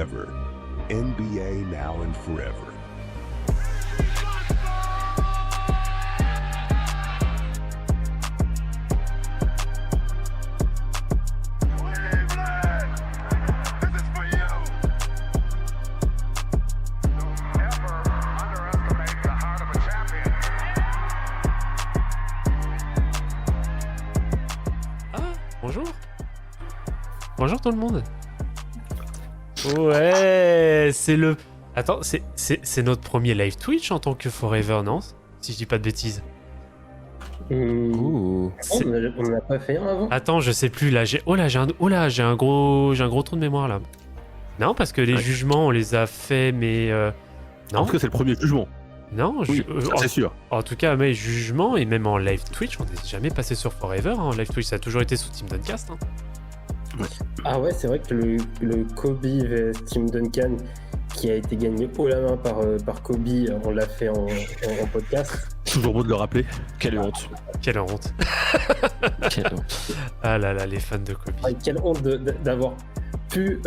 forever. NBA now and forever. Bonjour tout le monde. Ouais, c'est le... Attends, c'est notre premier live Twitch en tant que Forever, non? Si je dis pas de bêtises. On en a pas fait un avant. Attends, je sais plus, là, j'ai un gros trou de mémoire, là. Non, parce que les jugements, on les a fait, mais... non. En tout cas, c'est le premier jugement. Non, oui, c'est sûr. En tout cas, mes jugements, et même en live Twitch, on n'est jamais passé sur Forever. En live Twitch, ça a toujours été sous Team Duncast. Hein. Ah ouais, c'est vrai que le Kobe vs Team Duncan qui a été gagné haut la main par Kobe, on l'a fait en podcast. Toujours beau de le rappeler. Quelle honte. Quelle honte. Quelle honte. Ah là là, les fans de Kobe. Ah, quelle honte d'avoir pu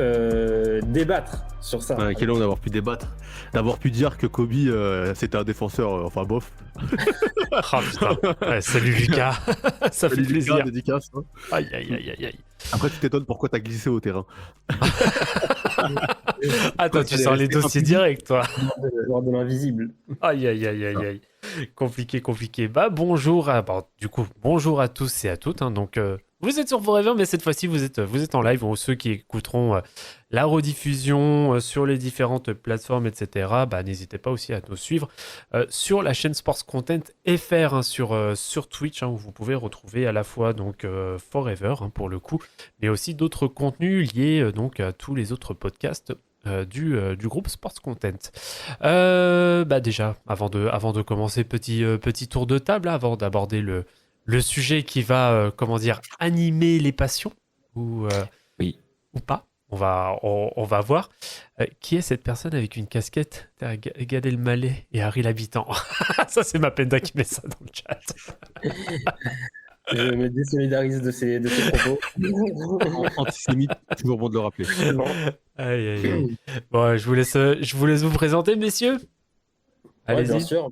débattre sur ça. Ouais, quelle honte d'avoir pu débattre. D'avoir pu dire que Kobe c'était un défenseur, enfin bof. Oh putain. Ouais, salut Lucas. Ça fait plaisir. Lucas, dédicace, hein. Aïe aïe aïe aïe aïe. Après tu t'étonnes pourquoi t'as glissé au terrain. Attends, tu sors les dossiers directs, toi. Le joueur de l'invisible. Aïe aïe aïe aïe aïe. Compliqué. Bah bonjour bonjour à tous et à toutes. Hein. Donc vous êtes sur Forever, mais cette fois-ci vous êtes en live. Bon, ceux qui écouteront la rediffusion sur les différentes plateformes, etc. Bah n'hésitez pas aussi à nous suivre sur la chaîne Sports Content FR, hein, sur Twitch, hein, où vous pouvez retrouver à la fois donc Forever, hein, pour le coup, mais aussi d'autres contenus liés donc à tous les autres podcasts du groupe Sports Content. Bah déjà, avant de commencer, petit tour de table, hein, avant d'aborder le sujet qui va, animer les passions, ou pas. On va voir. Qui est cette personne avec une casquette? Gad Elmaleh et Harry l'habitant. Ça, c'est Mapenda qui met ça dans le chat. Je me désolidarise de ces propos. Antisémite, toujours bon de le rappeler. Aïe. Bon, je vous laisse vous présenter, messieurs. Allez-y. Bien sûr.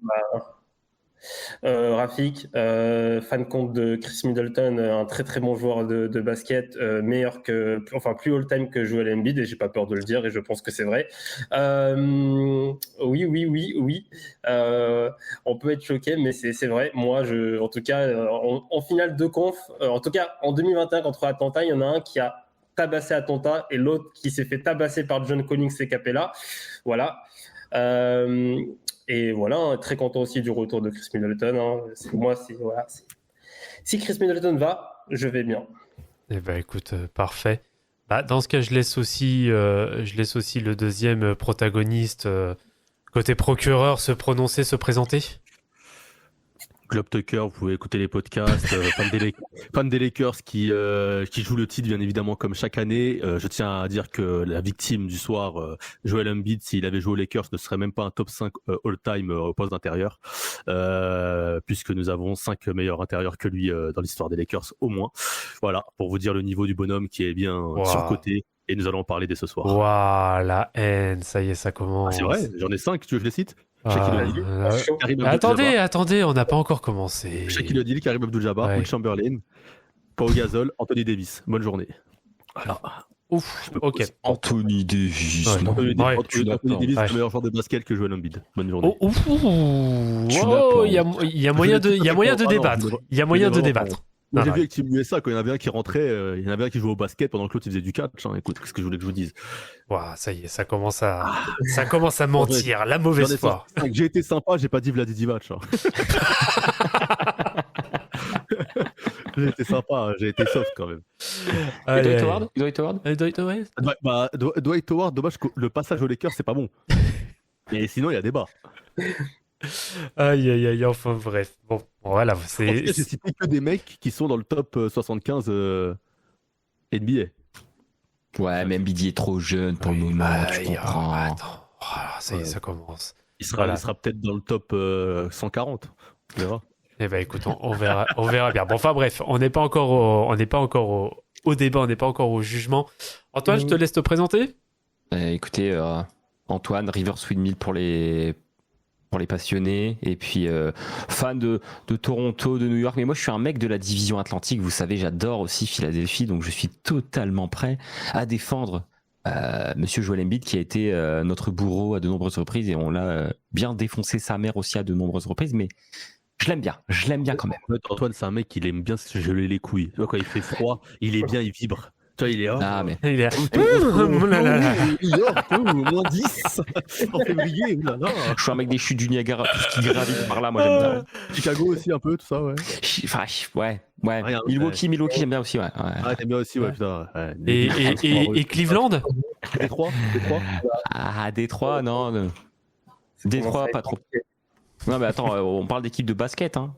Rafik, fan compte de Chris Middleton, un très très bon joueur de basket, meilleur plus all-time que Joel Embiid, et j'ai pas peur de le dire, et je pense que c'est vrai. Oui. On peut être choqué, mais c'est vrai. Moi, en tout cas, en finale de conf, en tout cas en 2021 contre Atlanta, il y en a un qui a tabassé Atlanta et l'autre qui s'est fait tabasser par John Collins et Capella. Voilà. Et voilà, très content aussi du retour de Chris Middleton. Hein. Si Chris Middleton va, je vais bien. Eh ben écoute, parfait. Bah, dans ce cas, je laisse aussi le deuxième protagoniste, côté procureur, se prononcer, se présenter. Globe Tucker, vous pouvez écouter les podcasts, fan des Lakers qui joue le titre bien évidemment comme chaque année. Je tiens à dire que la victime du soir, Joel Embiid, s'il avait joué aux Lakers, ne serait même pas un top 5 all-time au poste d'intérieur, puisque nous avons 5 meilleurs intérieurs que lui dans l'histoire des Lakers au moins. Voilà, pour vous dire le niveau du bonhomme qui est bien surcoté. Et nous allons en parler dès ce soir. Waouh, la haine, ça y est, ça commence. Ah, c'est vrai, j'en ai 5, tu veux que je les cite? Attendez, on n'a pas encore commencé. Shaquille O'Neal, Karim Abdul-Jabbar, Will Chamberlain, Pau Gasol, Anthony Davis. Bonne journée. Voilà. Ouf, ok. Anthony Davis. Anthony Davis, le meilleur joueur de basket que Joel Embiid. Bonne journée. Il y a moyen de débattre. Il y a moyen de débattre. J'ai vu avec Team USA, quand il y en avait un qui rentrait, il y en avait un qui jouait au basket pendant que l'autre il faisait du catch. Hein. Écoute, qu'est-ce que je voulais que je vous dise? Ça y est, ça commence à mentir, la mauvaise foi. J'ai été sympa, j'ai pas dit Vladi Divac. Hein. J'ai été sympa, j'ai été soft quand même. Dwight Howard. Dwight Howard, dommage que le passage aux Lakers, c'est pas bon. Et sinon, il y a débat. Aïe, enfin bref. Bon, voilà. J'ai cité que des mecs qui sont dans le top 75 NBA. Ouais, mais Embiid est trop jeune pour le moment, tu comprends. Attends, ça y est, ça commence. Il sera peut-être dans le top 140. On verra. Eh ben écoute, on verra bien. Bon, enfin bref, on n'est pas encore au débat, on n'est pas encore au jugement. Antoine, je te laisse te présenter. Écoutez, Antoine, River Windmill pour les passionnés, et puis fan de Toronto, de New York. Mais moi, je suis un mec de la division Atlantique. Vous savez, j'adore aussi Philadelphie, donc je suis totalement prêt à défendre Monsieur Joel Embiid, qui a été notre bourreau à de nombreuses reprises, et on l'a bien défoncé sa mère aussi à de nombreuses reprises. Mais je l'aime bien quand même. Antoine, c'est un mec qui aime bien se geler les couilles. Tu vois, quand il fait froid, il est bien, il vibre. Tu vois, il est Ah, mais Il est... moins 10 en février. je suis un mec des chutes du Niagara, tout ce qui gravite par là, moi j'aime bien. Chicago aussi un peu, tout ça, ouais. Enfin, ouais. Rien, Milwaukee, j'aime bien aussi, ouais. Ah, t'aimes bien aussi, ouais, putain. Ouais. Et Cleveland? Détroit. Ah, Détroit, non. Détroit, pas trop. Non, mais attends, on parle d'équipe de basket, hein.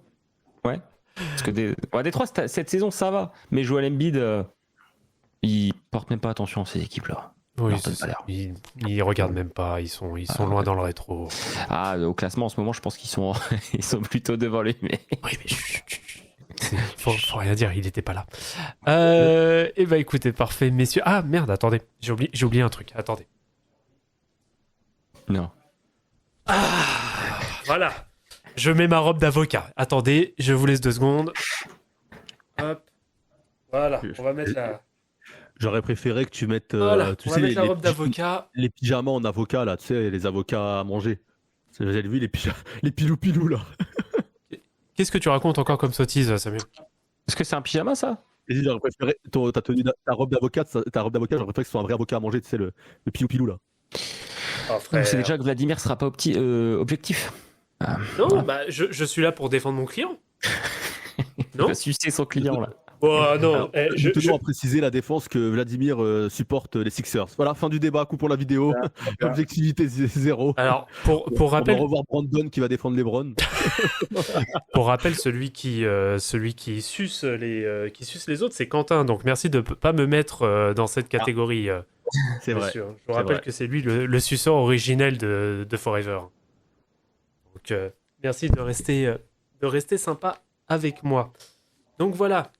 Ouais. Parce que Détroit, cette saison, ça va. Mais Joel Embiid, il porte même pas attention à ces équipes-là. Oui, ils regardent même pas, ils sont loin dans le rétro. Ah, au classement, en ce moment, je pense qu'ils sont, ils sont plutôt devant lui. Mais... Oui, mais faut rien dire, il était pas là. Et bah écoutez, parfait, messieurs. Ah merde, attendez, j'ai oublié un truc. Attendez. Non. Voilà. Je mets ma robe d'avocat. Attendez, je vous laisse 2 secondes. Hop. Voilà, on va mettre la... J'aurais préféré que tu mettes Voilà, tu on sais, va mettre la robe d'avocat. les pyjamas en avocat, là, tu sais, les avocats à manger. Vous avez vu les pilou-pilou, là. Qu'est-ce que tu racontes encore comme sottise, Samuel? Est-ce que c'est un pyjama, ça? Et j'aurais préféré ta robe d'avocat, j'aurais préféré que ce soit un vrai avocat à manger, tu sais, le pilou-pilou, là. Oh, C'est déjà que Vladimir sera pas objectif. Non, bah je suis là pour défendre mon client. Il Non. va sucer son client, là. Oh non, Nous tenons à préciser la défense que Vladimir supporte les Sixers. Voilà, fin du débat, coup pour la vidéo. Objectivité 0. Alors, pour rappel, On va revoir Brandon qui va défendre LeBron. pour rappel, celui qui suce les autres, c'est Quentin. Donc merci de pas me mettre dans cette catégorie. C'est vrai. Sûr. Je vous rappelle que c'est lui le suceur originel de Forever. Donc merci de rester sympa avec moi. Donc voilà,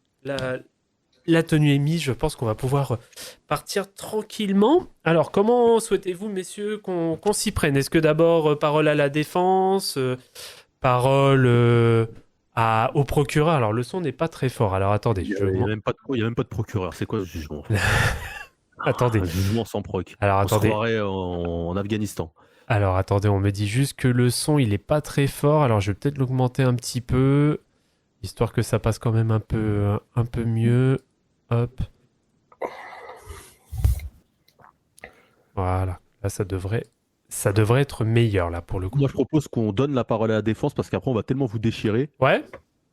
la tenue est mise. Je pense qu'on va pouvoir partir tranquillement. Alors comment souhaitez-vous, messieurs, qu'on s'y prenne? Est-ce que d'abord parole à la défense, parole au procureur? Alors le son n'est pas très fort. Alors attendez, Il n'y a même pas de procureur. C'est quoi ce jugement? Attendez. Un jugement sans proc. Alors On se attendez. croirait en Afghanistan. Alors attendez, on me dit juste que le son il est pas très fort. Alors je vais peut-être l'augmenter un petit peu, histoire que ça passe quand même un peu mieux. Hop. Voilà. Là ça devrait être meilleur là pour le coup. Moi, je propose qu'on donne la parole à la défense parce qu'après, on va tellement vous déchirer. Ouais.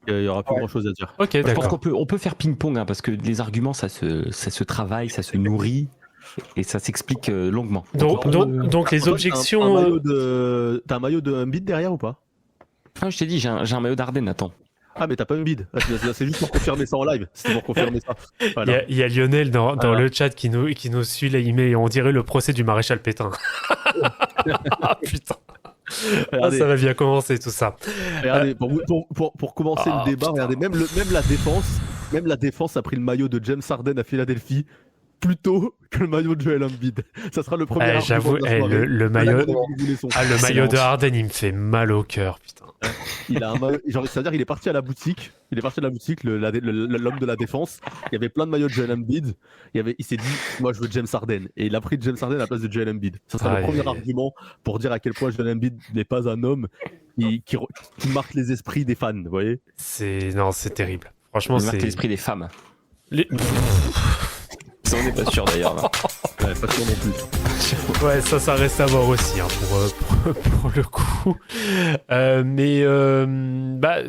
Il n'y aura plus grand-chose à dire. Ok, Je pense d'accord. qu'on peut faire ping-pong, hein, parce que les arguments, ça se travaille, ça se nourrit, et ça s'explique longuement. Donc les objections. T'as un maillot de Embiid derrière ou pas? Ah, je t'ai dit, j'ai un maillot d'Ardennes, attends. Ah, mais t'as pas Embiid. C'est juste pour confirmer ça en live. C'était pour confirmer ça. Voilà. Il y a Lionel dans le chat qui nous suit là, il met, on dirait le procès du maréchal Pétain. Ah putain. Regardez, ça va bien commencer tout ça. regardez, pour commencer le débat, putain. regardez, même la défense a pris le maillot de James Harden à Philadelphie plutôt que le maillot de Joel Embiid. Ça sera le premier argument J'avoue, de la soirée. le maillot, le maillot de Excellent. Harden, il me fait mal au cœur, putain. Il a un maillot, genre, c'est-à-dire il est parti à la boutique. L'homme de la défense. Il y avait plein de maillots de Joel Embiid. Il s'est dit, moi je veux James Harden. Et il a pris James Harden à la place de Joel Embiid. Ça sera le premier argument pour dire à quel point Joel Embiid n'est pas un homme qui marque les esprits des fans, vous voyez. C'est terrible. Franchement, Il marque c'est l'esprit des femmes. les- Ça, on n'est pas sûr d'ailleurs. Là. Ouais, pas sûr non plus. Ouais, ça reste à voir aussi, hein, pour le coup. Mais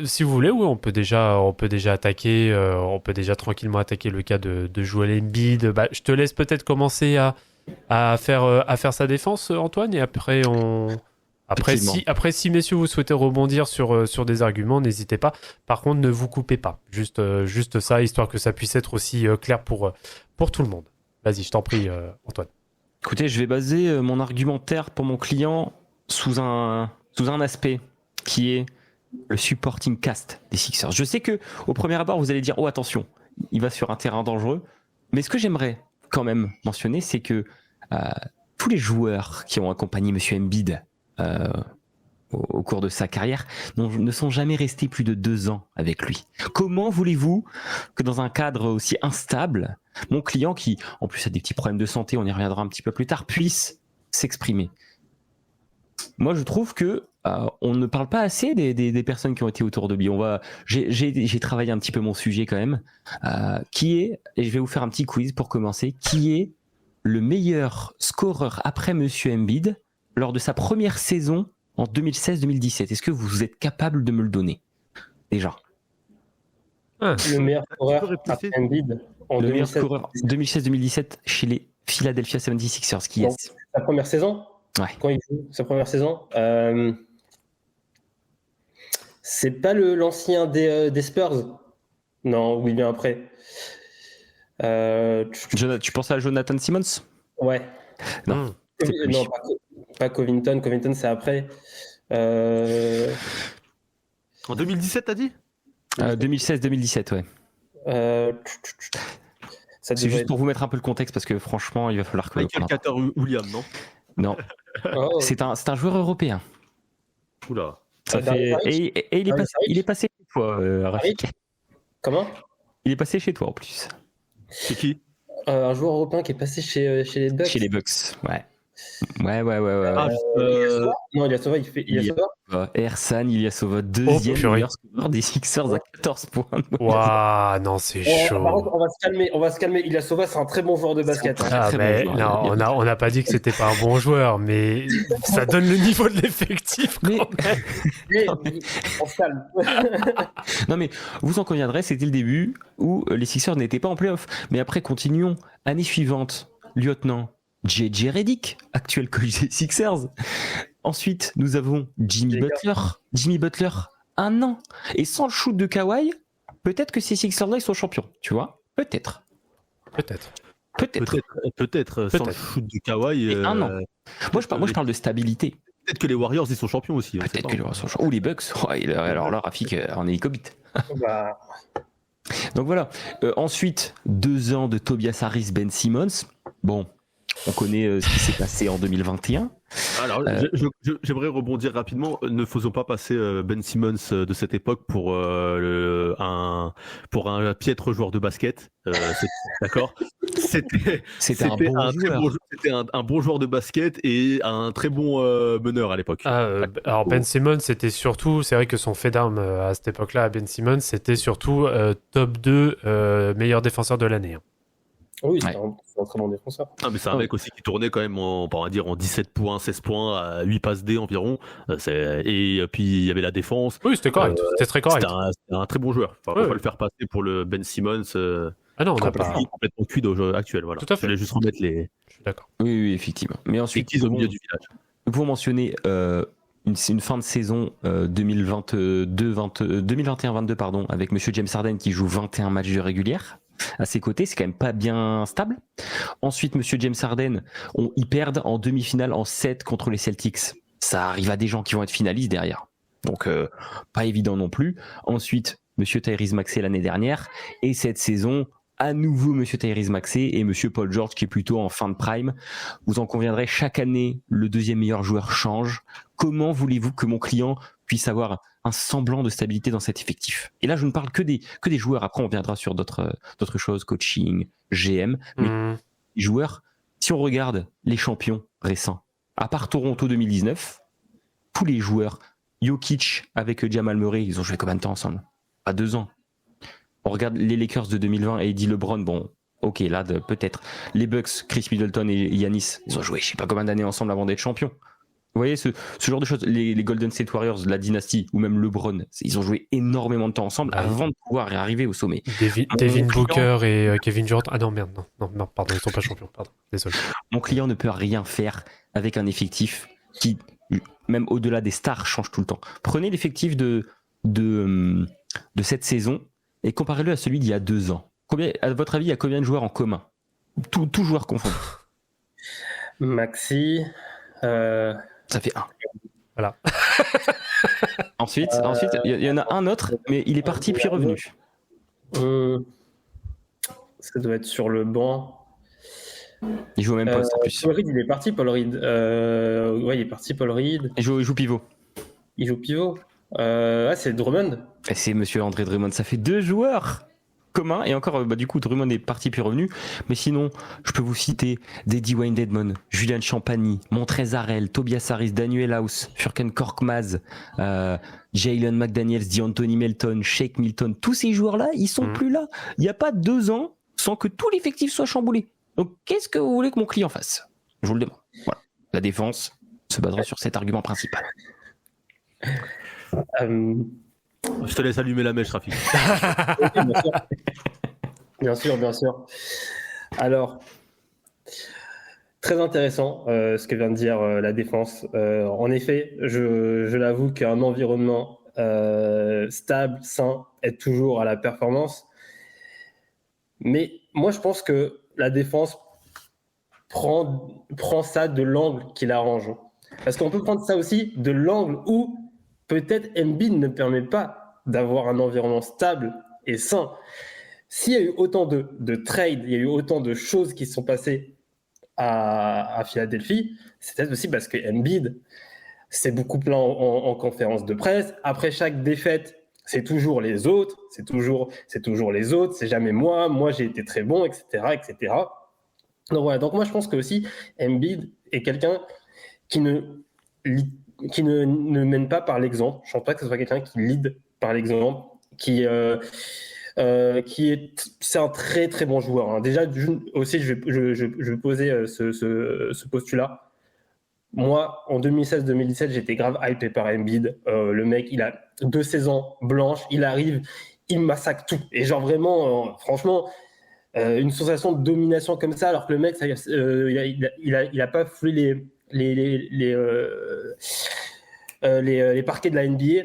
si vous voulez, oui, on peut déjà attaquer, on peut déjà tranquillement attaquer le cas de Joel Embiid. Bah, je te laisse peut-être commencer à faire sa défense, Antoine, et après si messieurs vous souhaitez rebondir sur des arguments, n'hésitez pas. Par contre, ne vous coupez pas. Juste ça, histoire que ça puisse être aussi clair pour tout le monde. Vas-y, je t'en prie, Antoine. Écoutez, je vais baser mon argumentaire pour mon client sous un aspect qui est le supporting cast des Sixers. Je sais que au premier abord, vous allez dire « Oh, attention, il va sur un terrain dangereux ». Mais ce que j'aimerais quand même mentionner, c'est que tous les joueurs qui ont accompagné Monsieur Embiid au cours de sa carrière ne sont jamais restés plus de 2 ans avec lui. Comment voulez-vous que dans un cadre aussi instable, mon client qui en plus a des petits problèmes de santé, on y reviendra un petit peu plus tard, puisse s'exprimer? Moi je trouve que on ne parle pas assez des personnes qui ont été autour de lui. J'ai travaillé un petit peu mon sujet quand même, qui est, et je vais vous faire un petit quiz pour commencer, qui est le meilleur scoreur après Monsieur Embiid lors de sa première saison en 2016-2017. Est-ce que vous êtes capable de me le donner déjà? Le meilleur scoreur après Embiid en Le meilleur 2016. scoreur 2016-2017 chez les Philadelphia 76ers, qui Donc, est sa première saison. Ouais. Quand il joue sa première saison. C'est pas l'ancien des Spurs? Non, oui, bien après. Tu penses à Jonathan Simmons? Ouais. Non. C'est pas lui. Non, pas Covington. Covington, c'est après. En 2017, t'as dit? 2016-2017, ouais. Ça C'est devait juste être- pour vous mettre un peu le contexte parce que franchement, il va falloir que. Michael Carter-Williams, non? Non, Oh, c'est un joueur européen. Oula. Ça Dario fait... Saric. Et il est Dario passé, Saric. il est passé chez toi, Rafik. Comment? Il est passé chez toi en plus. C'est qui? Un joueur européen qui est passé chez les Bucks. Chez les Bucks, ouais. Ouais. Ah, Ilyasova Non, Ilyasova, il fait Ilyasova. Ersan Ilyasova, deuxième purée. meilleur scoreur des Sixers à 14 points. Waouh, non, c'est chaud. Par contre, on va se calmer. Ilyasova, c'est un très bon joueur de basket. C'est un Ah, très mais bon joueur. non, on n'a pas dit que c'était pas un bon joueur, mais ça donne le niveau de l'effectif. Mais, Mais, on se calme. non mais vous en conviendrez, c'était le début où les Sixers n'étaient pas en playoff. Mais après, continuons. Année suivante, lieutenant J.J. Redick, actuel coach des Sixers. Ensuite, nous avons Jimmy Les gars. Butler. Jimmy Butler, 1 an. Et sans le shoot de Kawhi, peut-être que ces Sixers-là, ils sont champions. Tu vois? Peut-être. Peut-être. Peut-être. Sans le Peut-être. shoot de Kawhi. Et 1 an. Moi, je parle de stabilité. Peut-être que les Warriors, ils sont champions aussi. on sait Peut-être pas. que les Warriors sont champions. Ou les Bucks. Oh, alors là, Rafik, en hélicobite. Bah, Donc voilà. Ensuite, 2 ans de Tobias Harris, Ben Simmons. Bon, on connaît ce qui s'est passé en 2021. Alors, j'aimerais rebondir rapidement. Ne faisons pas passer Ben Simmons de cette époque pour un piètre joueur de basket. D'accord. C'était un bon joueur. C'était un bon joueur de basket et un très bon meneur à l'époque. Alors Ben Simmons, c'était surtout, c'est vrai que son fait d'armes à cette époque-là, Ben Simmons, c'était surtout top 2 meilleur défenseur de l'année. oui, c'est un très bon défenseur. Ah, mais c'est un mec aussi qui tournait quand même on va dire en 17 points, 16 points, à 8 passes D environ. Et puis il y avait la défense. Oui, c'était correct, c'était très correct. C'était un très bon joueur. Enfin, on va pas le faire passer pour le Ben Simmons Ah non, on n'a pas. complètement cuit au jeu actuel. Voilà. Tout à fait. Je voulais juste remettre les Je suis d'accord. Oui, effectivement. Mais ensuite, bêtises au milieu du village. vous mentionnez une fin de saison 2021-22 pardon, avec Monsieur James Harden qui joue 21 matchs de régulière. À ses côtés, c'est quand même pas bien stable. Ensuite, Monsieur James Harden, ils perdent en demi-finale en 7 contre les Celtics. Ça arrive à des gens qui vont être finalistes derrière. Donc, pas évident non plus. Ensuite, Monsieur Tyrese Maxey l'année dernière. Et cette saison, à nouveau Monsieur Tyrese Maxey et Monsieur Paul George qui est plutôt en fin de prime. Vous en conviendrez, chaque année, le deuxième meilleur joueur change. Comment voulez-vous que mon client puisse avoir un semblant de stabilité dans cet effectif? Et là, je ne parle que des joueurs. Après, on viendra sur d'autres choses, coaching, GM. Mais les joueurs, si on regarde les champions récents, à part Toronto 2019, tous les joueurs, Jokic avec Jamal Murray, ils ont joué combien de temps ensemble? Pas 2 ans. On regarde les Lakers de 2020 et Eddie LeBron, bon, ok, là, peut-être. Les Bucks, Chris Middleton et Giannis, ils ont joué je sais pas combien d'années ensemble avant d'être champions. Vous voyez, ce genre de choses, les Golden State Warriors, la dynastie, ou même LeBron, ils ont joué énormément de temps ensemble avant de pouvoir arriver au sommet. Devin Booker et Kevin Durant. Ah non, merde, non, pardon, ils sont pas champions, pardon, désolé. Mon client ne peut rien faire avec un effectif qui, même au-delà des stars, change tout le temps. Prenez l'effectif de cette saison et comparez-le à celui d'il y a 2 ans. À votre avis, il y a combien de joueurs en commun? Tout joueurs confondus. Maxi. Ça fait 1. Voilà. Ensuite, il y en a un autre, mais il est parti puis revenu. Ça doit être sur le banc. Il joue au même poste en plus. Paul Reed, il est parti, Paul Reed. Ouais, il est parti, Paul Reed. Il joue pivot. Il joue pivot. C'est Drummond. Et c'est monsieur André Drummond. Ça fait 2 joueurs communs. Et encore, du coup, Drummond est parti puis revenu. Mais sinon, je peux vous citer Daddy Wayne Dedmon, Julian Champagny, Montrezl Harrell, Tobias Harris, Daniel House, Furkan Korkmaz, Jalen McDaniels, D'Anthony Melton, Shake Milton. Tous ces joueurs-là, ils sont plus là. Il n'y a pas 2 ans sans que tout l'effectif soit chamboulé. Donc, qu'est-ce que vous voulez que mon client fasse ? Je vous le demande. Voilà. La défense se basera sur cet argument principal. Je te laisse allumer la mèche, Rafik. Bien sûr. Alors, très intéressant ce que vient de dire la défense. En effet, je l'avoue qu'un environnement stable, sain, aide toujours à la performance. Mais moi, je pense que la défense prend ça de l'angle qui l'arrange. Parce qu'on peut prendre ça aussi de l'angle où peut-être Embiid ne permet pas d'avoir un environnement stable et sain. S'il y a eu autant de trades, il y a eu autant de choses qui sont passées à Philadelphie, c'est peut-être aussi parce que Embiid s'est beaucoup plaint en conférence de presse. Après chaque défaite, c'est toujours les autres, c'est toujours les autres, c'est jamais moi j'ai été très bon, etc. Donc voilà, donc moi je pense que aussi Embiid est quelqu'un qui ne mène pas par l'exemple. Je ne pense pas que ce soit quelqu'un qui lead par l'exemple, c'est un très très bon joueur. Hein. Déjà aussi je vais poser ce postulat. Moi, en 2016-2017, j'étais grave hypé par Embiid. Le mec, il a 2 saisons blanches, il arrive, il massacre tout. Et genre vraiment, franchement, une sensation de domination comme ça, alors que le mec, il a pas foulé les parquets de la NBA.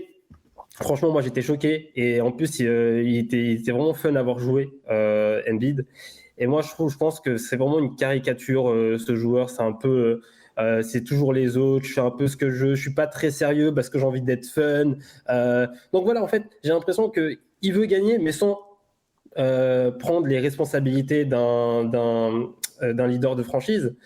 Franchement, moi, j'étais choqué. Et en plus, il était vraiment fun à avoir joué, Embiid. Et moi, je pense que c'est vraiment une caricature, ce joueur. C'est un peu... c'est toujours les autres, je fais un peu ce que je suis pas très sérieux parce que j'ai envie d'être fun. Donc voilà, en fait, j'ai l'impression qu'il veut gagner, mais sans prendre les responsabilités d'un leader de franchise.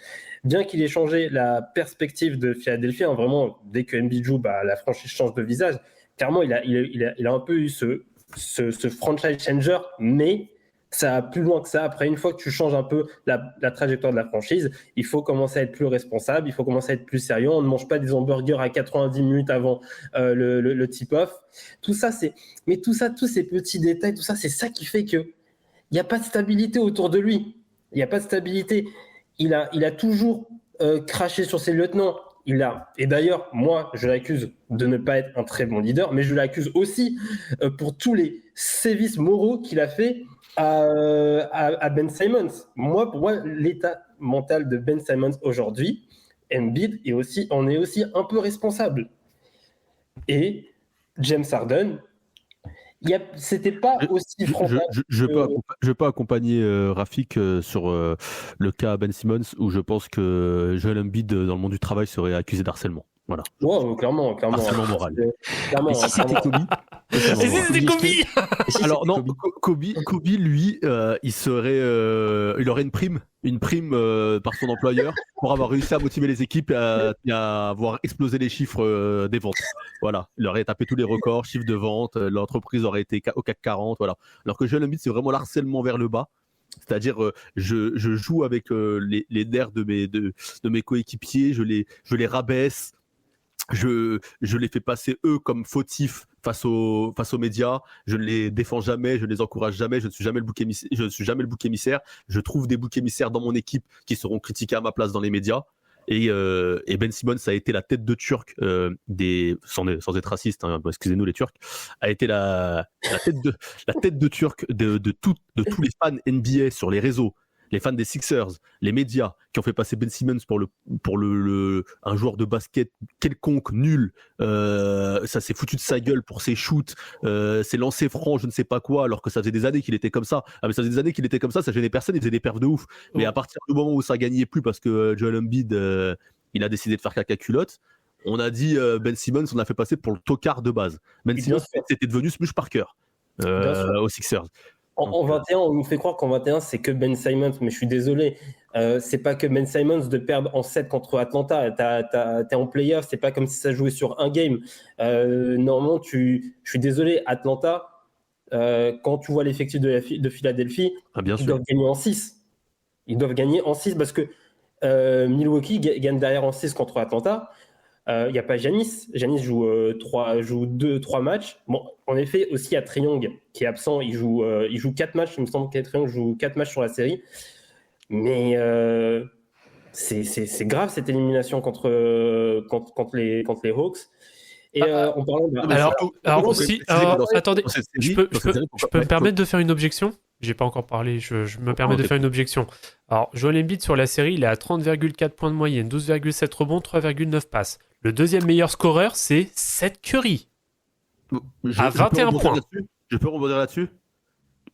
Bien qu'il ait changé la perspective de Philadelphie, hein, vraiment, dès que Embiid joue, la franchise change de visage. Clairement, il a un peu eu ce franchise changer, mais ça va plus loin que ça. Après, une fois que tu changes un peu la trajectoire de la franchise, il faut commencer à être plus responsable, il faut commencer à être plus sérieux. On ne mange pas des hamburgers à 90 minutes avant le tip-off. Tout ça, tous ces petits détails, tout ça, c'est ça qui fait qu'il n'y a pas de stabilité autour de lui. Il n'y a pas de stabilité. Il a toujours craché sur ses lieutenants. Et d'ailleurs, moi, je l'accuse de ne pas être un très bon leader, mais je l'accuse aussi pour tous les sévices moraux qu'il a fait à Ben Simmons. Pour moi, l'état mental de Ben Simmons aujourd'hui, Embiid en est aussi un peu responsable. Et James Harden, c'était pas aussi frontal. Je peux accompagner Rafik sur le cas Ben Simmons où je pense que Joel Embiid dans le monde du travail serait accusé d'harcèlement. Voilà. Wow, clairement. Harcèlement moral. Et si c'était Kobe Alors non, Kobe lui, il aurait une prime par son employeur pour avoir réussi à motiver les équipes et à avoir explosé les chiffres des ventes. Voilà, il aurait tapé tous les records, chiffres de vente, l'entreprise aurait été au CAC 40, voilà. Alors que Joel Embiid, c'est vraiment l'harcèlement vers le bas. C'est-à-dire, je joue avec les nerfs de mes coéquipiers, je les rabaisse. Je les fais passer eux comme fautifs face aux médias. Je ne les défends jamais, je ne les encourage jamais. Je ne suis jamais le bouc émissaire. Je trouve des boucs émissaires dans mon équipe qui seront critiqués à ma place dans les médias. Et Ben Simmons a été la tête de Turc sans être raciste, hein, excusez-nous les Turcs, a été la tête de Turc de tous les fans NBA sur les réseaux. Les fans des Sixers, les médias qui ont fait passer Ben Simmons pour un joueur de basket quelconque, nul, ça s'est foutu de sa gueule pour ses shoots, ses lancers francs, je ne sais pas quoi, alors que ça faisait des années qu'il était comme ça. Ah mais ça faisait des années qu'il était comme ça gênait personne, il faisait des perfs de ouf. Mais à partir du moment où ça gagnait plus parce que Joel Embiid, il a décidé de faire caca culotte, on a dit Ben Simmons, on a fait passer pour le tocard de base. Ben Simmons, c'était devenu Smush Parker aux Sixers. En 21, on nous fait croire qu'en 21, c'est que Ben Simmons, mais je suis désolé. C'est pas que Ben Simmons de perdre en 7 contre Atlanta. T'es en playoff, c'est pas comme si ça jouait sur un game. Normalement, je suis désolé, Atlanta, quand tu vois l'effectif de Philadelphie, bien ils sûr. doivent gagner en 6. Ils doivent gagner en 6 parce que Milwaukee gagne derrière en 6 contre Atlanta. Il n'y a pas Giannis. Giannis joue 3 matchs. Bon, en effet, aussi, il y a Trae Young qui est absent. Il joue 4 matchs. Il me semble que Trae Young joue 4 matchs sur la série. Mais c'est grave cette élimination contre les Hawks. Et en parlant Alors aussi, attendez, Dans cette je série, peux me permettre de faire une objection? J'ai pas encore parlé, je me permets de faire une objection. Alors, Joel Embiid sur la série, il est à 30,4 points de moyenne, 12,7 rebonds, 3,9 passes. Le deuxième meilleur scoreur, c'est Seth Curry. À 21 points. Je peux rebondir là-dessus.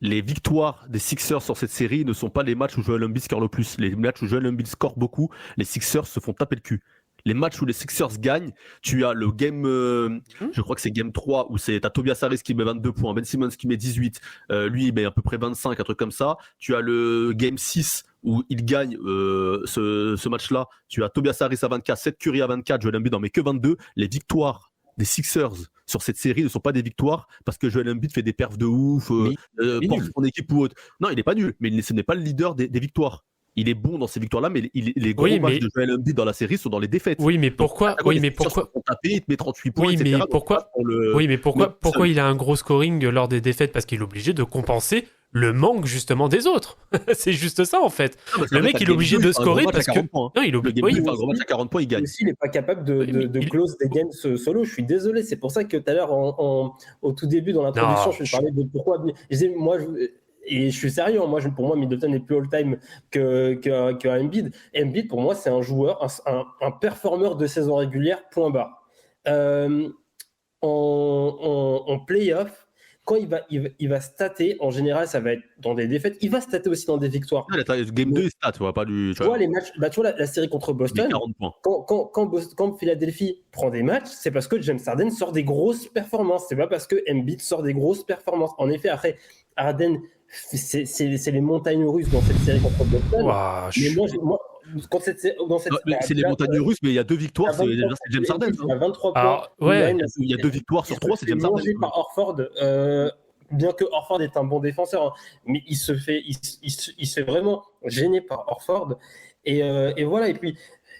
Les victoires des Sixers sur cette série ne sont pas les matchs où Joel Embiid score le plus. Les matchs où Joel Embiid score beaucoup, les Sixers se font taper le cul. Les matchs où les Sixers gagnent, tu as le game, je crois que c'est game 3, où t'as Tobias Harris qui met 22 points, Ben Simmons qui met 18, lui il met à peu près 25, un truc comme ça. Tu as le game 6 où il gagne ce match-là. Tu as Tobias Harris à 24, Seth Curry à 24, Joel Embiid n'en met que 22. Les victoires des Sixers sur cette série ne sont pas des victoires parce que Joel Embiid fait des perfs de ouf, porte son équipe ou autre. Non, il n'est pas nul, mais ce n'est pas le leader des victoires. Il est bon dans ces victoires-là, mais les gros matchs de Joel Embiid dans la série sont dans les défaites. Oui, mais pourquoi? Il te met 38 points, etc. Pourquoi il a un gros scoring lors des défaites? Parce qu'il est obligé de compenser le manque justement des autres. C'est juste ça en fait. Le mec, il est obligé de scorer parce que non, il est obligé. Il fait un gros match à 40 points, il gagne. Aussi, il n'est pas capable de close des games solo. Je suis désolé. C'est pour ça que tout à l'heure, au tout début dans l'introduction, je parlais de pourquoi. Je disais, et je suis sérieux, pour moi, Middleton est plus all-time que Embiid. Embiid, pour moi, c'est un joueur, un performeur de saison régulière, point barre. En play-off, quand il va stater, en général, ça va être dans des défaites. Il va stater aussi dans des victoires. Game 2, il stat, tu vois, pas du. Tu vois, les matchs, tu vois la série contre Boston, quand Philadelphie prend des matchs, c'est parce que James Harden sort des grosses performances. C'est pas parce que Embiid sort des grosses performances. En effet, après, Harden, c'est les montagnes russes dans cette série contre Boston. Wow, mais moi, quand c'est les montagnes russes, mais il y a 2 victoires, c'est James Harden. Il y a 23 points. Il y a 2 victoires sur 3, c'est James Harden. Par Horford, bien que Horford est un bon défenseur, hein, mais il se fait vraiment gêner par Horford. Et voilà. Et puis,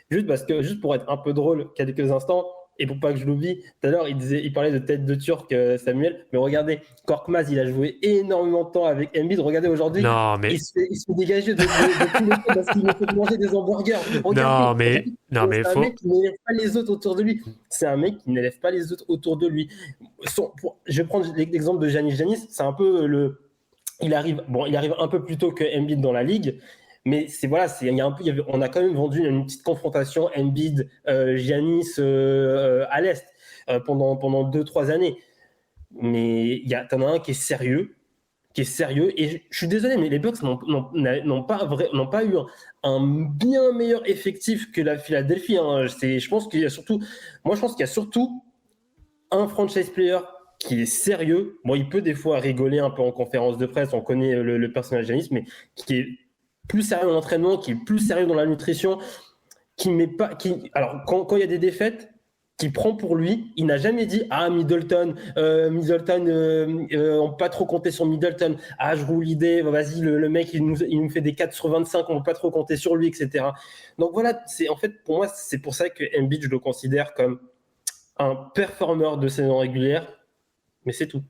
juste pour être un peu drôle, quelques instants, et pour pas que je l'oublie, tout à l'heure, il parlait de tête de Turc, Samuel, mais regardez, Korkmaz, il a joué énormément de temps avec Embiid. Regardez aujourd'hui, il se fait dégager de tous les temps parce qu'il me fait manger des hamburgers. Regardez, c'est un mec qui n'élève pas les autres autour de lui. C'est un mec qui n'élève pas les autres autour de lui. Je vais prendre l'exemple de Giannis. C'est un peu il arrive un peu plus tôt que Embiid dans la ligue. Mais on a quand même vendu une petite confrontation Embiid, Giannis à l'Est pendant 2-3 années. Mais t'en as un qui est sérieux. Et je suis désolé, mais les Bucks n'ont pas eu un bien meilleur effectif que la Philadelphie. Hein. Je pense qu'il y a surtout un franchise player qui est sérieux. Bon, il peut des fois rigoler un peu en conférence de presse. On connaît le personnage Giannis, mais qui est plus sérieux dans l'entraînement, qui est plus sérieux dans la nutrition, alors quand il y a des défaites, qui prend pour lui, il n'a jamais dit Middleton, on peut pas trop compter sur Middleton, je roule l'idée, vas-y, le mec il nous fait des 4 sur 25, on peut pas trop compter sur lui, etc. Donc voilà, pour moi, c'est pour ça que Embiid, je le considère comme un performeur de saison régulière, mais c'est tout.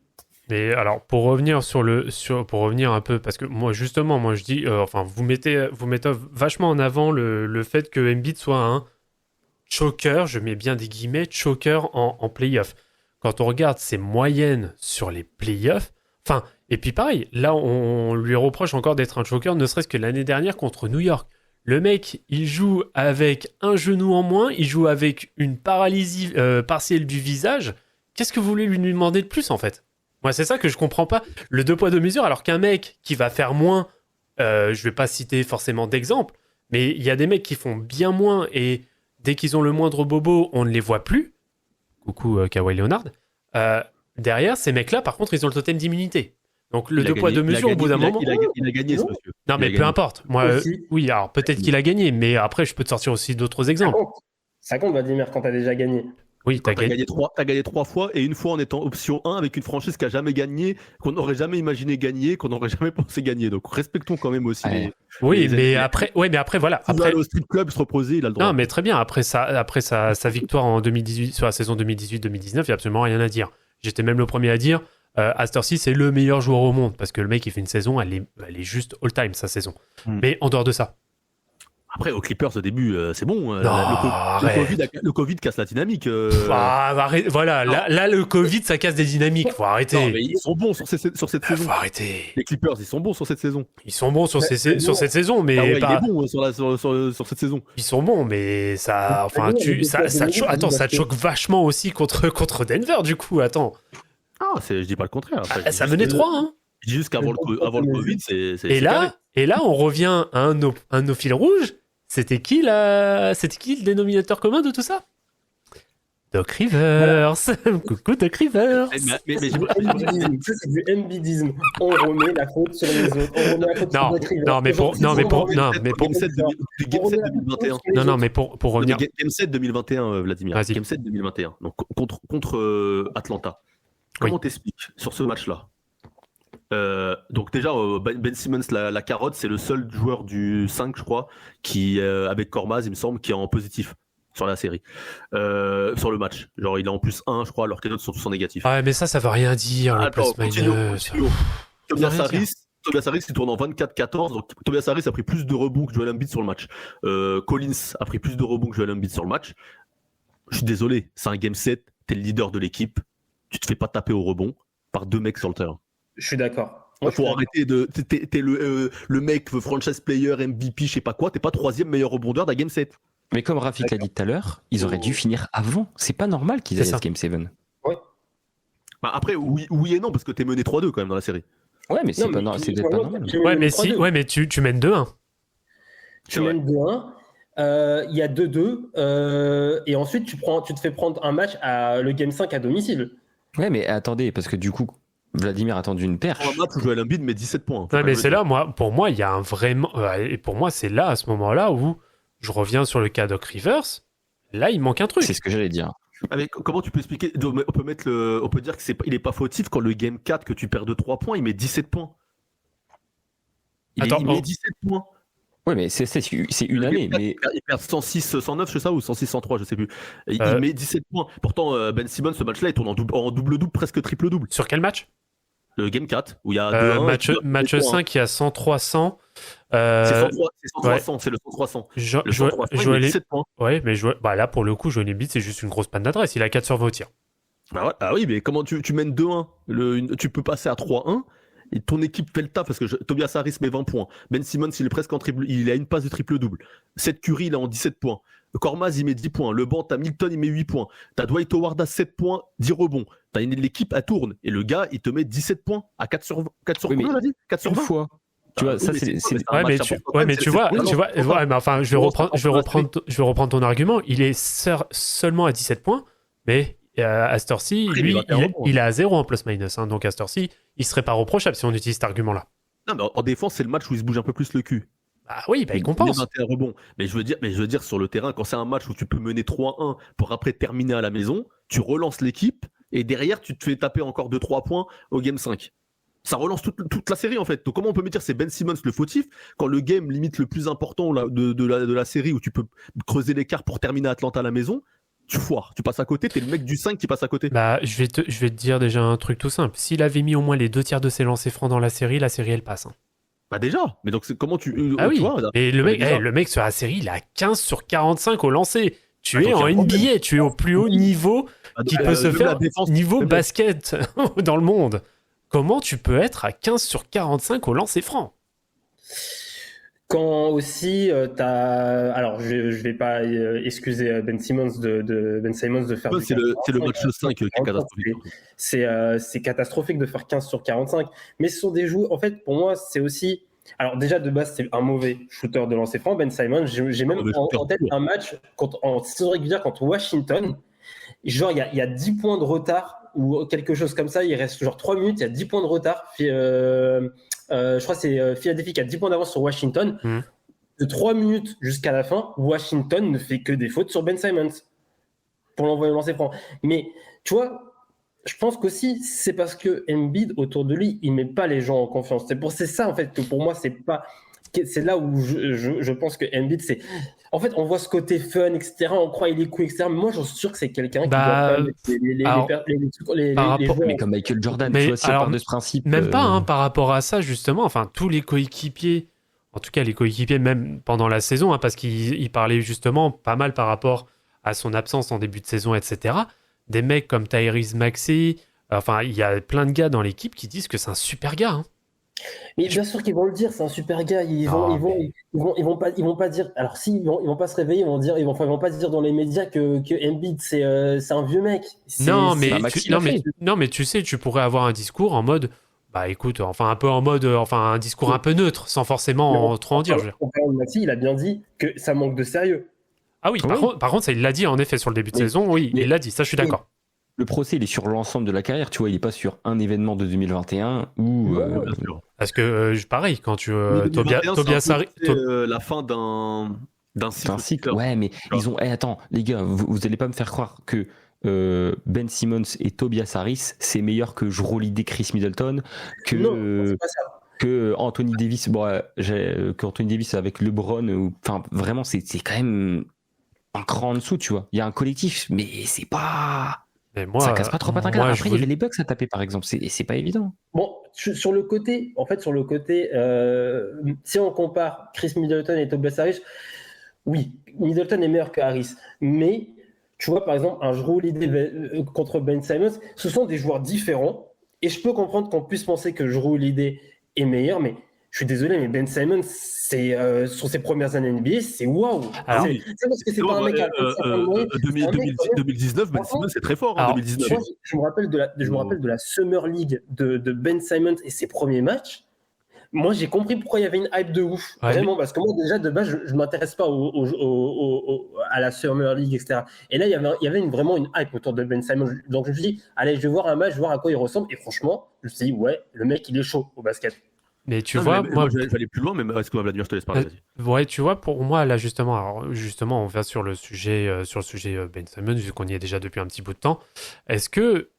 Mais alors, pour revenir un peu, parce que moi je dis, vous mettez vachement en avant le fait que Embiid soit un choker, je mets bien des guillemets, choker en play-off. Quand on regarde ses moyennes sur les play-offs, et puis pareil, là on lui reproche encore d'être un choker, ne serait-ce que l'année dernière contre New York. Le mec, il joue avec un genou en moins, il joue avec une paralysie partielle du visage. Qu'est-ce que vous voulez lui demander de plus en fait ? Moi, c'est ça que je comprends pas. Le 2 poids 2 mesures, alors qu'un mec qui va faire moins, je vais pas citer forcément d'exemple, mais il y a des mecs qui font bien moins et dès qu'ils ont le moindre bobo, on ne les voit plus. Coucou Kawhi Leonard. Derrière, ces mecs-là, par contre, ils ont le totem d'immunité. Donc le Il a deux poids, gagné- deux il a mesures, au bout d'un gagné- moment. il a gagné ce monsieur. Non, Il mais a peu gagné. importe. Moi, Aussi. oui, alors peut-être qu'il a gagné, mais après, je peux te sortir aussi d'autres Ça exemples. compte. Ça compte, Vladimir, quand t'as déjà gagné. Oui, t'as T'as gagné. gagné 3 fois et une fois en étant option 1 avec une franchise qui a jamais gagné, qu'on n'aurait jamais imaginé gagner, qu'on n'aurait jamais pensé gagner. Donc respectons quand même aussi Ouais. les. Oui, les- mais après, voilà. S'il veut Après, aller au strip club, se reposer, il a le droit. non, mais très bien. Après sa victoire en 2018, sur la saison 2018-2019, il n'y a absolument rien à dire. J'étais même le premier à dire, Astor-C, c'est le meilleur joueur au monde, parce que le mec, il fait une saison, elle est juste all-time, sa saison. Mais en dehors de ça. Après, aux Clippers, au début, c'est bon. Non, le arrête. Covid casse la dynamique. Voilà, là, le Covid, ça casse des dynamiques. Faut arrêter. Non, mais ils sont bons sur cette saison. Faut arrêter. Les Clippers, ils sont bons sur cette saison. Ils sont bons sur, Mais- sur cette saison, mais Kawhi, il pas. est bon sur cette saison. Ils sont bons, mais ça, enfin, Mais bon, ça te choque. Attends, ça te choque vachement aussi contre Denver, du coup. Attends, Je dis pas le contraire. Après, ça menait 3, hein. Je dis juste qu'avant le Covid, c'est Et carré. là, on revient à un de nos fils rouges. C'était qui le dénominateur commun de tout ça? Doc Rivers. Coucou Doc Rivers. Mais Embiidisme. Ça, c'est du Embiidisme. On remet la faute sur les autres. On remet la faute Non, sur Doc Rivers. non, mais pour- non, mais pour- non, mais pour- Game 7 2021. Non, mais pour revenir. Game 7 2021, Vladimir. Vas-y. Game 7 2021. Donc contre Atlanta. Comment t'expliques sur ce match-là? Donc déjà, Ben Simmons, la carotte, c'est le seul joueur du 5, je crois, qui, avec Kormaz, il me semble, qui est en positif sur la série, sur le match. Genre, il est en plus 1, je crois, alors que les autres sont tous en négatif. Ah, mais ça veut rien dire, le Attends, plus continue. minus. Tobias rien dire. Harris, il tourne en 24-14. Donc, Tobias Harris a pris plus de rebonds que Joel Embiid sur le match. Collins a pris plus de rebonds que Joel Embiid sur le match. Je suis désolé, c'est un game 7, t'es le leader de l'équipe, tu te fais pas taper au rebond par 2 mecs sur le terrain. Je suis d'accord. Il faut arrêter de. T'es le mec franchise player, MVP, je sais pas quoi, t'es pas 3e meilleur rebondeur d'un game 7. Mais comme Rafik l'a dit tout à l'heure, ils auraient dû finir avant. C'est pas normal qu'ils C'est aillent ça. à ce Game 7. Bah après, oui et non, parce que t'es mené 3-2 quand même dans la série. Ouais, mais c'est Non, mais c'est peut-être pas normal. Ouais, mais tu mènes 2-1. Tu mènes 2-1. Il y a 2-2. Et ensuite, tu te fais prendre un match le Game 5 à domicile. Ouais, mais attendez, parce que du coup, Vladimir a tendu une perche. Un match où Joel Embiid met 17 points. Ouais, mais c'est là, pour moi, il y a un vraiment. Et pour moi, c'est là, à ce moment-là, où je reviens sur le cas Doc Rivers. Là, il manque un truc. C'est ce que j'allais dire. Ah, mais comment tu peux expliquer? On peut dire il est pas fautif quand le game 4 que tu perds de 3 points, il met 17 points. Attends, il met 17 points. Ouais, mais c'est une année. Mais Il perd 106, 109, c'est ça, ou 106, 103, je sais plus. Il met 17 points. Pourtant, Ben Simmons, ce match-là, il tourne en double-double, presque triple-double. Sur quel match? Le game 4, où il y a 2-1. Match 5, il y a 100-300. C'est 100-300, c'est le 100-300. Le 100-300, il met 17 points. Ouais, mais là, pour le coup, Joel Embiid, c'est juste une grosse panne d'adresse. Il a 4 sur 20 au tir. Ah oui, mais comment tu mènes 2-1 tu peux passer à 3-1 et ton équipe fait le taf parce que Tobias Harris met 20 points. Ben Simmons, il est presque en triple, il a une passe de triple-double. Seth Curry, il est en 17 points. Kormaz, il met 10 points. Le banc, t'as Milton, il met 8 points. T'as Dwight Howard à 7 points, 10 rebonds. L'équipe, elle tourne. Et le gars, il te met 17 points à 4 sur Oui, combien, on a dit 4 sur une 20 fois. Tu vois, ça, c'est. Ouais, mais tu vois, mais enfin, je vais reprendre ton argument. Il est seulement à 17 points, mais Astor-C, lui, il est à 0 en plus-minus. Hein, donc Astor-C, il serait pas reprochable si on utilise cet argument-là. Non, mais en défense, c'est le match où il se bouge un peu plus le cul. Ah oui, il compense. 21 rebonds. Mais je veux dire, sur le terrain, quand c'est un match où tu peux mener 3-1 pour après terminer à la maison, tu relances l'équipe et derrière, tu te fais taper encore 2-3 points au game 5. Ça relance toute la série en fait. Donc comment on peut me dire c'est Ben Simmons le fautif quand le game limite le plus important de la série où tu peux creuser l'écart pour terminer Atlanta à la maison, tu foires, tu passes à côté, t'es le mec du 5 qui passe à côté. Bah, je vais te dire déjà un truc tout simple. S'il avait mis au moins les 2 tiers de ses lancers francs dans la série elle passe. Hein. Bah déjà, mais donc c'est comment tu Ah oui, tu vois, et le mec, déjà. le mec sur la série, il a 15 sur 45 au lancer. Tu Ah, es donc en il y a un NBA, tu es au plus haut niveau qui peut se même faire la défense, niveau même basket dans le monde. Comment tu peux être à 15 sur 45 au lancer franc? Quand aussi t'as, alors je vais pas excuser Ben Simmons de faire. c'est le match 5 qui est catastrophique. C'est catastrophique de faire 15 sur 45. Mais ce sont des joueurs. En fait, pour moi, c'est aussi. Alors déjà de base, c'est un mauvais shooter de lancer franc. Ben Simmons, j'ai même en tête un match en saison régulière contre Washington. Genre il y a 10 points de retard ou quelque chose comme ça, il reste genre 3 minutes, il y a 10 points de retard. Je crois que c'est Philadelphie qui a 10 points d'avance sur Washington. De 3 minutes jusqu'à la fin, Washington ne fait que des fautes sur Ben Simmons pour l'envoyer lancer franc. Mais tu vois, je pense qu'aussi c'est parce que Embiid autour de lui, il met pas les gens en confiance. C'est ça en fait que pour moi c'est là où je pense que Embiid c'est. En fait, on voit ce côté fun, etc. On croit il est cool, etc. Mais moi, j'en suis sûr que c'est quelqu'un qui doit pas mettre les joueurs. Mais comme Michael Jordan, Mais tu vois, si on alors, part de ce principe. Même pas, hein, par rapport à ça, justement. Enfin, tous les coéquipiers, en tout cas les coéquipiers, même pendant la saison, hein, parce qu'il parlait justement pas mal par rapport à son absence en début de saison, etc. Des mecs comme Tyrese Maxey, enfin, il y a plein de gars dans l'équipe qui disent que c'est un super gars. Hein. Mais bien sûr qu'ils vont le dire, c'est un super gars. Ils vont pas dire. Alors si, ils vont pas se réveiller, ils vont pas dire dans les médias que Embiid c'est un vieux mec. Non mais tu sais, tu pourrais avoir un discours en mode, bah écoute, enfin un peu en mode, enfin un discours un peu neutre, sans forcément trop en dire. Maxi, il a bien dit que ça manque de sérieux. Ah oui, par contre, ça, il l'a dit en effet sur le début de saison. Oui, il l'a dit. Ça, je suis d'accord. Le procès, il est sur l'ensemble de la carrière, tu vois, il est pas sur un événement de 2021 ou. Parce que pareil, quand tu Tobias Harris, la fin d'un cycle. Ouais, mais ils ont. Attends, les gars, vous allez pas me faire croire que Ben Simmons et Tobias Harris, c'est meilleur que Jrue Holiday, Chris Middleton, que Anthony Davis. Bon, que Anthony Davis avec LeBron. Enfin, vraiment, c'est quand même un cran en dessous, tu vois. Il y a un collectif, mais c'est pas. Moi, ça casse pas trop patin. Après, il y avait les Bucks à taper, par exemple. C'est pas évident. Bon, sur le côté, si on compare Chris Middleton et Tobias Harris, oui, Middleton est meilleur que Harris. Mais, tu vois, par exemple, un Jrue Holiday contre Ben Simmons, ce sont des joueurs différents. Et je peux comprendre qu'on puisse penser que Jrue Holiday est meilleur, mais je suis désolé, mais Ben Simmons, sur ses premières années NBA, c'est waouh. C'est parce que c'est pas un mec à 2019, Ben Simmons, c'est très fort. Alors, 2019. Je me rappelle de la Summer League de Ben Simmons et ses premiers matchs. Moi, j'ai compris pourquoi il y avait une hype de ouf. Vraiment, parce que moi, déjà, de base, je ne m'intéresse pas à la Summer League, etc. Et là, il y avait vraiment une hype autour de Ben Simmons. Donc, je me suis dit, allez, je vais voir un match, je vais voir à quoi il ressemble. Et franchement, je me suis dit, ouais, le mec, il est chaud au basket. Mais tu vois, moi, j'allais plus loin, mais est-ce que Vladimir, je te laisse parler, vas-y. Ouais, tu vois, pour moi, là, justement, on va sur le sujet Ben Simmons, vu qu'on y est déjà depuis un petit bout de temps. Est-ce que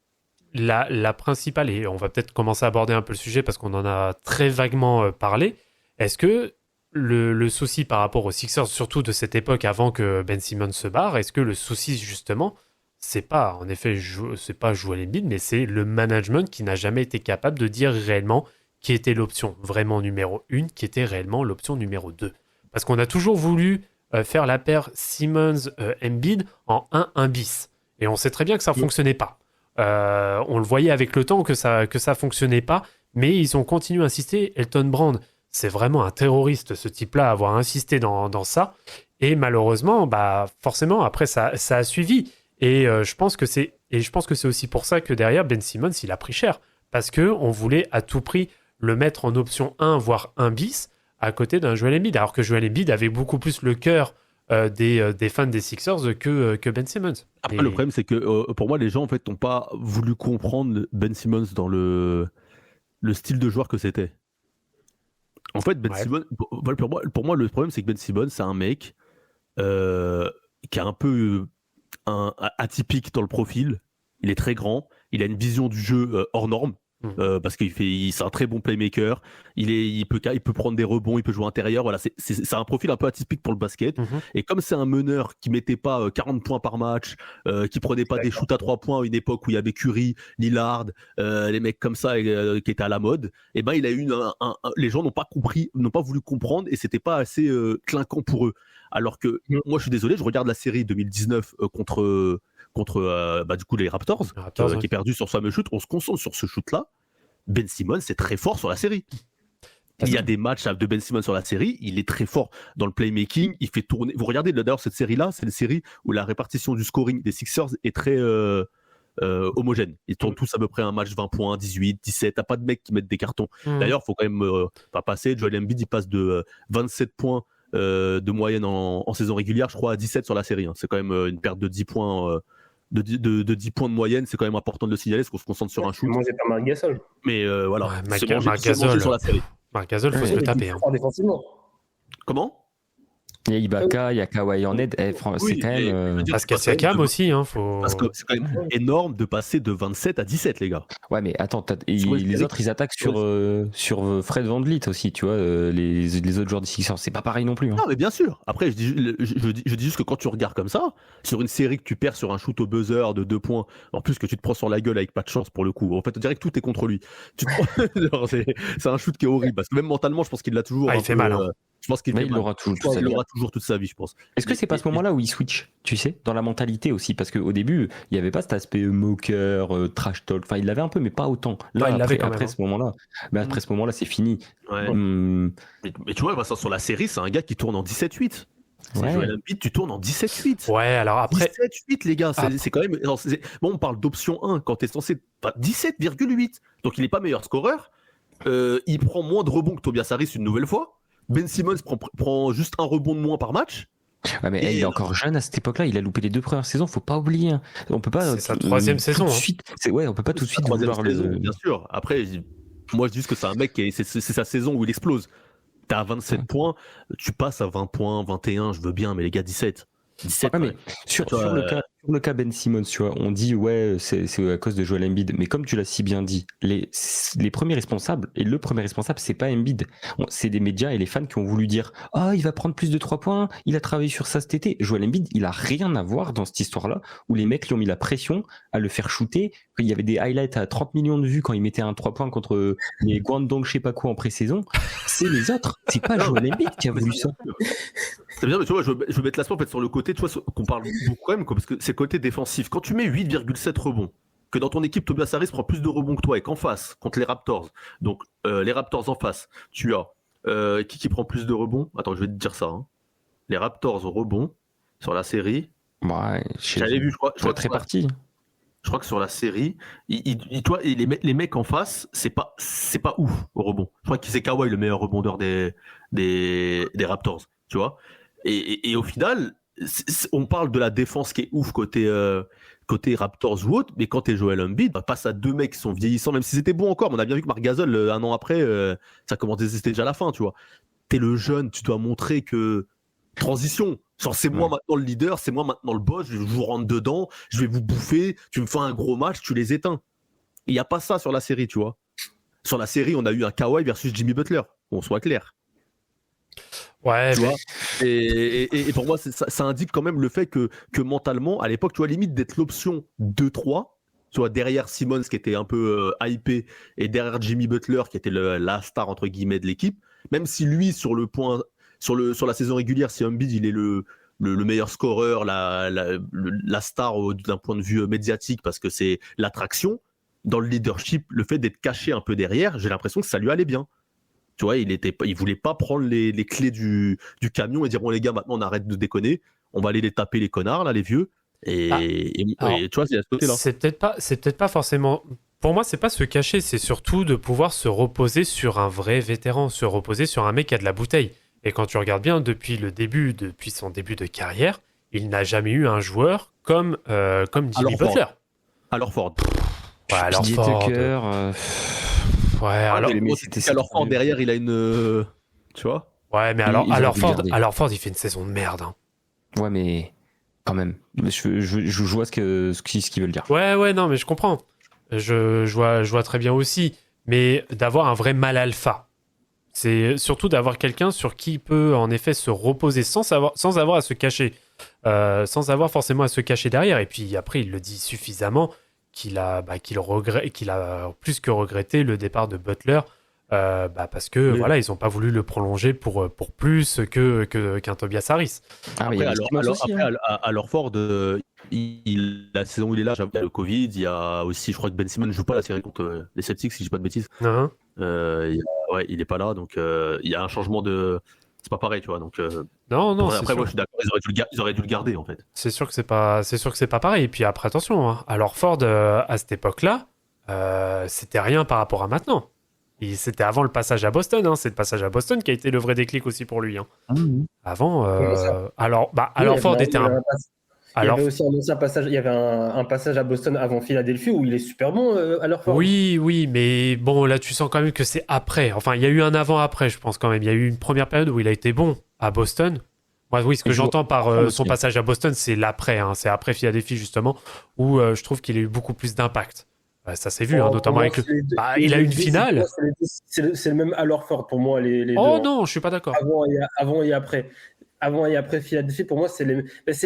la principale, et on va peut-être commencer à aborder un peu le sujet parce qu'on en a très vaguement parlé, est-ce que le souci par rapport aux Sixers, surtout de cette époque avant que Ben Simmons se barre, est-ce que le souci, justement, c'est pas, en effet, c'est pas Joel Embiid, mais c'est le management qui n'a jamais été capable de dire réellement qui était l'option vraiment numéro 1, qui était réellement l'option numéro 2. Parce qu'on a toujours voulu faire la paire Simmons-Embiid en 1-1 bis. Et on sait très bien que ça ne fonctionnait pas. On le voyait avec le temps que ça fonctionnait pas, mais ils ont continué à insister. Elton Brand, c'est vraiment un terroriste, ce type-là, à avoir insisté dans ça. Et malheureusement, forcément, après, ça a suivi. Et je pense que c'est aussi pour ça que derrière, Ben Simmons, il a pris cher. Parce qu'on voulait à tout prix le mettre en option 1, voire 1 bis, à côté d'un Joel Embiid, alors que Joel Embiid avait beaucoup plus le cœur des fans des Sixers que Ben Simmons. Après, le problème, c'est que pour moi, les gens en fait n'ont pas voulu comprendre Ben Simmons dans le style de joueur que c'était. En fait, Ben Simmons, pour moi, le problème, c'est que Ben Simmons, c'est un mec qui est un peu atypique dans le profil. Il est très grand, il a une vision du jeu hors norme. Parce c'est un très bon playmaker, il peut prendre des rebonds, il peut jouer intérieur, voilà, c'est un profil un peu atypique pour le basket. Et comme c'est un meneur qui mettait pas 40 points par match, qui prenait pas des shoots à 3 points à une époque où il y avait Curry, Lillard, les mecs comme ça qui étaient à la mode, et ben il a eu les gens n'ont pas voulu comprendre et c'était pas assez clinquant pour eux. Alors que moi je suis désolé, je regarde la série 2019 contre du coup les Raptors qui est perdu sur ce fameux shoot, on se concentre sur ce shoot là. Ben Simmons c'est très fort sur la série. Il y a des matchs de Ben Simmons sur la série, il est très fort dans le playmaking, il fait tourner. Vous regardez d'ailleurs cette série là, c'est une série où la répartition du scoring des Sixers est très homogène. Ils tournent tous à peu près un match 20 points, 18, 17, t'as pas de mecs qui mettent des cartons. D'ailleurs, faut quand même pas passer, Joel Embiid il passe de 27 points de moyenne en saison régulière, je crois, à 17 sur la série. C'est quand même une perte de 10 points de 10 points de moyenne, c'est quand même important de le signaler, parce qu'on se concentre sur un shoot. Moi, j'ai pas Marc Gasol. Mais voilà, Ouais, c'est Marc c'est Gasol. sur la série. Marc Gasol, faut se le taper. Hein. Défensivement. Comment? Il y a Ibaka, il y a Kawhi en aide. C'est Oui, quand mais je même. veux dire, Parce c'est qu'il pas Siakam quand même aussi, hein, faut. parce que c'est quand même énorme de passer de 27 à 17, les gars. Ouais, mais attends, Sur les les séries. autres, ils attaquent sur Fred VanVleet aussi, tu vois, les autres joueurs des Sixers. C'est pas pareil non plus. Hein. Non, mais bien sûr. Après, je dis juste que quand tu regardes comme ça, sur une série que tu perds sur un shoot au buzzer de 2 points, en plus que tu te prends sur la gueule avec pas de chance pour le coup. En fait, on dirait que tout est contre lui. Tu te prends... Genre, c'est un shoot qui est horrible. Parce que même mentalement, je pense qu'il l'a toujours. Ah, il fait mal, hein. Je pense qu'il Mais fait il mal. l'aura toujours Je pense toute sa qu'il vie. l'aura toujours toute sa vie, je pense. Est-ce que c'est pas à ce moment-là où il switch, tu sais, dans la mentalité aussi? Parce qu'au début, il n'y avait pas cet aspect moqueur, trash talk. Enfin, il l'avait un peu, mais pas autant. Là, Ouais, il l'avait quand après même, ce moment-là, mais après ce moment-là, c'est fini. Ouais. Mais tu vois, Vincent, sur la série, c'est un gars qui tourne en 17-8. C'est Ouais. Joel Embiid, tu tournes en 17-8. Ouais, alors après. 17-8, les gars, Ah. c'est quand même. Bon, on parle d'option 1 quand t'es censé. Enfin, 17,8. Donc il est pas meilleur scoreur. Il prend moins de rebonds que Tobias Harris une nouvelle fois. Ben Simmons prend juste un rebond de moins par match. Ouais, mais il est encore jeune à cette époque-là. Il a loupé les 2 premières saisons. Faut pas oublier. Hein. On peut pas. C'est sa 3e tout saison, de hein. suite. Ouais, on peut pas tout de suite Troisième vouloir saison, le. bien sûr. Après, moi je dis que c'est un mec c'est sa saison où il explose. T'as 27 points, tu passes à 20 points, 21, je veux bien, mais les gars, 17. 17 Ouais, mais sur le cas Ben Simmons, tu vois, on dit ouais, c'est à cause de Joel Embiid, mais comme tu l'as si bien dit, les premiers responsables, et le premier responsable, c'est pas Embiid, c'est des médias et les fans qui ont voulu dire ah, il va prendre plus de 3 points, il a travaillé sur ça cet été. Joel Embiid, il a rien à voir dans cette histoire-là, où les mecs lui ont mis la pression à le faire shooter, il y avait des highlights à 30 millions de vues quand il mettait un 3 points contre les Guangdong je sais pas quoi en pré-saison. C'est les autres, c'est pas Joel Embiid qui a voulu ça. C'est bien, mais tu vois, je veux mettre l'aspect en fait sur le côté, tu vois, qu'on parle beaucoup quand même, parce que c'est le côté défensif. Quand tu mets 8,7 rebonds, que dans ton équipe, Tobias Harris prend plus de rebonds que toi, et qu'en face, contre les Raptors, donc les Raptors en face, tu as qui prend plus de rebonds? Attends, je vais te dire ça. Hein. Les Raptors au rebond, sur la série, Ouais, j'avais vu, je crois très parti. Je crois que sur la série, toi, les mecs en face, c'est pas ouf au rebond. Je crois que c'est Kawhi le meilleur rebondeur des Raptors, tu vois. Et au final, on parle de la défense qui est ouf côté Raptors ou autre, mais quand t'es Joel Embiid, passe à 2 mecs qui sont vieillissants, même si c'était bon encore. On a bien vu que Marc Gasol, un an après, ça commençait, c'était déjà la fin, tu vois. T'es le jeune, tu dois montrer que transition. Genre, c'est moi maintenant le leader, c'est moi maintenant le boss, je vous rentre dedans, je vais vous bouffer, tu me fais un gros match, tu les éteins. Il n'y a pas ça sur la série, tu vois. Sur la série, on a eu un Kawhi versus Jimmy Butler, qu'on soit clair. Ouais, tu vois. Et pour moi, ça indique quand même le fait que mentalement, à l'époque, tu vois, limite d'être l'option 2-3, tu vois, derrière Simmons qui était un peu hypé et derrière Jimmy Butler qui était la star entre guillemets de l'équipe, même si lui, sur la saison régulière, si Embiid il est le meilleur scoreur, la star d'un point de vue médiatique parce que c'est l'attraction, dans le leadership, le fait d'être caché un peu derrière, j'ai l'impression que ça lui allait bien. Tu vois, il voulait pas prendre les clés du camion et dire bon les gars, maintenant on arrête de déconner, on va aller les taper les connards là, les vieux. Et tu vois, c'est à ce côté-là. C'est peut-être pas forcément. Pour moi, c'est pas se cacher, c'est surtout de pouvoir se reposer sur un vrai vétéran, se reposer sur un mec qui a de la bouteille. Et quand tu regardes bien, depuis son début de carrière, il n'a jamais eu un joueur comme Jimmy Butler. Alors Ford. Ouais, alors PJ Ford. Tucker. Ouais, alors. Alors Ford derrière, il a une. Tu vois. Ouais, mais alors Ford, il fait une saison de merde. Hein. Ouais, mais quand même. Je vois ce qu'ils veulent dire. Ouais, non, mais je comprends. Je vois très bien aussi. Mais d'avoir un vrai mal alpha. C'est surtout d'avoir quelqu'un sur qui il peut en effet se reposer sans avoir à se cacher. Sans avoir forcément à se cacher derrière. Et puis après, il le dit suffisamment qu'il a plus que regretté le départ de Butler. Parce que voilà, ils n'ont pas voulu le prolonger pour plus qu'un Tobias Harris. Après, alors Ford, la saison où il est là, il y a le Covid, il y a aussi, je crois que Ben Simmons ne joue pas la série contre les Celtics, si je dis pas de bêtises. Il est pas là, donc il y a un changement de. C'est pas pareil, tu vois. Donc non. Après, moi, je suis d'accord. Ils auraient dû le garder, en fait. C'est sûr que c'est pas pareil. Et puis après, attention. Hein. Alors Ford, à cette époque-là, c'était rien par rapport à maintenant. Et c'était avant le passage à Boston. Hein. C'est le passage à Boston qui a été le vrai déclic aussi pour lui. Hein. Avant, alors Ford était un. Il y Alors, avait aussi un ancien passage, il y avait un passage à Boston avant Philadelphie où il est super bon à leur forme. oui, mais bon, là, tu sens quand même que c'est après. Enfin, il y a eu un avant-après, je pense quand même. Il y a eu une première période où il a été bon à Boston. Moi, oui, ce que Il joue j'entends par ensemble son aussi. passage à Boston, c'est l'après. Hein. C'est après Philadelphie, justement, où je trouve qu'il a eu beaucoup plus d'impact. Ça s'est vu, hein, Oh, notamment pour avec moi, le... c'est les deux- Bah, les il a deux, une finale. c'est le même à leur fort pour moi, les deux. Oh Hein. non, je suis pas d'accord. Avant et après. Avant et après Philadelphie, pour moi, c'est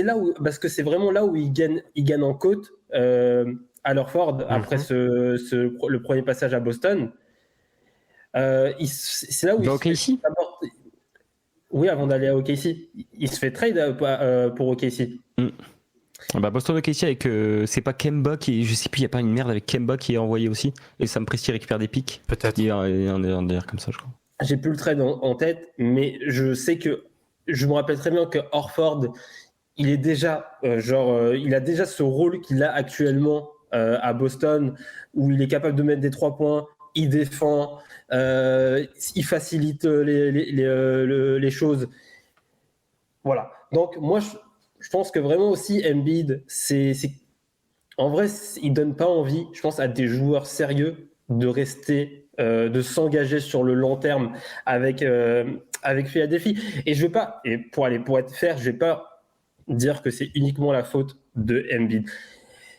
là où, parce que c'est vraiment là où il gagne en côte à leur fort après le premier passage à Boston. C'est là où Il va au KC. Oui, avant d'aller à OKC. Il se fait trade pour OKC. Bah Boston OKC avec c'est pas Kemba qui je sais plus, il y a pas une merde avec Kemba qui est envoyé aussi et Sam Presti récupère des pics. Peut-être. Il y a un délire comme ça, je crois. J'ai plus le trade en tête, mais je sais que je me rappelle très bien que Horford, il est déjà il a déjà ce rôle qu'il a actuellement à Boston, où il est capable de mettre des 3 points, il défend, il facilite les choses. Voilà. Donc moi, je pense que vraiment aussi Embiid, en vrai, il donne pas envie, je pense, à des joueurs sérieux de rester, de s'engager sur le long terme avec Philadelphie. Et je vais pas, et pour être fair, je vais pas dire que c'est uniquement la faute de Embiid.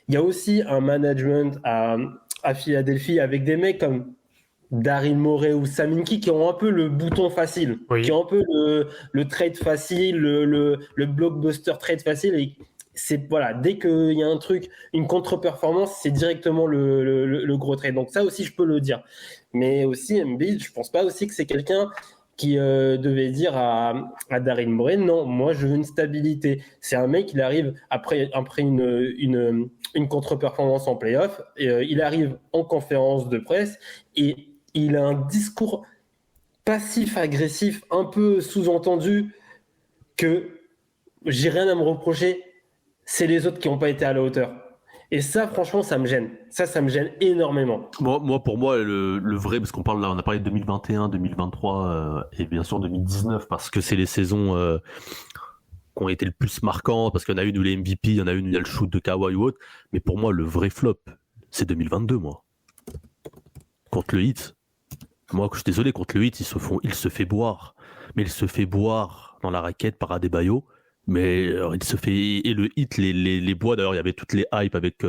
Il y a aussi un management à Philadelphie avec des mecs comme Daryl Morey ou Sam Hinkie qui ont un peu le bouton facile, Oui. qui ont un peu le trade facile, le blockbuster trade facile. Et c'est voilà, dès qu'il y a un truc, une contre-performance, c'est directement le gros trade. Donc ça aussi, je peux le dire. Mais aussi Embiid, je pense pas aussi que c'est quelqu'un qui devait dire à Daryl Morey, non, moi je veux une stabilité. C'est un mec, il arrive après une contre-performance en playoff, il arrive en conférence de presse et il a un discours passif-agressif, un peu sous-entendu que j'ai rien à me reprocher, c'est les autres qui n'ont pas été à la hauteur. Et ça, franchement, ça me gêne. Ça me gêne énormément. Pour moi, le vrai, parce qu'on parle là, on a parlé de 2021, 2023 et bien sûr 2019, parce que c'est les saisons qui ont été le plus marquantes, parce qu'il y en a une où les MVP, il y en a une où il y a le shoot de Kawhi ou autre. Mais pour moi, le vrai flop, c'est 2022, moi. Contre le Heat. Moi, je suis désolé, contre le Heat, il se fait boire. Mais il se fait boire dans la raquette par Adebayo. Mais il se fait, et le Heat les bois. D'ailleurs, il y avait toutes les hypes avec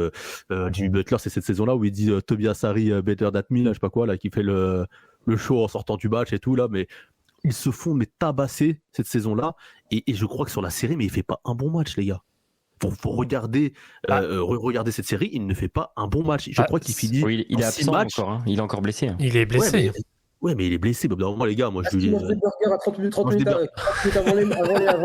Jimmy Butler. C'est cette saison-là où il dit Tobias Harris better than me, là, je sais pas quoi, là, qui fait le show en sortant du match et tout là. Mais ils se font tabasser cette saison-là. Et je crois que sur la série, mais il fait pas un bon match, les gars. Faut regarder, regarder cette série, il ne fait pas un bon match. Je crois qu'il finit. Oui, il est en 6 absent matchs. encore, hein. Il est encore blessé. Hein. Il est blessé. Ouais, mais il est blessé. Bah, moi, les gars, moi, je lui Il mange des burgers à 30 minutes, avant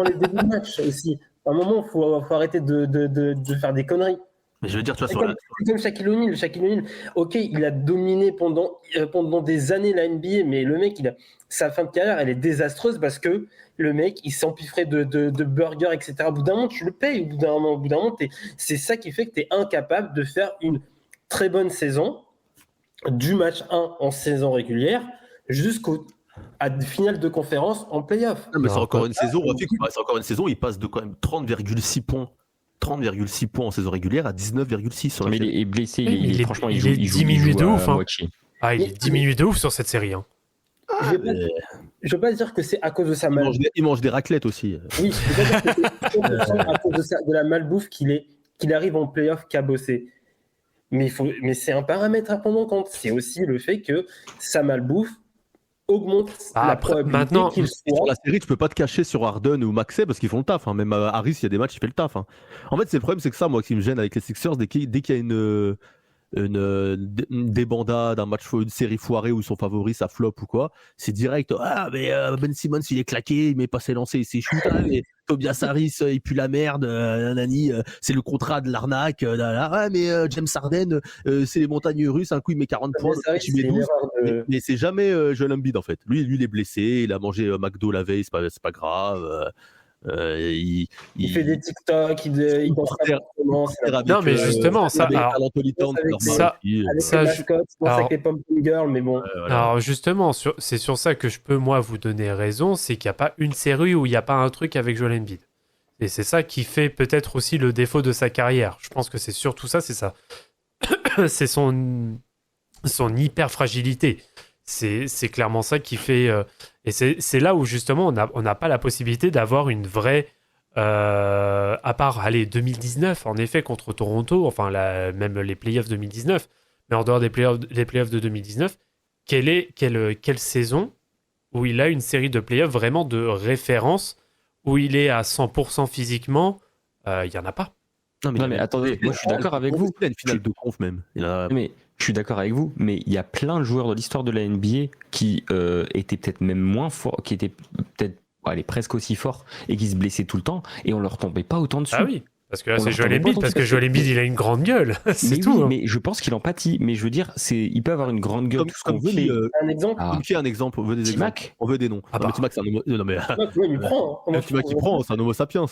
les débuts de match aussi. À un moment, il faut arrêter de faire des conneries. Mais je veux dire, tu vois, C'est comme Shaquille O'Neal. Shaquille O'Neal, ok, il a dominé pendant des années la NBA, mais le mec, sa fin de carrière, elle est désastreuse parce que le mec, il s'empiffrait de burgers, etc. Au bout d'un moment, tu le payes. Au bout d'un moment, c'est ça qui fait que tu es incapable de faire une très bonne saison du match 1 en saison régulière à la finale de conférence en play-off. Non, mais c'est encore une saison, c'est encore une saison, il passe de quand même 30,6 points. 30,6 points en saison régulière à 19,6 sur la Mais il est blessé, franchement, il est diminué de ouf. Hein. Moitié. Ah, il est diminué de ouf sur cette série. Hein. Je ne veux pas dire que c'est à cause de sa malbouffe. Il mange des raclettes aussi. Oui, je veux pas dire que c'est à cause de la malbouffe qu'il arrive en play-off qu'à bosser. Mais c'est un paramètre à prendre en compte. C'est aussi le fait que sa malbouffe augmente la probabilité maintenant, qu'il soit... Sur la série, tu peux pas te cacher sur Harden ou Maxey parce qu'ils font le taf. Hein. Même Harris, il y a des matchs, il fait le taf. Hein. En fait, c'est le problème, c'est que ça, moi, qui me gêne avec les Sixers, dès qu'il y a une débandade, un match, une série foirée où son favori, ça flop ou quoi, c'est direct. Ah, mais Ben Simmons, il est claqué, il met pas ses lancers, il s'est shoot. Mais Tobias Harris, il pue la merde. Nanani, c'est le contrat de l'arnaque. Ouais, mais James Harden, c'est les montagnes russes. Un coup, il met 40 points, il met 12. Mais c'est jamais Joel Embiid en fait. Lui, il est blessé. Il a mangé McDo la veille, c'est pas grave. Il fait des TikTok, il pense pas. Non, mais justement, ça. Avec les mascottes, avec les Pumpkin Girls, mais bon. Alors, justement, c'est sur ça que je peux, moi, vous donner raison. C'est qu'il n'y a pas une série où il n'y a pas un truc avec Joel Embiid. Et c'est ça qui fait peut-être aussi le défaut de sa carrière. Je pense que c'est surtout ça, c'est ça. C'est son hyper fragilité. C'est clairement ça qui fait. Et c'est là où justement on n'a pas la possibilité d'avoir une vraie. À part, allez, 2019, en effet, contre Toronto, enfin, même les playoffs 2019, mais en dehors des playoffs de 2019, quelle saison où il a une série de playoffs vraiment de référence, où il est à 100% physiquement, il n'y en a pas. Non, mais attendez, moi je suis d'accord avec vous. Il a une finale de conf même. Mais je suis d'accord avec vous, mais il y a plein de joueurs de l'histoire de la NBA qui étaient peut-être même moins forts, qui étaient peut-être presque aussi forts et qui se blessaient tout le temps et on leur tombait pas autant dessus. Ah oui, parce que là c'est Joel Embiid, parce que Joel Embiid il a une grande gueule, c'est tout. Oui, mais je pense qu'il en pâtit, mais je veux dire, il peut avoir une grande gueule, tout ce qu'on veut, mais... Un exemple Qui est un exemple? On veut des exemples. T-Mac. On veut des noms. T-Mac, c'est un homo... Non mais... il prend. T-Mac qui prend, c'est un homo sapiens.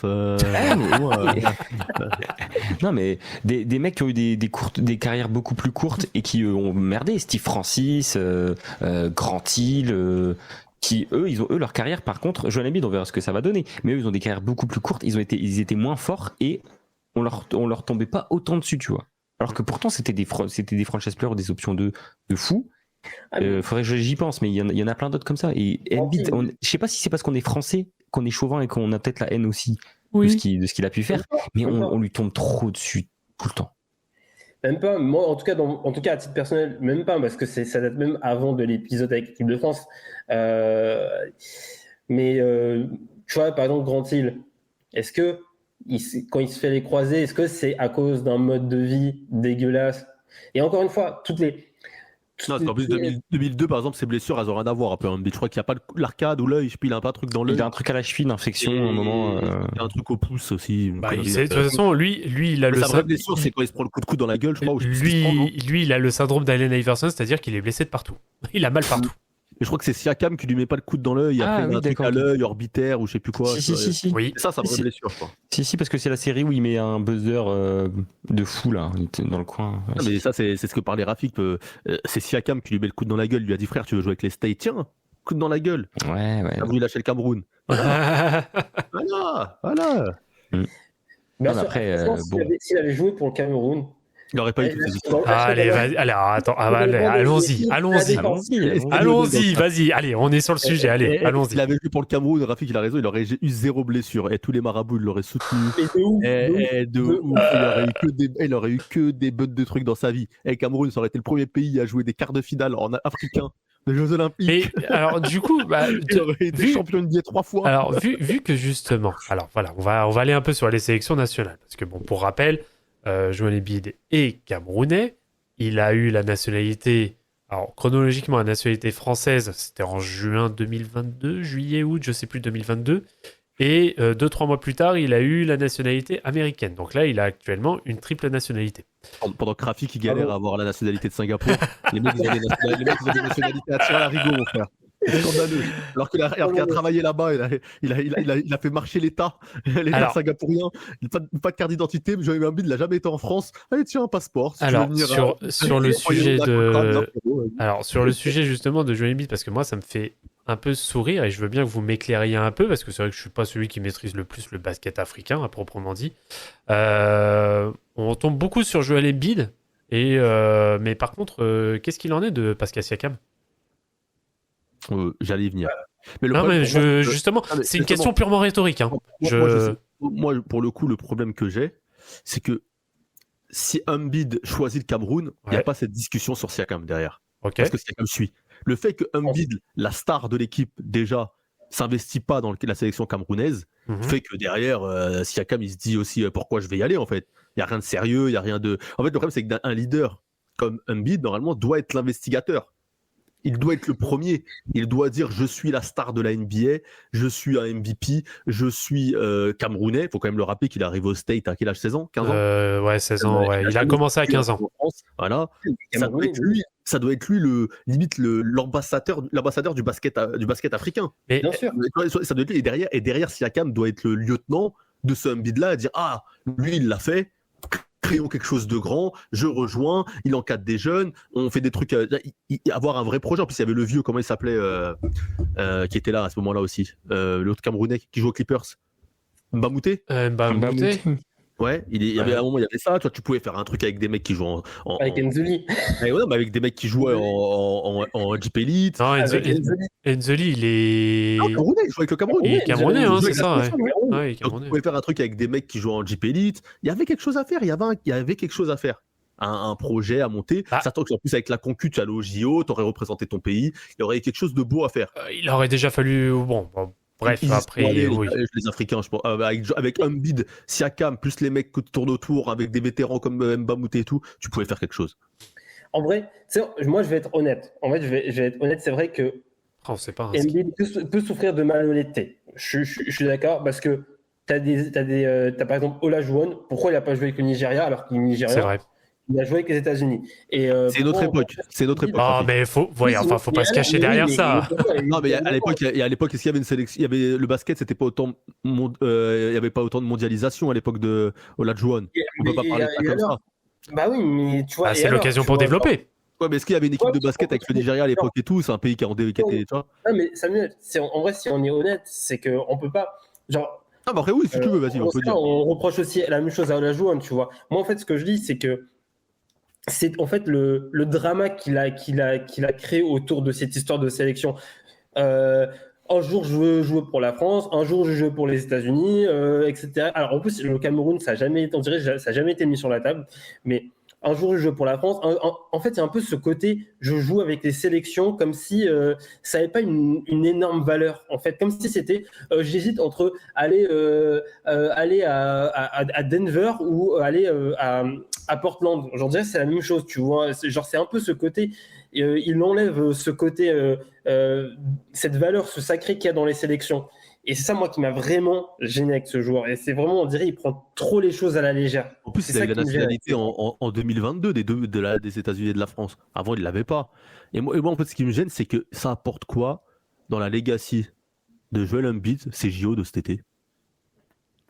Non mais des mecs qui ont eu des carrières beaucoup plus courtes et qui ont merdé, Steve Francis, Grant Hill... qui eux leur carrière, par contre, Joel Embiid, on verra ce que ça va donner, mais eux ils ont des carrières beaucoup plus courtes, ils étaient moins forts et on leur tombait pas autant dessus, tu vois, alors que pourtant c'était des franchise players, des options de fou. Faudrait que j'y pense, mais il y en a plein d'autres comme ça. Et Embiid, je sais pas si c'est parce qu'on est français, qu'on est chauvin et qu'on a peut-être la haine aussi de ce qu'il a pu faire, mais on lui tombe trop dessus tout le temps. Même pas, moi en tout cas à titre personnel, même pas, parce que ça date même avant de l'épisode avec l'équipe de France. Mais tu vois, par exemple, Grant Hill, est-ce que quand il se fait les croisés, est-ce que c'est à cause d'un mode de vie dégueulasse? Et encore une fois, Non, en plus 2002 par exemple, ces blessures elles ont rien à voir un peu. Je crois qu'il n'y a pas l'arcade ou l'œil, il a un peu un truc dans l'œil. Il a un truc à la cheville, une infection à un moment. Il a un truc au pouce aussi. De toute façon, lui il a le. Sa vraie blessure, c'est quand il se prend le coup de coude dans la gueule, je crois. Lui, il a le syndrome d'Allen Iverson, c'est-à-dire qu'il est blessé de partout. Il a mal partout. Et je crois que c'est Siakam qui lui met pas le coude dans l'œil, après il a un truc à l'œil, orbitaire ou je sais plus quoi. Si. Oui. Ça vraie blessure, je crois. Si, parce que c'est la série où il met un buzzer de fou là, dans le coin. Ouais, mais ça, c'est ce que parlait Rafik. C'est Siakam qui lui met le coude dans la gueule, il lui a dit frère, tu veux jouer avec les States? Tiens, coude dans la gueule. Ouais. Il a voulu lâcher le Cameroun. Voilà. Bien sûr, après, s'il avait joué pour le Cameroun, il n'aurait pas eu toutes ces histoires. Allez, allons-y, vas-y, allez, on est sur le sujet, allez, allons-y. Il avait joué pour le Cameroun, Rafik, il a raison, il aurait eu 0 blessure et tous les marabouts, il l'auraient soutenu. De ouf. Il aurait eu que des buts de trucs dans sa vie. Et Cameroun, ça aurait été le premier pays à jouer des quarts de finale en africain des Jeux Olympiques. Et alors, du coup, il aurait été champion NBA 3 fois. Alors, vu que justement, alors voilà, on va aller un peu sur les sélections nationales, parce que bon, pour rappel, Joel Embiid est camerounais. Il a eu la nationalité, alors chronologiquement la nationalité française, c'était en juin 2022, juillet, août, je sais plus, 2022. Et 2-3 mois plus tard, il a eu la nationalité américaine. Donc là, il a actuellement une triple nationalité. Pendant que Rafi qui galère à avoir la nationalité de Singapour, les mecs ils ont des nationalités à tirer à la rigo, mon frère. C'est scandaleux. Alors qu'il a travaillé là-bas, il a fait marcher l'État singapourien. Pas de carte d'identité, mais Joel Embiid, il n'a jamais été en France. Allez, tiens, un passeport. Si alors, sur le sujet justement de Joel Embiid, parce que moi, ça me fait un peu sourire et je veux bien que vous m'éclairiez un peu, parce que c'est vrai que je ne suis pas celui qui maîtrise le plus le basket africain, à proprement dit. On tombe beaucoup sur Joel Embiid, mais par contre, qu'est-ce qu'il en est de Pascal Siakam? J'allais y venir. Justement, c'est une question purement rhétorique. Hein. Moi, pour le coup, le problème que j'ai, c'est que si Embiid choisit le Cameroun, il n'y a pas cette discussion sur Siakam derrière. Okay. Parce que Siakam suit. Le fait que Embiid, la star de l'équipe, déjà, s'investit pas dans la sélection camerounaise, fait que derrière, Siakam, il se dit aussi pourquoi je vais y aller, en fait. Il n'y a rien de sérieux, il n'y a rien de... En fait, le problème, c'est qu'un leader comme Embiid, normalement, doit être l'investigateur. Il doit être le premier. Il doit dire je suis la star de la NBA, je suis un MVP, je suis camerounais. Il faut quand même le rappeler qu'il arrive au State à quel âge, 16 ans, 15 ans Ouais, 16 ans. Ouais. Il a commencé à 15 ans. Voilà. Ça doit être lui l'ambassadeur du basket africain. Mais, bien sûr. Ça doit être lui. Et derrière, Siakam doit être le lieutenant de ce Embiid-là, à dire ah, lui, il l'a fait. Créons quelque chose de grand, je rejoins, il encadre des jeunes, on fait des trucs, avoir un vrai projet. En plus, il y avait le vieux, comment il s'appelait, qui était là à ce moment-là aussi, l'autre Camerounais qui joue aux Clippers. Mbamouté. Mbamouté. Ouais, il y avait un moment, il y avait ça. Toi, tu pouvais faire un truc avec des mecs qui jouent Avec Enzeli. Ouais, mais avec des mecs qui jouaient en Jeep Elite. Non, Avec Enzeli. Enzeli, il est. Non, Camerounais, il jouait avec le Cameroun. Il est camerounais, hein, c'est ça. Ouais. Ouais. Ouais, il est Donc, tu camerounais. pouvais faire un truc avec des mecs qui jouent en Jeep Elite. Il y avait quelque chose à faire. Il y avait quelque chose à faire. Un projet à monter. Ah. Sachant que en plus avec la concu, tu allais au JO, tu aurais représenté ton pays. Il y aurait quelque chose de beau à faire. Il aurait déjà fallu. Bon, bref, Ils après, sont allés, oui. les Africains, je pense, avec Embiid, Siakam, plus les mecs qui tournent autour, avec des vétérans comme Mbamouté et tout, tu pouvais faire quelque chose. En vrai, moi, je vais être honnête. En fait, je vais être honnête. C'est vrai que On sait pas. Embiid peut souffrir de malhonnêteté. Je suis d'accord parce que t'as par exemple Olajuwon. Pourquoi il n'a pas joué avec le Nigeria alors qu'il est C'est nigérien? vrai. Il a joué avec les États-Unis. C'est notre époque. C'est notre époque. Ah, mais faut pas se cacher derrière ça. Non, mais à l'époque, est-ce qu'il y avait une sélection, le basket, c'était pas autant, il y avait pas autant de mondialisation à l'époque de Olajuwon. On peut pas parler de ça comme ça. Bah oui, mais tu vois. Ah, c'est l'occasion pour développer. Ouais, mais est-ce qu'il y avait une équipe de basket avec le Nigeria à l'époque et tout? C'est un pays qui était, tu vois. Non, mais Samuel, en vrai, si on est honnête, c'est qu'on peut pas. Genre, Ah, bah après, oui, si tu veux, vas-y, on peut dire. on reproche aussi la même chose à Olajuwon, tu vois. Moi, en fait, ce que je dis, c'est que c'est en fait le drama qu'il a créé autour de cette histoire de sélection. Un jour, je veux jouer pour la France, un jour, je joue pour les États-Unis, etc. Alors, en plus, le Cameroun, ça n'a jamais été mis sur la table, mais un jour, je joue pour la France. En fait, il y a un peu ce côté, je joue avec les sélections comme si ça n'avait pas une énorme valeur. En fait, comme si c'était, j'hésite entre aller à Denver ou aller à Portland. J'en dirais c'est la même chose, tu vois. C'est un peu ce côté, il enlève ce côté, cette valeur, ce sacré qu'il y a dans les sélections. Et c'est ça, moi, qui m'a vraiment gêné avec ce joueur. Et c'est vraiment, on dirait, il prend trop les choses à la légère. En plus, C'est il a ça eu la qui me gêne. nationalité en 2022 des États-Unis et de la France. Avant, il ne l'avait pas. Et moi, en fait, ce qui me gêne, c'est que ça apporte quoi dans la legacy de Joel Embiid, ces JO de cet été?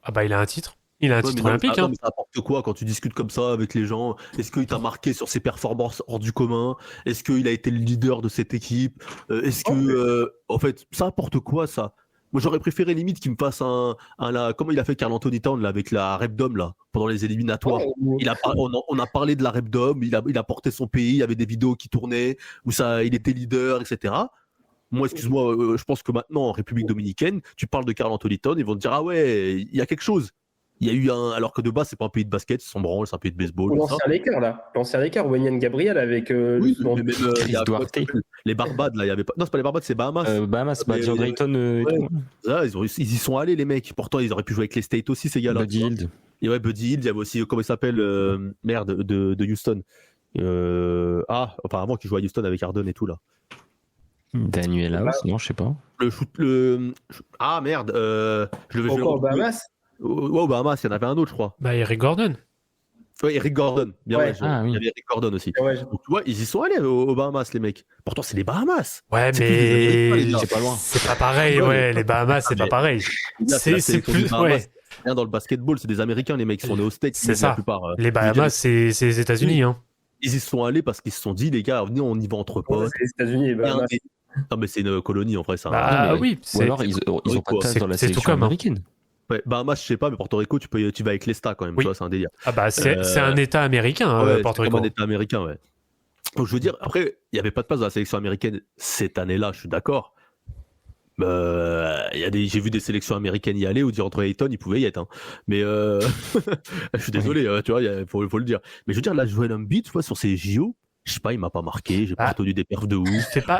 Ah, bah, il a un titre. Il a un titre olympique. Mais ça apporte quoi quand tu discutes comme ça avec les gens? Est-ce qu'il t'a marqué sur ses performances hors du commun? Est-ce qu'il a été le leader de cette équipe? En fait, ça apporte quoi, ça? Moi, j'aurais préféré limite qu'il me fasse comment il a fait Karl Anthony Towns là, avec la Rep Dome là, pendant les éliminatoires. On a parlé de la Rep Dome, il a porté son pays, il y avait des vidéos qui tournaient où il était leader, etc. Moi, excuse-moi, je pense que maintenant en République dominicaine, tu parles de Karl Anthony Towns, ils vont te dire ah ouais, il y a quelque chose. Il y a eu alors que de base, c'est pas un pays de basket, c'est son branle, c'est un pays de baseball. L'ancien Laker, là. L'ancien Laker, Wenyan Gabriel avec. Oui, mais même Chris Duarte. les Barbades, là, il y avait pas. Non, c'est pas les Barbades, c'est Bahamas. Bahamas, John Drayton. Ça, ils y sont allés, les mecs. Pourtant, ils auraient pu jouer avec les States aussi, ces gars-là. Buddy Hield. Et ouais, Buddy Hield, il y avait aussi, comment il s'appelle, de Houston. Apparemment, qui jouait à Houston avec Harden et tout, là. Daniel House, non, je sais pas. Ah, merde. Je vais Encore au Bahamas. Ouais, au Bahamas, il y en avait un autre, je crois. Bah, Eric Gordon. Ouais, Eric Gordon. Bien, Ouais. il y avait Eric Gordon aussi. Ouais. Donc, tu vois, ils y sont allés aux Bahamas, les mecs. Pourtant, c'est les Bahamas. Ouais, C'est plus des Américains, les mais gars. C'est pas loin. c'est pas pareil, ouais. Les Bahamas, c'est pas pareil. C'est plus. Ouais. Rien dans le basketball, c'est des Américains, les mecs qui sont nés aux States. C'est ça. La plupart. Les Bahamas, c'est les États-Unis, hein. Ils y sont allés parce qu'ils se sont dit, les gars, venez, on y va entre potes. C'est les États-Unis et les Bahamas. Non, mais c'est une colonie en vrai, ça. Bah mais- oui, Ou c'est. alors, ils ont pas de place dans la c'est tout sélection comme, hein. américaine. Ouais, Bahamas, je sais pas, mais Porto Rico, tu vas avec l'ESTA quand même, Oui. tu vois, c'est un délire. Ah bah c'est un État américain, Ouais, Porto c'est Rico. comme un État américain, ouais. Donc je veux dire, après, il n'y avait pas de place dans la sélection américaine cette année-là, je suis d'accord. J'ai vu des sélections américaines y aller, ou dire entre Ayton, il pouvait y être. Hein. Mais je suis désolé, tu vois, faut le dire. Mais je veux dire, là, Joel Embiid, tu vois, sur ces JO, je sais pas, il m'a pas marqué, j'ai pas retenu des perfs de ouf. C'est pas.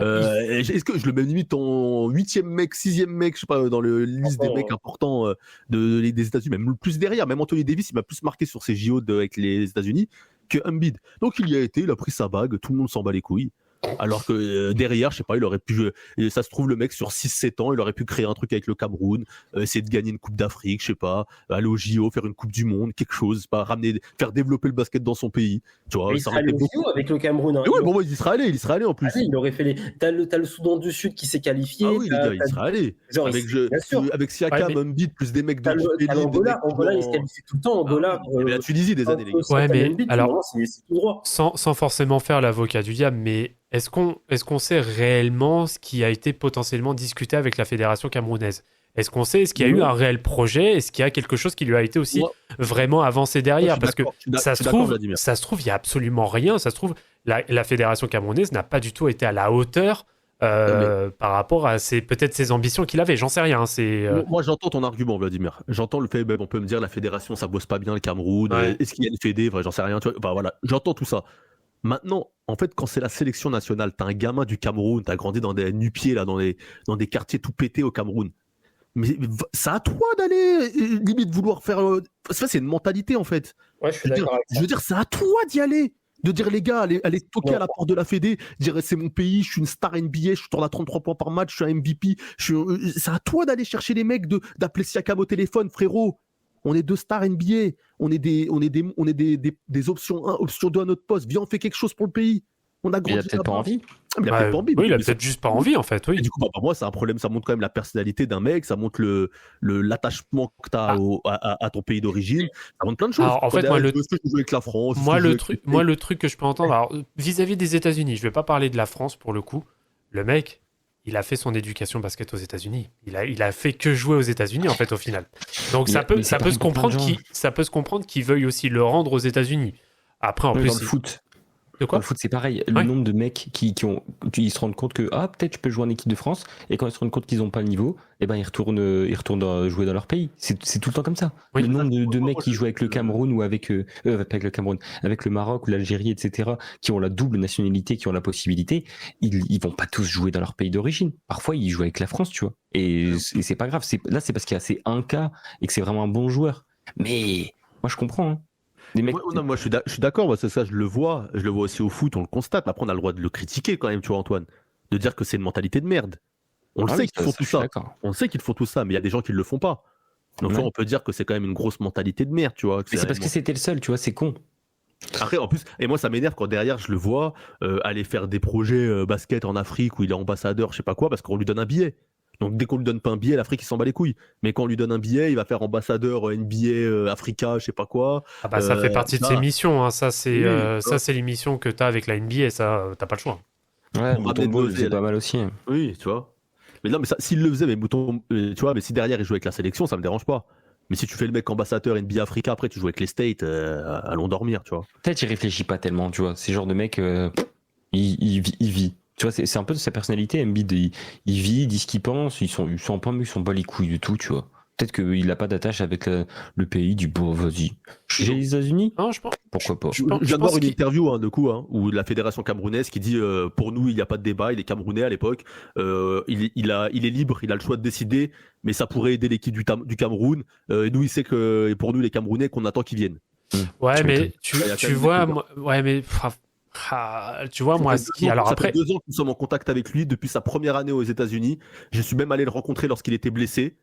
Est-ce que je le mets limite en 8e mec, 6e mec, je sais pas, dans le liste des mecs importants des États-Unis, même plus derrière, même Anthony Davis, il m'a plus marqué sur ces JO avec les États-Unis que Embiid. Donc il y a été, il a pris sa bague, tout le monde s'en bat les couilles. Alors que derrière, je sais pas, il aurait pu, ça se trouve, le mec sur 6-7 ans, il aurait pu créer un truc avec le Cameroun, essayer de gagner une Coupe d'Afrique, je sais pas, aller au JO, faire une Coupe du Monde, quelque chose, pas faire développer le basket dans son pays. Tu vois, Il ça serait aurait allé été au JO avec le beaucoup. Cameroun. Hein. Mais ouais, bon, moi, il serait allé en plus. Ah oui, il aurait fait T'as le Soudan du Sud qui s'est qualifié. Ah oui, les gars, il serait allé. Genre, Avec Siakam, Ouais, Embiid, plus des mecs de Angola, il se qualifie tout le temps. Angola. mais la Tunisie des années, les gars. Ouais, mais alors- c'est tout droit. Sans forcément faire l'avocat du diable, mais est-ce qu'on sait réellement ce qui a été potentiellement discuté avec la fédération camerounaise? Est-ce qu'on sait, est-ce qu'il y a eu un réel projet? Est-ce qu'il y a quelque chose qui lui a été aussi vraiment avancé derrière? Parce que ça se trouve, il n'y a absolument rien. Ça se trouve, la fédération camerounaise n'a pas du tout été à la hauteur par rapport à peut-être ses ambitions qu'il avait. J'en sais rien. Moi, j'entends ton argument, Vladimir. J'entends le fait, on peut me dire la fédération, ça bosse pas bien le Cameroun. Est-ce qu'il y a une fédé? J'en sais rien. Tu vois, voilà, j'entends tout ça. Maintenant, en fait, quand c'est la sélection nationale, t'as un gamin du Cameroun, t'as grandi dans des nu-pieds, là, dans des quartiers tout pétés au Cameroun. Mais c'est à toi d'aller, limite, vouloir faire. Ça, c'est une mentalité, en fait. Ouais, je suis d'accord avec ça. Je veux dire, c'est à toi d'y aller. De dire, les gars, allez toquer à la porte de la Fédé, dire, c'est mon pays, je suis une star NBA, je tourne à 33 points par match, je suis un MVP. C'est à toi d'aller chercher les mecs, d'appeler Siakam au téléphone, frérot. On est 2 stars NBA. On est des options 1, option 2 à notre poste. Viens, on fait quelque chose pour le pays. On a grandi. Il a peut-être pas envie. Il a peut-être pas envie. Oui, il a peut-être juste pas envie, en fait. Oui. Et du coup, pour moi, c'est un problème. Ça montre quand même la personnalité d'un mec. Ça montre l'attachement que tu as à ton pays d'origine. Ça montre plein de choses. Alors, en fait, moi, avec la France. Moi, le truc que je peux entendre, alors, vis-à-vis des États-Unis, je vais pas parler de la France pour le coup. Le mec, il a fait son éducation basket aux États-Unis. Il a fait que jouer aux États-Unis, en fait, au final. Donc, ça peut se comprendre qu'il veuille aussi le rendre aux États-Unis. Après, en plus. Dans le foot. De quoi? Dans le foot, c'est pareil. Le nombre de mecs qui ils se rendent compte que peut-être je peux jouer en équipe de France, et quand ils se rendent compte qu'ils n'ont pas le niveau, ils retournent jouer dans leur pays. C'est tout le temps comme ça. Oui. Le nombre de mecs qui jouent avec le Cameroun ou avec le Cameroun, avec le Maroc ou l'Algérie, etc., qui ont la double nationalité, qui ont la possibilité, ils vont pas tous jouer dans leur pays d'origine. Parfois, ils jouent avec la France, tu vois. Et c'est pas grave. Là, c'est parce qu'il y a assez un cas et que c'est vraiment un bon joueur. Mais moi, je comprends. Hein. Moi, je suis d'accord, moi, c'est ça, je le vois aussi au foot, on le constate. Après, on a le droit de le critiquer quand même, tu vois, Antoine, de dire que c'est une mentalité de merde. On le sait qu'ils font tout ça. On sait qu'ils font tout ça, mais il y a des gens qui ne le font pas. Donc, on peut dire que c'est quand même une grosse mentalité de merde, tu vois. Mais c'est parce que c'était le seul, tu vois, c'est con. Après, en plus, et moi, ça m'énerve quand derrière, je le vois aller faire des projets basket en Afrique où il est ambassadeur, je sais pas quoi, parce qu'on lui donne un billet. Donc dès qu'on lui donne pas un billet, l'Afrique il s'en bat les couilles. Mais quand on lui donne un billet, il va faire ambassadeur NBA Africa, je sais pas quoi. Ah bah ça fait partie de ses missions. Hein. Ça c'est les missions que t'as avec la NBA. Ça t'as pas le choix. Ouais, Mouton Ball c'est pas mal aussi. Oui, tu vois. Mais non, mais ça, s'il le faisait, mais Mouton, tu vois, mais si derrière il joue avec la sélection, ça me dérange pas. Mais si tu fais le mec ambassadeur NBA Africa, après tu joues avec les States, allons dormir, tu vois. Peut-être il réfléchit pas tellement, tu vois. C'est le genre de mec, il vit. Tu vois, c'est un peu de sa personnalité. Embiid, il vit, il dit ce qu'il pense. Ils sont pas les couilles du tout, tu vois. Peut-être qu'il n'a pas d'attache avec le pays du bon, vas-y. J'ai les États-Unis. Non, je pense. Pourquoi pas. Je viens de voir une interview où la fédération camerounaise qui dit pour nous il n'y a pas de débat, il est camerounais à l'époque, il est libre, il a le choix de décider, mais ça pourrait aider l'équipe du Cameroun. Et nous il sait que pour nous les Camerounais qu'on attend qu'ils viennent. Ouais, mais tu vois, ouais, mais. Tu vois, moi, ça fait 2 ans que nous sommes en contact avec lui depuis sa première année aux États-Unis. Je suis même allé le rencontrer lorsqu'il était blessé.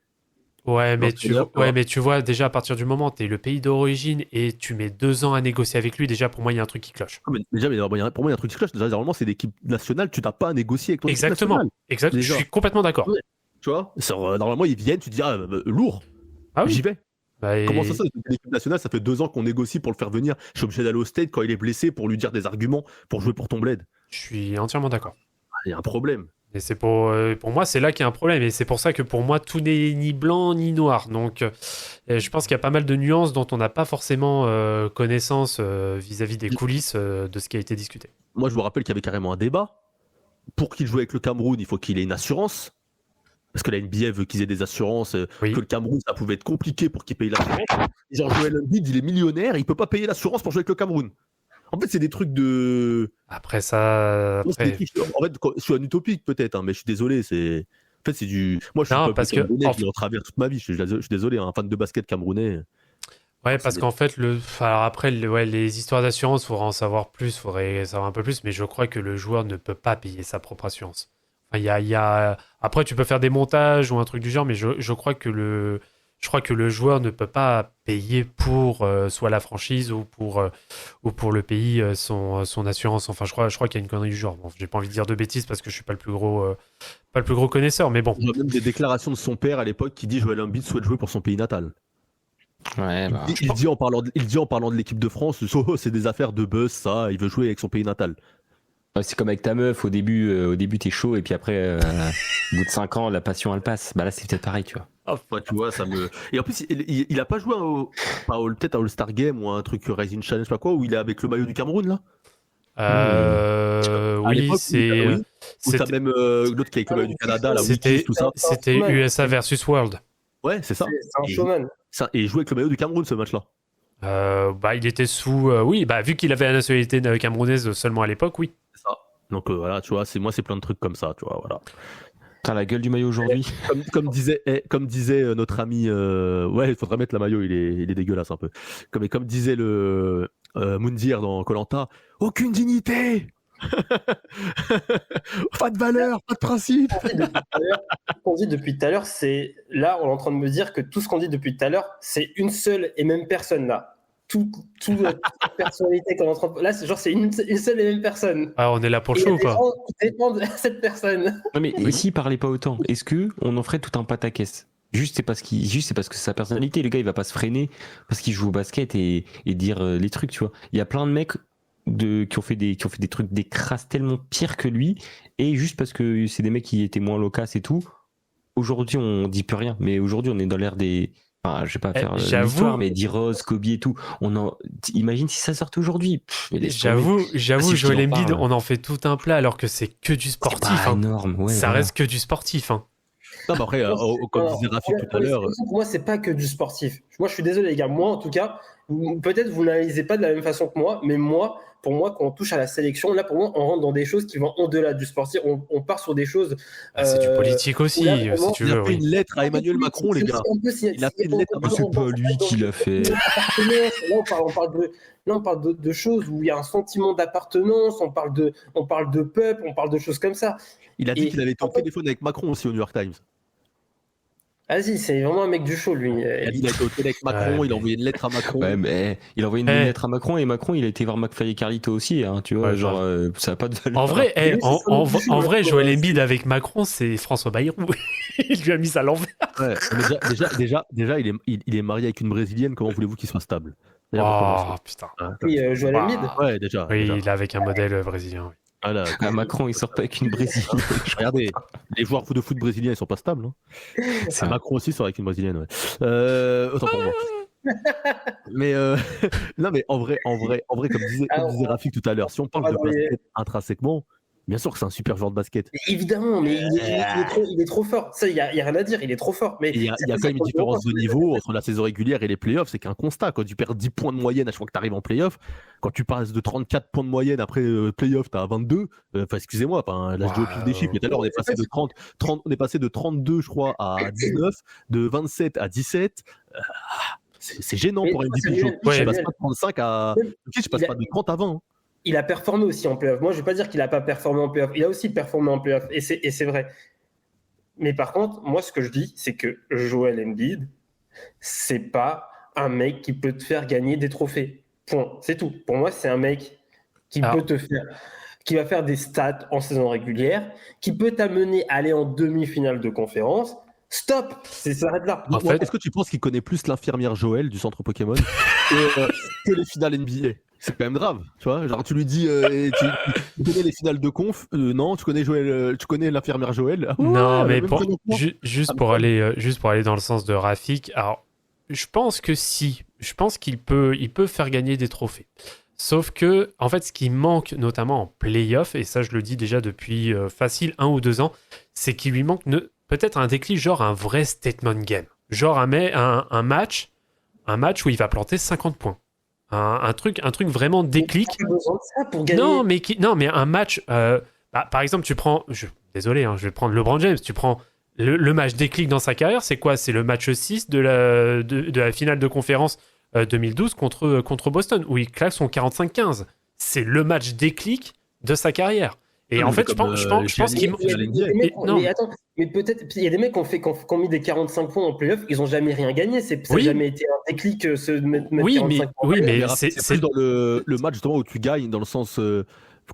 Ouais, mais tu vois, déjà à partir du moment où tu es le pays d'origine et tu mets 2 ans à négocier avec lui, déjà pour moi il y a un truc qui cloche. Pour moi il y a un truc qui cloche. Déjà, normalement, c'est l'équipe nationale, tu n'as pas à négocier avec ton équipe nationale. Exactement, je suis complètement d'accord. Ouais. Tu vois, normalement ils viennent, tu dis lourd, oui. J'y vais. Comment ça, l'équipe nationale, ça fait 2 ans qu'on négocie pour le faire venir. Je suis obligé d'aller au Stade quand il est blessé pour lui dire des arguments pour jouer pour ton bled. Je suis entièrement d'accord. Il y a un problème. Et c'est pour moi, c'est là qu'il y a un problème. Et c'est pour ça que pour moi, tout n'est ni blanc ni noir. Donc, je pense qu'il y a pas mal de nuances dont on n'a pas forcément connaissance vis-à-vis des coulisses de ce qui a été discuté. Moi, je vous rappelle qu'il y avait carrément un débat. Pour qu'il joue avec le Cameroun, il faut qu'il ait une assurance. Parce que la NBA veut qu'ils aient des assurances, que le Cameroun, ça pouvait être compliqué pour qu'il paye l'assurance. Genre Joel Embiid, il est millionnaire, il peut pas payer l'assurance pour jouer avec le Cameroun. En fait, c'est des trucs de... Après ça... En fait, je suis un utopique peut-être, mais je suis désolé, c'est... En fait, c'est du... Moi, je suis parce que en travers toute ma vie, je suis désolé, un fan de basket camerounais. Ouais, parce qu'en fait, alors après, les histoires d'assurance, il faudra en savoir plus, il faudrait savoir un peu plus, mais je crois que le joueur ne peut pas payer sa propre assurance. Enfin, Après, tu peux faire des montages ou un truc du genre, mais je crois que le joueur ne peut pas payer pour soit la franchise ou pour le pays son assurance. Enfin, je crois qu'il y a une connerie du genre. Bon, j'ai pas envie de dire de bêtises parce que je suis pas le plus gros connaisseur, mais bon. Il y a même des déclarations de son père à l'époque qui dit Joel Embiid souhaite jouer pour son pays natal. Ouais, il dit en parlant de l'équipe de France, c'est des affaires de buzz, ça. Il veut jouer avec son pays natal. Ouais, c'est comme avec ta meuf, au début t'es chaud et puis après, au bout de 5 ans, la passion elle passe. Bah là c'est peut-être pareil, tu vois. Ouais, tu vois, ça me. Et en plus, il a pas joué peut-être à All-Star Game ou à un truc Rising Challenge, je sais pas quoi, où il est avec le maillot du Cameroun là. À Oui, l'époque, c'est. oui. Ou t'as C'était même l'autre qui est avec le maillot du Canada, là, Wikis, tout ça. c'était USA versus World. Ouais, c'est ça. C'est un showman. Et il jouait avec le maillot du Cameroun ce match-là. Bah, il était sous. Oui, bah, vu qu'il avait la nationalité camerounaise seulement à l'époque, oui. C'est ça. Donc voilà, tu vois, c'est plein de trucs comme ça, tu vois, voilà. T'as la gueule du maillot aujourd'hui. Comme disait notre ami, ouais, il faudrait mettre la maillot, il est dégueulasse un peu. Comme disait le Moundir dans Koh-Lanta, aucune dignité, pas de valeur, pas de principe. Ce qu'on dit depuis tout à l'heure, c'est là, on est en train de me dire que tout ce qu'on dit depuis tout à l'heure, c'est une seule et même personne là. Toute personnalité qu'on est en train de... Là, c'est une seule et même personne. Ah, on est là pour le Et il y show a ou des pas? gens qui dépendent de cette personne. Non mais et s'il parlait pas autant, est-ce que on en ferait tout un pataquès? Juste c'est parce que c'est sa personnalité. Le gars il va pas se freiner parce qu'il joue au basket et dire les trucs, tu vois. Il y a plein de mecs qui ont fait des trucs des crasses tellement pires que lui, et juste parce que c'est des mecs qui étaient moins loquaces et tout. Aujourd'hui on dit plus rien, mais aujourd'hui on est dans l'ère des... Enfin, je vais pas faire l'histoire, mais D-Rose, Kobe et tout. Imagine si ça sortait aujourd'hui. J'avoue, si Joel tu en Embiid, parles. on en fait tout un plat alors que c'est que du C'est sportif. pas Hein. énorme, ouais. Ça voilà. reste que du sportif. Hein. Non, mais après, comme disait Rafik tout à l'heure. Pour moi, c'est pas que du sportif. Moi, je suis désolé, les gars. Moi, en tout cas, peut-être vous n'analysez pas de la même façon que moi, mais moi, pour moi, quand on touche à la sélection, là, pour moi, on rentre dans des choses qui vont au-delà du sportif. On part sur des choses. Ah, c'est du politique aussi, là, si vraiment, tu Il a veux. fait Oui. une lettre à Emmanuel Macron, les gars. Il a fait une lettre à Macron. C'est pas lui qui l'a fait. Là, on parle de choses où il y a un sentiment d'appartenance, on parle de peuple, on parle de choses comme ça. Il a dit Et qu'il avait été au en fait- téléphone avec Macron aussi au New York Times. Vas-y, c'est vraiment un mec du show, lui. Il a dit qu'il a été au téléphone avec Macron, Ouais, il a envoyé une lettre à Macron. Ouais, mais il a envoyé une lettre à Macron et Macron il a été voir McFly et Carlito aussi, hein, tu vois, Ouais, genre ça a pas de valeur. En vrai, Oui, c'est ça, en vrai, c'est- Joel Embiid avec Macron, c'est François Bayrou. Il lui a mis ça à l'envers. Ouais, mais déjà il est marié avec une Brésilienne, comment voulez-vous qu'il soit stable? D'ailleurs, on va Oh commencer. putain. Oui, Joel Bah, Embiid. Ouais, déjà. Oui, déjà. il est avec un modèle brésilien. Oui. Voilà. Ah, Macron il sort pas avec une Brésilienne. Regardez, les joueurs de foot brésiliens ils sont pas stables. Hein. C'est Macron aussi sort avec une brésilienne. Ouais. Autant pour moi. Mais non, mais en vrai, comme disait Rafik tout à l'heure, si on parle de basket intrinsèquement, bien sûr que c'est un super joueur de basket. Mais évidemment, mais il est trop fort. Ça, il y a rien à dire, il est trop fort. Mais Il y a quand même une différence de niveau entre la saison régulière et les playoffs, c'est qu'un constat. Quand tu perds 10 points de moyenne à chaque fois que tu arrives en playoff, quand tu passes de 34 points de moyenne après playoff, tu as 22, excusez-moi, là je dis au pif des chiffres, mais tout à l'heure on est passé de 32 je crois à 19, de 27 à 17. C'est gênant pour MVP. Je passe pas de 35 à... je passe pas de 30 à 20. Hein. Il a performé aussi en playoff. Moi, je ne vais pas dire qu'il n'a pas performé en playoff. Il a aussi performé en playoff. Et c'est vrai. Mais par contre, moi, ce que je dis, c'est que Joel Embiid, c'est pas un mec qui peut te faire gagner des trophées. Point. C'est tout. Pour moi, c'est un mec qui peut te faire, qui va faire des stats en saison régulière, qui peut t'amener à aller en demi-finale de conférence. Stop, ça s'arrête là. En fait, est-ce que tu penses qu'il connaît plus l'infirmière Joël du centre Pokémon que les finales NBA? C'est quand même grave, tu vois. Genre, tu lui dis, tu connais les finales de conf? Non, tu connais Joël, tu connais l'infirmière Joël? Non, mais juste pour aller dans le sens de Rafik, alors je pense que si, je pense qu'il peut faire gagner des trophées. Sauf que, en fait, ce qui manque notamment en play-off, et ça je le dis déjà depuis facile 1 ou 2 ans, c'est qu'il lui manque peut-être un déclic, genre un vrai statement game. Genre un match où il va planter 50 points. Un truc vraiment déclic. Il a besoin de ça pour gagner. Non, mais un match... par exemple, tu prends... Désolé, je vais prendre LeBron James. Tu prends le match déclic dans sa carrière, c'est quoi? C'est le match 6 de la finale de conférence 2012 contre Boston, où il claque son 45-15. C'est le match déclic de sa carrière. Et en fait, je pense qu'il... Mais peut-être, il y a des mecs qui ont mis des 45 points en playoff, ils n'ont jamais rien gagné. Ça n'a jamais été un déclic, mettre 45 points. Oui, mais c'est plus dans le match justement où tu gagnes, dans le sens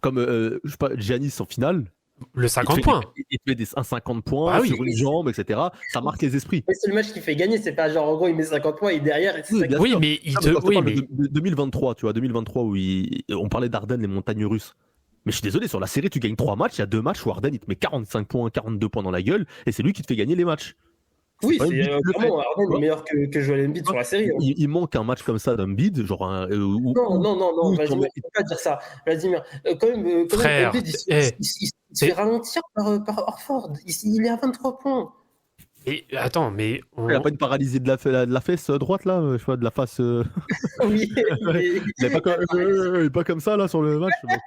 comme je sais pas, Giannis en finale. Le 50 points. Il te met un 50 points sur une jambe, etc. Ça marque les esprits. Mais c'est le match qui fait gagner, c'est pas genre en gros il met 50 points et derrière. Oui, mais il te. Oui, mais 2023, tu vois, 2023 où on parlait d'Ardennes, les montagnes russes. Mais je suis désolé, sur la série, tu gagnes 3 matchs, il y a 2 matchs où Harden, il te met 45 points, 42 points dans la gueule, et c'est lui qui te fait gagner les matchs. Oui, pas c'est Embiid qui le clairement fait, Harden tu vois. est meilleur que Joel Embiid sur la série. Hein. Il manque un match comme ça d'Embiid, genre Non, Vladimir, tu peux pas dire ça. Vladimir, quand même, Frère, Embiid, il se fait ralentir par Horford. Il est à 23 points. Et attends, mais il n'y a pas une paralysie de la fesse droite là, je sais pas, de la face. Oui, Il est pas comme ça là sur le match. Donc,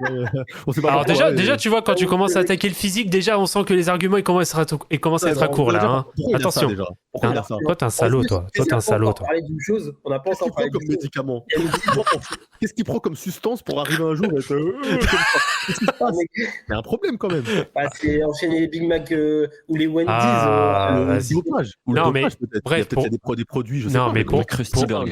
on sait pas alors pourquoi, déjà, tu vois, quand tu commences à attaquer le phisique, déjà, on sent que les arguments ils commencent à être à court là. Hein. Pourquoi il y a ça, Attention. déjà Pourquoi il y a ça Toi, t'es un salaud, toi. Toi, t'es un salaud, toi. On n'a pas Qu'est-ce qu'il encore prend parlé comme d'une chose. médicament Qu'est-ce qu'il prend comme substance pour arriver un jour à être comme ça Qu'est-ce qui se passe Il y a un problème quand même. Bah, c'est enchaîner les Big Mac ou les Wendy's. Ah, Le vas-y. dopage. Ou le Non, mais dopage, peut-être. bref, Il y a peut-être des produits, je sais Non, pas. mais comment-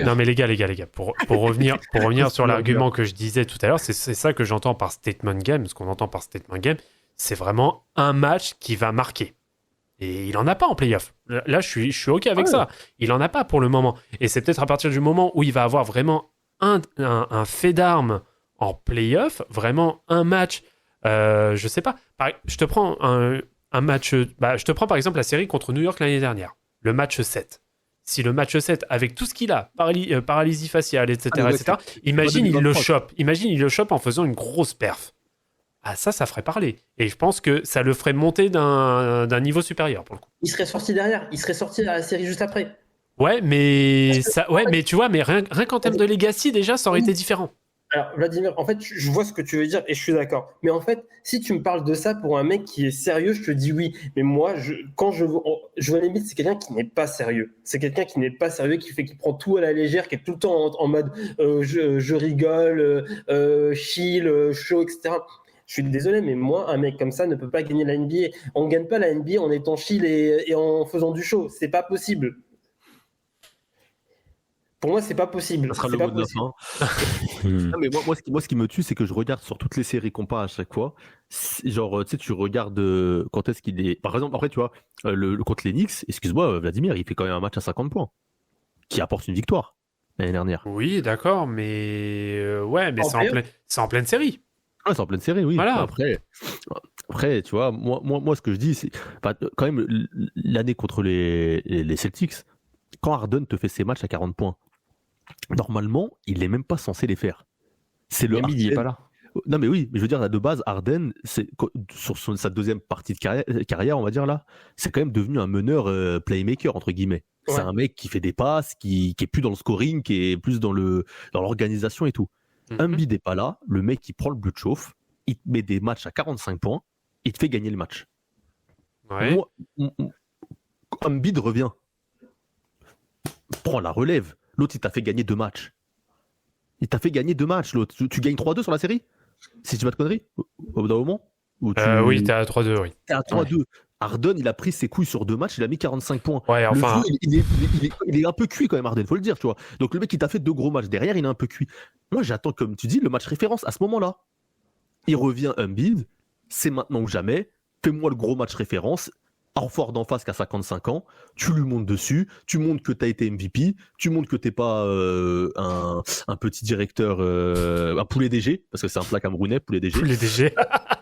non, mais les gars, pour revenir sur l'argument que je disais tout à l'heure, c'est ça que j'entends par statement game. Ce qu'on entend par statement game, c'est vraiment un match qui va marquer. Et il en a pas en playoff. Là, je suis OK avec ça. Il en a pas pour le moment. Et c'est peut-être à partir du moment où il va avoir vraiment un fait d'armes en playoff, vraiment un match, je sais pas. Je te prends un match, je te prends par exemple la série contre New York l'année dernière, le match 7. Si le match 7, avec tout ce qu'il a, paralysie faciale, etc., imagine il le chope. Imagine il le chope en faisant une grosse perf. Ah, ça ferait parler. Et je pense que ça le ferait monter d'un niveau supérieur, pour le coup. Il serait sorti derrière. Il serait sorti à la série juste après. Ouais, mais tu vois, mais rien qu'en termes de legacy, déjà, ça aurait été différent. Alors, Vladimir, en fait, je vois ce que tu veux dire et je suis d'accord. Mais en fait, si tu me parles de ça pour un mec qui est sérieux, je te dis oui. Mais moi, Joel Embiid, c'est quelqu'un qui n'est pas sérieux. C'est quelqu'un qui n'est pas sérieux, qui prend tout à la légère, qui est tout le temps en mode je rigole, chill, show, etc. Je suis désolé, mais moi, un mec comme ça ne peut pas gagner la NBA. On ne gagne pas la NBA en étant chill et en faisant du show. C'est pas possible. Pour moi, c'est pas possible. Ça sera C'est le pas mot de la possible. fin. Non, mais moi, ce qui me tue, c'est que je regarde sur toutes les séries qu'on parle à chaque fois. Genre, tu sais, tu regardes quand est-ce qu'il est. Par exemple, après, tu vois, contre les Knicks, excuse-moi, Vladimir, il fait quand même un match à 50 points qui apporte une victoire l'année dernière. Oui, d'accord, mais ouais, mais c'est en pleine série. Ouais, c'est en pleine série, oui. Voilà. Après, tu vois, moi, ce que je dis, c'est quand même l'année contre les Celtics, quand Harden te fait ses matchs à 40 points, normalement, il n'est même pas censé les faire. C'est le Embiid, il est pas là. Non, mais oui, mais je veux dire, là, de base, Harden, sur sa deuxième partie de carrière, on va dire là, c'est quand même devenu un meneur playmaker, entre guillemets. Ouais. C'est un mec qui fait des passes, qui est plus dans le scoring, qui est plus dans l'organisation et tout. Embiid n'est pas là, le mec il prend le bleu de chauffe, il te met des matchs à 45 points, il te fait gagner le match. Ouais. Embiid revient, prend la relève. L'autre il t'a fait gagner 2 matchs. L'autre. Tu gagnes 3-2 sur la série, si tu dis pas de conneries, au bout d'un moment. Oui, t'es à 3-2, oui. T'es à 3-2. Ouais. Harden, il a pris ses couilles sur 2 matchs, il a mis 45 points. Ouais, enfin. Le jeu, il est un peu cuit quand même, Harden, faut le dire, tu vois. Donc le mec, il t'a fait 2 gros matchs derrière, il est un peu cuit. Moi, j'attends, comme tu dis, le match référence à ce moment-là. Il revient Embiid, c'est maintenant ou jamais. Fais-moi le gros match référence. Horford d'en face qui a 55 ans, tu lui montes dessus, tu montres que tu as été MVP, tu montres que t'es pas un petit directeur, un poulet DG, parce que c'est un plat camerounais, poulet DG. Poulet DG.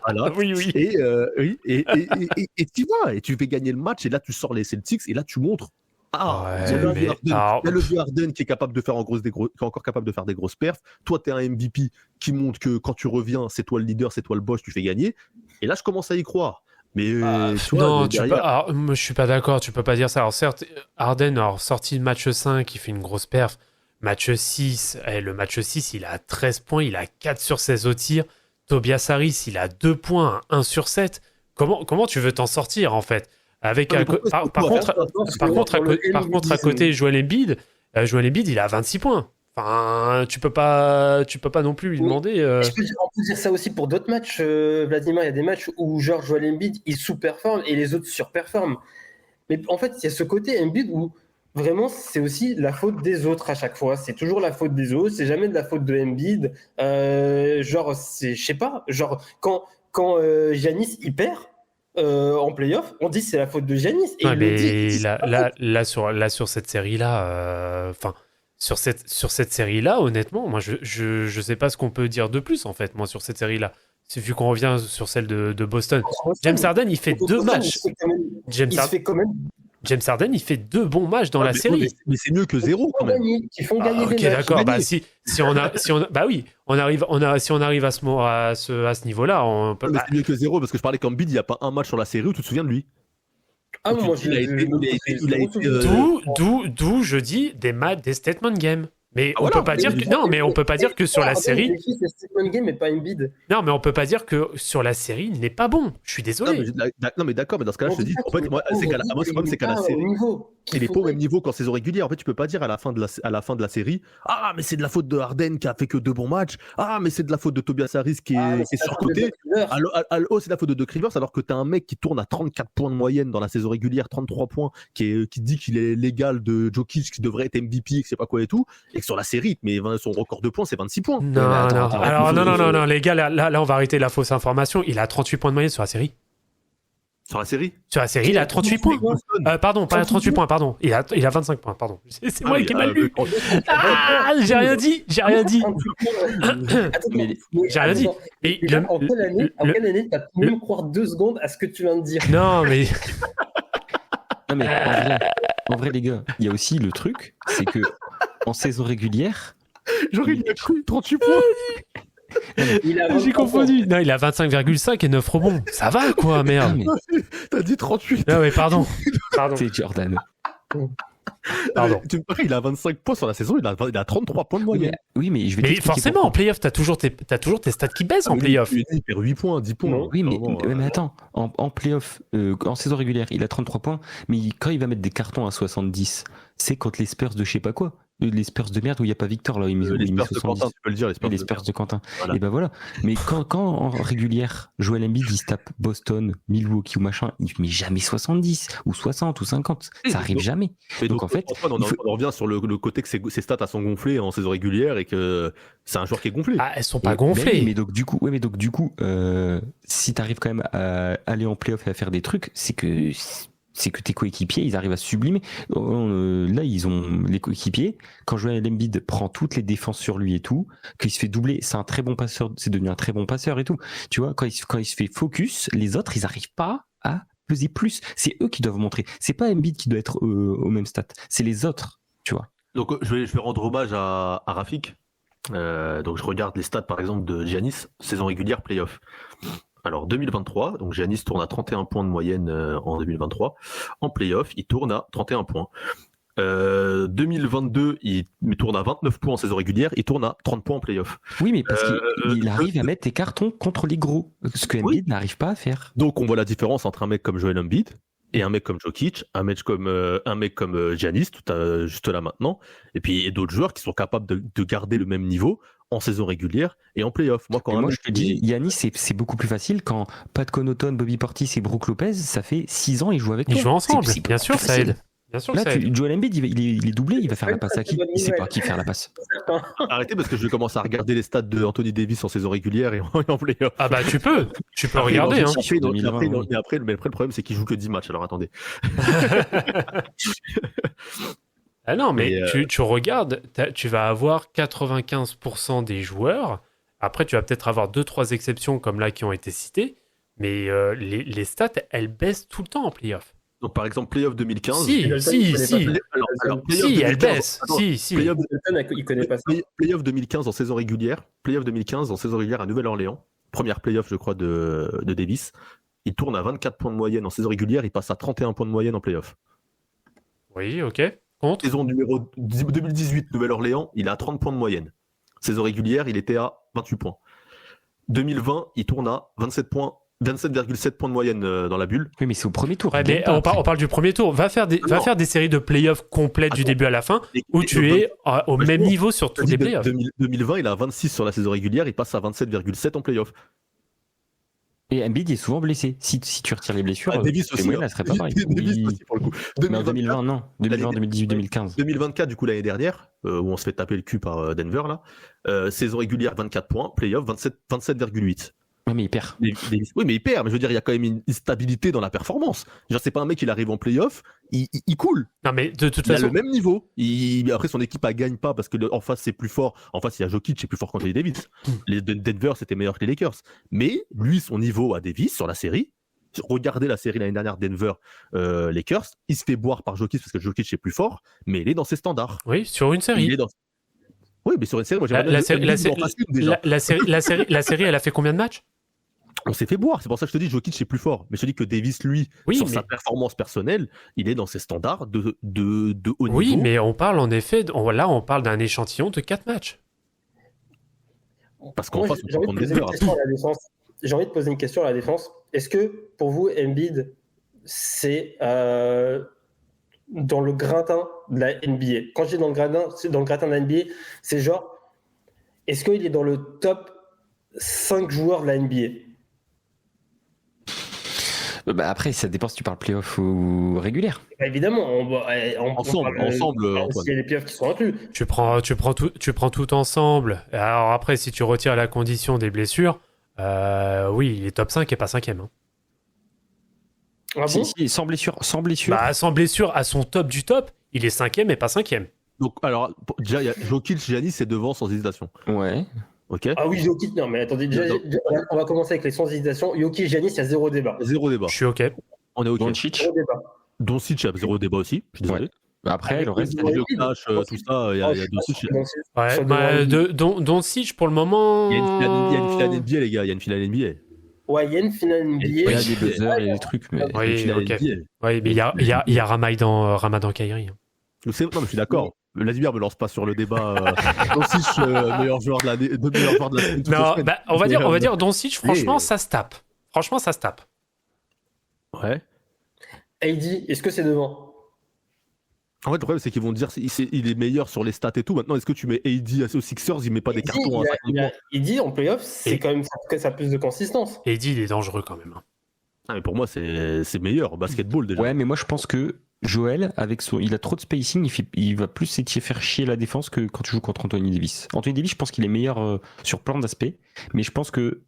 Voilà. Oui. Et tu vas, et tu fais gagner le match, et là tu sors les Celtics, et là tu montres. Il y a le vieux Harden qui est capable de faire qui est encore capable de faire des grosses perfs. Toi, tu es un MVP qui montre que quand tu reviens, c'est toi le leader, c'est toi le boss, tu fais gagner. Et là, je commence à y croire. Mais tu vois, non, derrière... je suis pas d'accord, tu peux pas dire ça. Alors certes, Harden a sorti le match 5, il fait une grosse perf. Match 6, le match 6, il a 13 points, il a 4 sur 16 au tir. Tobias Harris, il a 2 points, 1 sur 7. Comment tu veux t'en sortir, en fait? Avec par contre, à côté, Joel Embiid, il a 26 points. Enfin, tu peux pas non plus lui demander. On peut dire ça aussi pour d'autres matchs, Vladimir. Il y a des matchs où Joel Embiid il sous-performe et les autres surperforment. Mais en fait, il y a ce côté Embiid où vraiment c'est aussi la faute des autres à chaque fois. C'est toujours la faute des autres. C'est jamais de la faute de Embiid. Je sais pas. Genre quand Giannis il perd. En playoff, on dit c'est la faute de Giannis. Et mais là sur cette série-là, sur cette série-là, honnêtement, moi je sais pas ce qu'on peut dire de plus en fait, moi sur cette série-là. c'est vu qu'on revient sur celle de Boston. James Harden, il fait 2 matchs. James Harden, il fait 2 bons matchs dans la série. Mais c'est mieux que 0 quand même. Qui font gagner Ok, des matchs. d'accord. Bah, si on arrive, si on arrive à ce niveau-là, on peut. Mais c'est mieux que 0 parce que je parlais qu'Embiid, il n'y a pas un match sur la série où tu te souviens de lui. Ah, moi, il a été, D'où je dis des statement games. Mais on voilà, peut pas dire que non, mais on peut pas dire que sur la série. C'est statement game et pas Embiid. Non, mais on peut pas dire que sur la série, il n'est pas bon. Je suis désolé. Non, mais d'accord, mais dans ce cas-là, je te dis, en fait, moi, c'est qu'à la série, il est pas au même niveau qu'en saison régulière. En fait, tu peux pas dire à la fin de la série, ah, mais c'est de la faute de Harden qui a fait que 2 bons matchs. Ah, mais c'est de la faute de Tobias Harris qui est surcoté. C'est de la faute de Doc Rivers, alors que t'as un mec qui tourne à 34 points de moyenne dans la saison régulière, 33 points, qui dit qu'il est l'égal de Jokic, qui devrait être MVP, que c'est pas quoi et tout. Et que sur la série, mais son record de points, c'est 26 points. Non, alors non, les gars, là, on va arrêter la fausse information. Il a 38 points de moyenne sur la série. Sur la série, il a 38 points. Pardon, pas 38 poins, pardon. Il a 25 points, pardon. C'est moi qui ai mal lu. Ah, j'ai rien dit. J'ai rien dit. Et en quelle année t'as pu même croire 2 secondes à ce que tu viens de dire? Non, mais. Non, mais en vrai, les gars, il y a aussi le truc, c'est que en saison régulière. Genre, il a cru 38 points. J'ai confondu. Non, il a 25,5 et 9 rebonds. Ça va, quoi, merde. T'as dit 38. Ah ouais, pardon. C'est Jordan. Pardon. Tu me paries, il a 25 points sur la saison, il a 33 points de moyenne. Oui, mais je vais Mais forcément, en playoff, t'as toujours tes stats qui baissent en playoff. Il perd 8 points, 10 points. Oui, mais attends, en playoff, en saison régulière, il a 33 points, mais quand il va mettre des cartons à 70, c'est contre les Spurs de je sais pas quoi. Les Spurs de merde où il n'y a pas Victor, là, il met les Spurs 70. de Quentin, tu peux le dire, les Spurs de Quentin. Voilà. Et ben voilà. Mais quand en régulière, Joel Embiid, il se tape Boston, Milwaukee ou machin, il met jamais 70 ou 60 ou 50. Ça arrive jamais. Et donc en fait, on revient sur le côté que ses stats sont gonflées en saison régulière et que c'est un joueur qui est gonflé. Ah, elles sont pas gonflées. Mais donc du coup, si t'arrives quand même à aller en playoff et à faire des trucs, c'est que tes coéquipiers, ils arrivent à sublimer. Là, ils ont les coéquipiers. Quand Joel Embiid prend toutes les défenses sur lui et tout, qu'il se fait doubler, c'est un très bon passeur, c'est devenu un très bon passeur et tout. Tu vois, quand il se fait focus, les autres, ils arrivent pas à peser plus. C'est eux qui doivent montrer. C'est pas Embiid qui doit être au même stat. C'est les autres, tu vois. Donc, je vais rendre hommage à Rafik. Donc, je regarde les stats, par exemple, de Giannis, saison régulière, playoff. Alors 2023, donc Giannis tourne à 31 points de moyenne en 2023. En playoff, il tourne à 31 points. 2022, il tourne à 29 points en saison régulière, il tourne à 30 points en playoff. Oui, mais parce qu'il arrive à mettre des cartons contre les gros, ce que Embiid n'arrive pas à faire. Donc on voit la différence entre un mec comme Joel Embiid et un mec comme Jokic, un mec comme Giannis, juste là maintenant, et puis d'autres joueurs qui sont capables de garder le même niveau en saison régulière et en playoff. Moi, je te dis, Giannis, c'est beaucoup plus facile quand Pat Connaughton, Bobby Portis et Brook Lopez, ça fait 6 ans, ils jouent avec toi. Ils jouent ensemble, bien sûr, ça aide. Bien sûr, là, Joel Embiid, il est doublé, il va faire la passe à qui? Il sait pas à qui faire la passe. Arrêtez parce que je vais commencer à regarder les stats de Anthony Davis en saison régulière et en playoff. Ah bah tu peux regarder. Mais après, le problème c'est qu'il joue que 10 matchs, alors attendez. Ah non, mais tu regardes, tu vas avoir 95% des joueurs. Après, tu vas peut-être avoir 2-3 exceptions comme là qui ont été citées. Mais les stats, elles baissent tout le temps en playoff. Donc par exemple, playoff 2015. Si, elles baissent. Playoff 2015 en saison régulière. Playoff 2015 en saison régulière à Nouvelle-Orléans. Première playoff, je crois, de Davis. Il tourne à 24 points de moyenne en saison régulière. Il passe à 31 points de moyenne en playoff. Oui, ok. Contre. Saison numéro 2018, Nouvelle-Orléans, il a 30 points de moyenne. Saison régulière, il était à 28 points. 2020, il tourne à 27,7 points de moyenne dans la bulle. Oui, mais c'est au premier tour. Ouais, mais on parle du premier tour. Va faire des séries de playoffs complètes du début à la fin où tu es au même niveau sur tous les playoffs. 2020, il a 26 sur la saison régulière, il passe à 27,7 en playoff. Et Embiid est souvent blessé. Si tu retires les blessures, Davis aussi, moyennes, ça serait pas pareil. Davis aussi pour le coup. Mais en 2020, non. 2020, 2018, 2015. 2024, du coup, l'année dernière, où on se fait taper le cul par Denver, là. Saison régulière, 24 points. Playoff, 27,8. Ouais, mais il perd. Oui, mais il perd. Mais je veux dire, il y a quand même une stabilité dans la performance. Genre, c'est pas un mec qui arrive en playoff, il coule. Non, mais de toute Il a façon, le même niveau. Après, son équipe, elle gagne pas parce que en face, c'est plus fort. En face, il y a Jokic, c'est plus fort qu'Anthony Davis. Les Denver, c'était meilleur que les Lakers. Mais lui, son niveau à Davis sur la série, regardez la série l'année dernière, Denver Lakers, il se fait boire par Jokic parce que Jokic est plus fort, mais il est dans ses standards. oui, sur une Il série. est dans... Oui, mais sur une série, moi, La, j'aimerais la bien série, le Embiid en fasse une, déjà. la série, elle a fait combien de matchs? On s'est fait boire, c'est pour ça que je te dis Jokic est plus fort. Mais je te dis que Davis, lui, Oui, sur mais- sa performance personnelle, il est dans ses standards de haut niveau. Oui, mais on parle en effet, là, on parle d'un échantillon de 4 matchs. Parce qu'en Moi, face, j'ai on envie prend de des poser une heures. question à la défense. J'ai envie de poser une question à la défense. Est-ce que pour vous, Embiid, c'est dans le gratin de la NBA? Quand je dis dans le gratin, c'est dans le gratin de la NBA, c'est genre, est-ce qu'il est dans le top 5 joueurs de la NBA? Bah après, ça dépend si tu parles playoff ou régulière. Bah, évidemment, Ensemble, Antoine. il y a les playoffs qui sont inclus. Tu prends tout ensemble. Alors après, si tu retires la condition des blessures, oui, il est top 5 et pas 5e. Hein. Ah bon? Si, sans blessure. Bah, sans blessure, à son top du top, il est 5e et pas 5e. Donc, alors, déjà, il y a Jokic, Giannis, c'est devant sans hésitation. Ouais. Ok. Ah oui, Jokic, non, mais attendez, déjà, on va commencer avec les sans hésitation. Jokic, Giannis, il y a zéro débat. Zéro débat. Je suis OK. On est ok. Doncic. Zéro débat. Doncic, il y a zéro débat aussi. Je suis désolé. Ouais. Après, le reste. Ouais. Le clash, tout ça, il y a Doncic. Ouais, Sur bah, devant- Doncic, pour le moment... Il y a une finale NBA, les gars. Il y a une finale NBA. Ouais, il y a une finale NBA. Il y a des buzzers et des trucs, mais. Il y a une Oui, finale OK. NBA. Oui, mais il y a Ramadan Kairi. Hein. Non, mais je suis d'accord. Vladimir me lance pas sur le débat. Doncic, meilleur joueur de l'année, meilleur joueur de la semaine. toutes les Non, semaines. bah, on va dire Doncic, franchement, ça se tape. Franchement, ça se tape. Ouais. AD, est-ce que c'est devant? En fait, le problème, c'est qu'ils vont dire il est meilleur sur les stats et tout. Maintenant, est-ce que tu mets AD aux Sixers, il met pas des cartons à 50 points. Il dit en playoff, c'est Et- quand même ça a plus de consistance. Et il est dangereux quand même. Hein. Ah, mais pour moi, c'est meilleur. Basketball, déjà. Ouais, mais moi je pense que Joël, il a trop de spacing, il va plus faire chier la défense que quand tu joues contre Anthony Davis. Anthony Davis, je pense qu'il est meilleur sur plein d'aspects, mais je pense que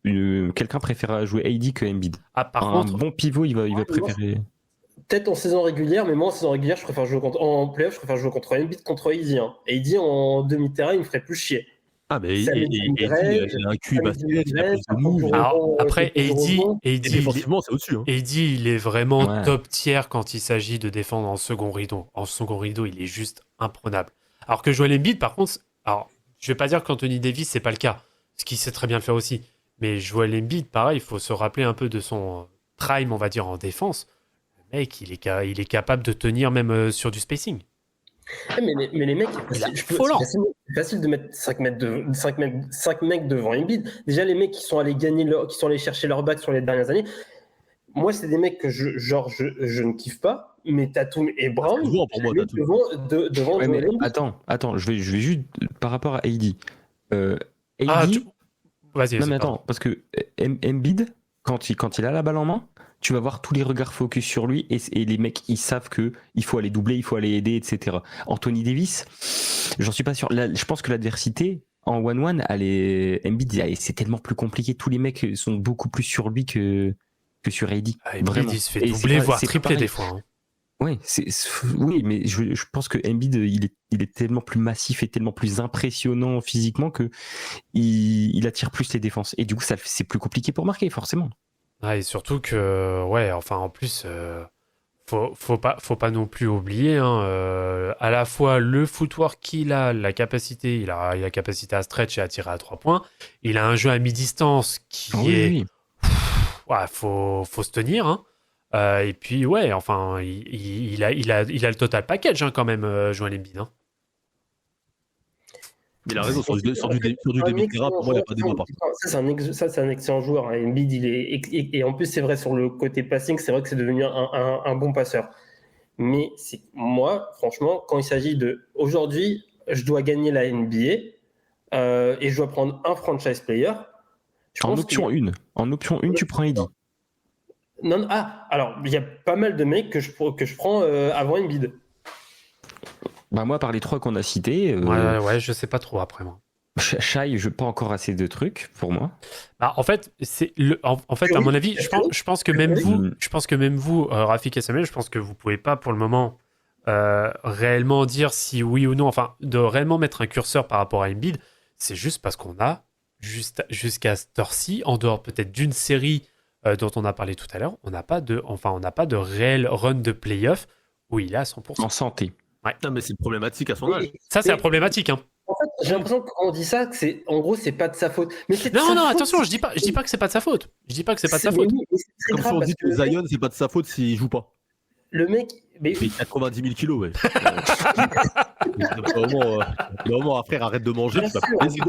quelqu'un préfère jouer AD que Embiid. Ah, par Un contre, bon pivot, il va préférer. Peut-être en saison régulière, mais moi en saison régulière, en playoff, je préfère jouer contre Embiid qu'entre AD. Hein. AD en demi-terrain, il me ferait plus chier. Ah, mais Ça met du il a un QI Ça met basket, du il a plus de ça moves. prend du alors, rebond, après, ça prend du rebond. Et défensivement, c'est au-dessus. Hein. il est vraiment Ouais. top tier quand il s'agit de défendre en second rideau. En second rideau, il est juste imprenable. Alors que Joel Embiid, par contre, alors, je vais pas dire qu'Anthony Davis, c'est pas le cas, ce qu'il sait très bien le faire aussi. Mais Joel Embiid, pareil, il faut se rappeler un peu de son prime, on va dire, en défense. Le mec, il est capable de tenir même sur du spacing. Ouais, mais les mecs, Il a c'est affolant. c'est facile de mettre 5 mecs devant Embiid. Déjà, les mecs qui sont allés qui sont allés chercher leur bac sur les dernières années, moi, c'est des mecs que je ne kiffe pas, mais Tatum et Brown, C'est devant pour moi, je les Tatum. mets devant Ouais, mais Joel Embiid. attends, je vais juste par rapport à AD. AD, Ah, vas-y, non mais vas-y, attends, parce que Embiid, quand il a la balle en main, tu vas voir tous les regards focus sur lui et les mecs ils savent que il faut aller doubler, il faut aller aider, etc. Anthony Davis, j'en suis pas sûr. Là, je pense que l'adversité en 1-1, Embiid, c'est tellement plus compliqué. Tous les mecs sont beaucoup plus sur lui que sur AD. Ah, Embiid, Vraiment. il se fait Et doubler, voire c'est tripler pareil. des fois. Hein. Ouais, oui, mais je pense que Embiid, il est tellement plus massif et tellement plus impressionnant physiquement que il attire plus les défenses. Et du coup, c'est plus compliqué pour marquer, forcément. Ah, et surtout que, ouais, enfin, en plus, faut pas non plus oublier, hein, à la fois le footwork qu'il a, la capacité, il a la capacité à stretch et à tirer à 3 points. Il a un jeu à mi-distance qui est, Oui. ouais, faut se tenir, hein. Et puis, ouais, enfin, il a le total package, hein, quand même, Joel Embiid, hein. Il a raison, sur du début de terrain, pour moi, il n'y a pas de débat par contre. Ça, c'est un excellent joueur. Hein. Embiid, et en plus, c'est vrai, sur le côté passing, c'est vrai que c'est devenu un bon passeur. Mais moi, franchement, quand il s'agit de aujourd'hui, je dois gagner la NBA et je dois prendre un franchise player. En option 1, tu prends AD. Non, alors, il y a pas mal de mecs que je prends avant Embiid. Bah moi, par les trois qu'on a cités, Ouais, je sais pas trop après, moi. Shai, je pas encore assez de trucs pour moi. Bah, en fait, à mon avis, je pense que même vous, Rafik et Samuel, je pense que vous pouvez pas pour le moment réellement dire si oui ou non, enfin, de réellement mettre un curseur par rapport à Embiid. C'est juste parce qu'on a jusqu'à cette heure-ci, en dehors peut-être d'une série dont on a parlé tout à l'heure, on n'a pas de réel run de playoff où il est à 100%. En santé. Non, mais c'est problématique à son âge. Ça, c'est la problématique, hein. En fait, j'ai l'impression que quand on dit ça, en gros, c'est pas de sa faute. Mais c'est de Non, sa faute. attention, je dis pas que c'est pas de sa faute. Je dis pas que c'est pas de sa faute. Mais oui, mais c'est très Comme si grave on parce dit que Zion, c'est pas de sa faute s'il joue pas. le mec, mais Il fait 90 000 kilos, ouais. Vraiment, frère, arrête de manger, bien tu vas sûr, plus plaisir,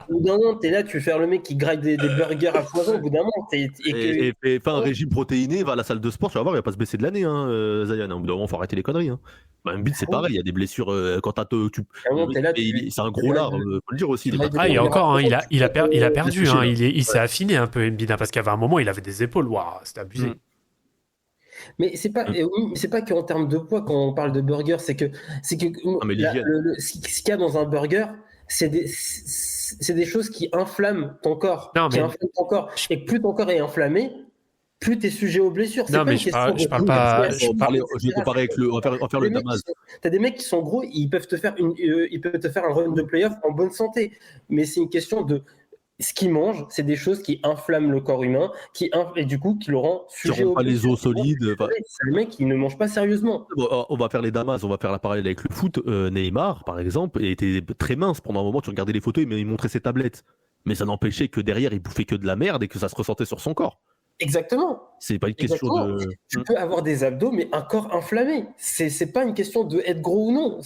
au bout d'un moment, t'es là, tu veux faire le mec qui graille des burgers à foison, au bout d'un moment, Et fais un régime protéiné, va à la salle de sport, tu vas voir, il va pas se baisser de l'année, Zion. Au bout d'un moment, faut arrêter les conneries. Embiid, c'est pareil, il y a des blessures quand c'est un gros lard, faut le dire aussi. Ah, et encore, hein, il a perdu, hein, il s'est affiné un peu Embiid, hein, parce qu'à un moment, il avait des épaules, waouh, c'était abusé. Mais c'est pas qu'en termes de poids quand on parle de burger, c'est que ce qu'il y a dans un burger, c'est des choses qui inflamment ton corps, et plus ton corps est inflammé, plus tu es sujet aux blessures. Non, mais je parle pas. Je vais comparer avec on va faire le Damas. T'as des mecs qui sont gros, ils peuvent te faire un run de playoff en bonne santé, mais c'est une question de ce qu'ils mangent, c'est des choses qui inflamment le corps humain, et du coup qui le rend sujet aux pas les os solides. C'est le mec qui ne mange pas sérieusement. On va faire les Damas, on va faire la parallèle avec le foot. Neymar, par exemple, était très mince pendant un moment. Tu regardais les photos, il montrait ses tablettes. Mais ça n'empêchait que derrière, il bouffait que de la merde et que ça se ressentait sur son corps. Exactement. C'est pas une question de. Tu peux avoir des abdos, mais un corps inflammé. C'est pas une question de être gros ou non.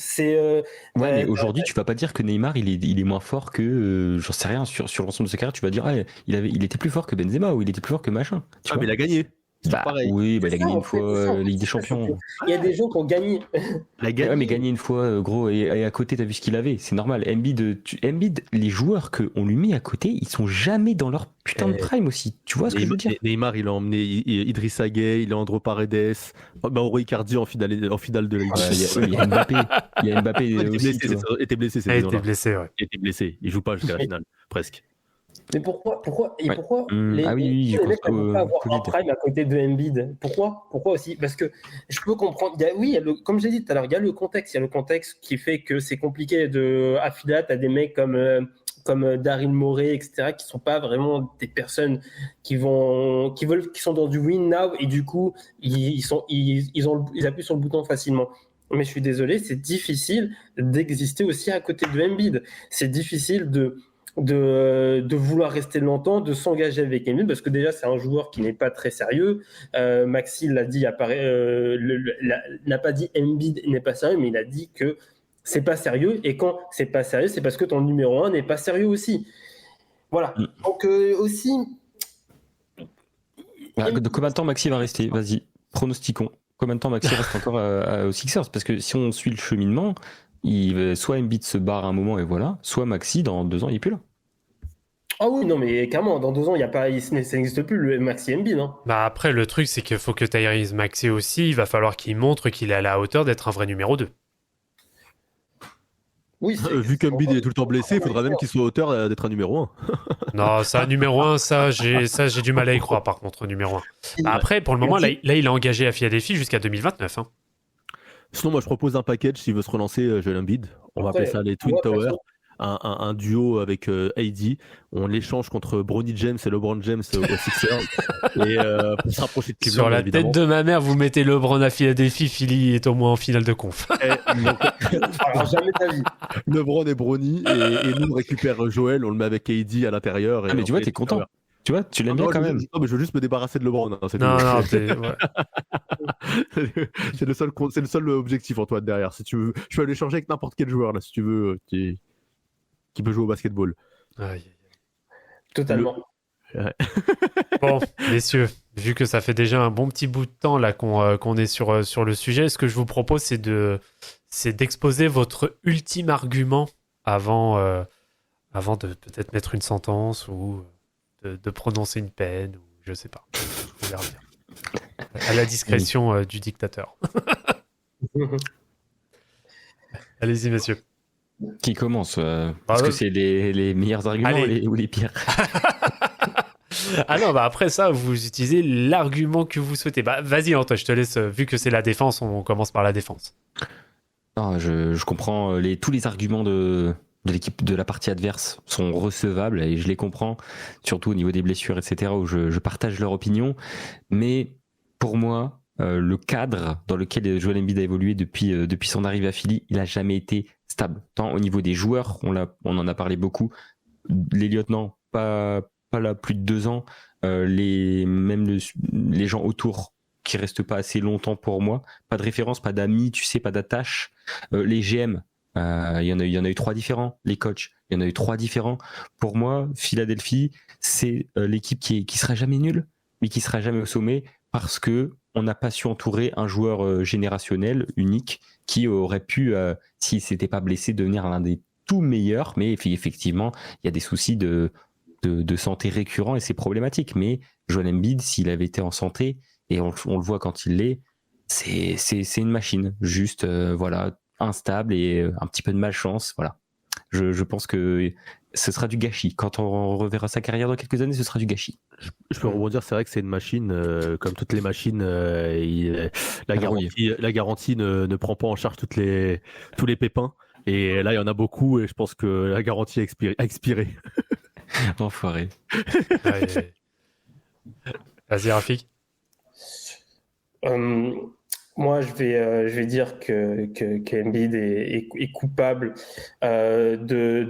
Mais aujourd'hui, tu vas pas dire que Neymar il est moins fort que j'en sais rien sur l'ensemble de sa carrière. Tu vas dire il était plus fort que Benzema ou il était plus fort que machin. Mais il a gagné. Pareil. Oui, il a gagné une fois Ligue des Champions. Il y a des gens qui ont gagné. Mais gagné une fois, gros, et à côté, t'as vu ce qu'il avait. C'est normal. Embiid, les joueurs qu'on lui met à côté, ils sont jamais dans leur putain de prime aussi. Tu vois ce que je veux dire? Neymar, il a emmené Idrissa Gueye, il a Andro Paredes, Mauro Icardi en finale de la Ligue des Champions. Il y a Mbappé. Il était blessé. Il était blessé, ouais. Il était blessé. Il joue pas jusqu'à la finale, presque. Mais pourquoi les mecs ne peuvent pas avoir un prime à côté de Embiid? Pourquoi aussi? Parce que je peux comprendre. Comme j'ai dit tout à l'heure, il y a le contexte qui fait que c'est compliqué de affiler à des mecs comme Daryl Morey, etc., qui sont pas vraiment des personnes qui sont dans du win now et du coup ils appuient sur le bouton facilement. Mais je suis désolé, c'est difficile d'exister aussi à côté de Embiid. C'est difficile de vouloir rester longtemps, de s'engager avec Embiid, parce que déjà c'est un joueur qui n'est pas très sérieux. Maxi l'a dit, n'a pas dit Embiid n'est pas sérieux, mais il a dit que c'est pas sérieux, et quand c'est pas sérieux, c'est parce que ton numéro 1 n'est pas sérieux aussi. Voilà. Donc aussi... De combien de temps Maxi va rester? Vas-y, pronostiquons. Combien de temps Maxi reste encore aux Sixers? Parce que si on suit le cheminement, soit Embiid se barre un moment et voilà, soit Maxi dans 2 ans il est plus là. Ah oui, non mais carrément, dans 2 ans ça n'existe plus le Maxi Embiid. Hein. Bah après le truc c'est qu'il faut que Tyrese Maxey aussi, il va falloir qu'il montre qu'il est à la hauteur d'être un vrai numéro 2. Oui, vu qu'Embiid est tout le temps blessé, il faudra même qu'il soit à hauteur d'être un numéro 1. Non, ça numéro 1, ça j'ai du mal à y croire par contre, numéro 1. Bah, après pour le moment là il est engagé à Philadelphie jusqu'à 2029. Hein. Sinon moi je propose un package s'il veut se relancer, Joel Embiid. On va appeler ça les Twin Towers. Un duo avec AD, on l'échange contre Bronny James et LeBron James aux Sixers et pour se rapprocher de Cleveland. Sur la évidemment. tête de ma mère, vous mettez LeBron à Philadelphie, Philly est au moins en finale de conf. Alors, jamais ta vie. LeBron et Bronny et nous on récupère Joel, on le met avec AD à l'intérieur. Mais tu vois, t'es content. Tu vois, tu l'aimes bien quand même. Non, mais je veux juste me débarrasser de LeBron. Non, c'est le seul objectif, Antoine, derrière. Si tu veux, je peux aller échanger avec n'importe quel joueur là, si tu veux, qui peut jouer au basketball. Totalement. Bon, messieurs, vu que ça fait déjà un bon petit bout de temps là qu'on est sur le sujet, ce que je vous propose, c'est d'exposer votre ultime argument avant de peut-être mettre une sentence ou de prononcer une peine, ou je sais pas. On verra bien. À la discrétion du dictateur. Allez-y, messieurs. Qui commence Bah, Parce que c'est les meilleurs arguments Allez. ou les pires. Ah non, bah après ça, vous utilisez l'argument que vous souhaitez. Bah vas-y, Antoine, je te laisse. Vu que c'est la défense, on commence par la défense. Non, je comprends tous les arguments de l'équipe de la partie adverse sont recevables et je les comprends, surtout au niveau des blessures, etc., où je partage leur opinion. Mais pour moi, le cadre dans lequel Joel Embiid a évolué depuis son arrivée à Philly, il a jamais été stable. Tant au niveau des joueurs, on en a parlé beaucoup. Les lieutenants, pas là plus de 2 ans. Les gens autour qui restent pas assez longtemps pour moi. Pas de référence, pas d'amis, tu sais, pas d'attache. Les GM, il y en a eu 3 différents. Les coachs, il y en a eu 3 différents. Pour moi, Philadelphie, c'est l'équipe qui sera jamais nulle, mais qui sera jamais au sommet parce que on n'a pas su entourer un joueur générationnel, unique, qui aurait pu, s'il s'était pas blessé, devenir l'un des tout meilleurs. Mais effectivement, il y a des soucis de santé récurrents et c'est problématique. Mais Joel Embiid, s'il avait été en santé, et on le voit quand il l'est, c'est une machine, juste voilà, instable et un petit peu de malchance. Voilà. Je pense que ce sera du gâchis. Quand on reverra sa carrière dans quelques années, ce sera du gâchis. Je peux rebondir, c'est vrai que c'est une machine, comme toutes les machines, la garantie ne prend pas en charge tous les pépins. Et là, il y en a beaucoup et je pense que la garantie a expiré. Enfoiré. Ouais. Vas-y, Rafik. Moi, je vais dire que Embiid est coupable de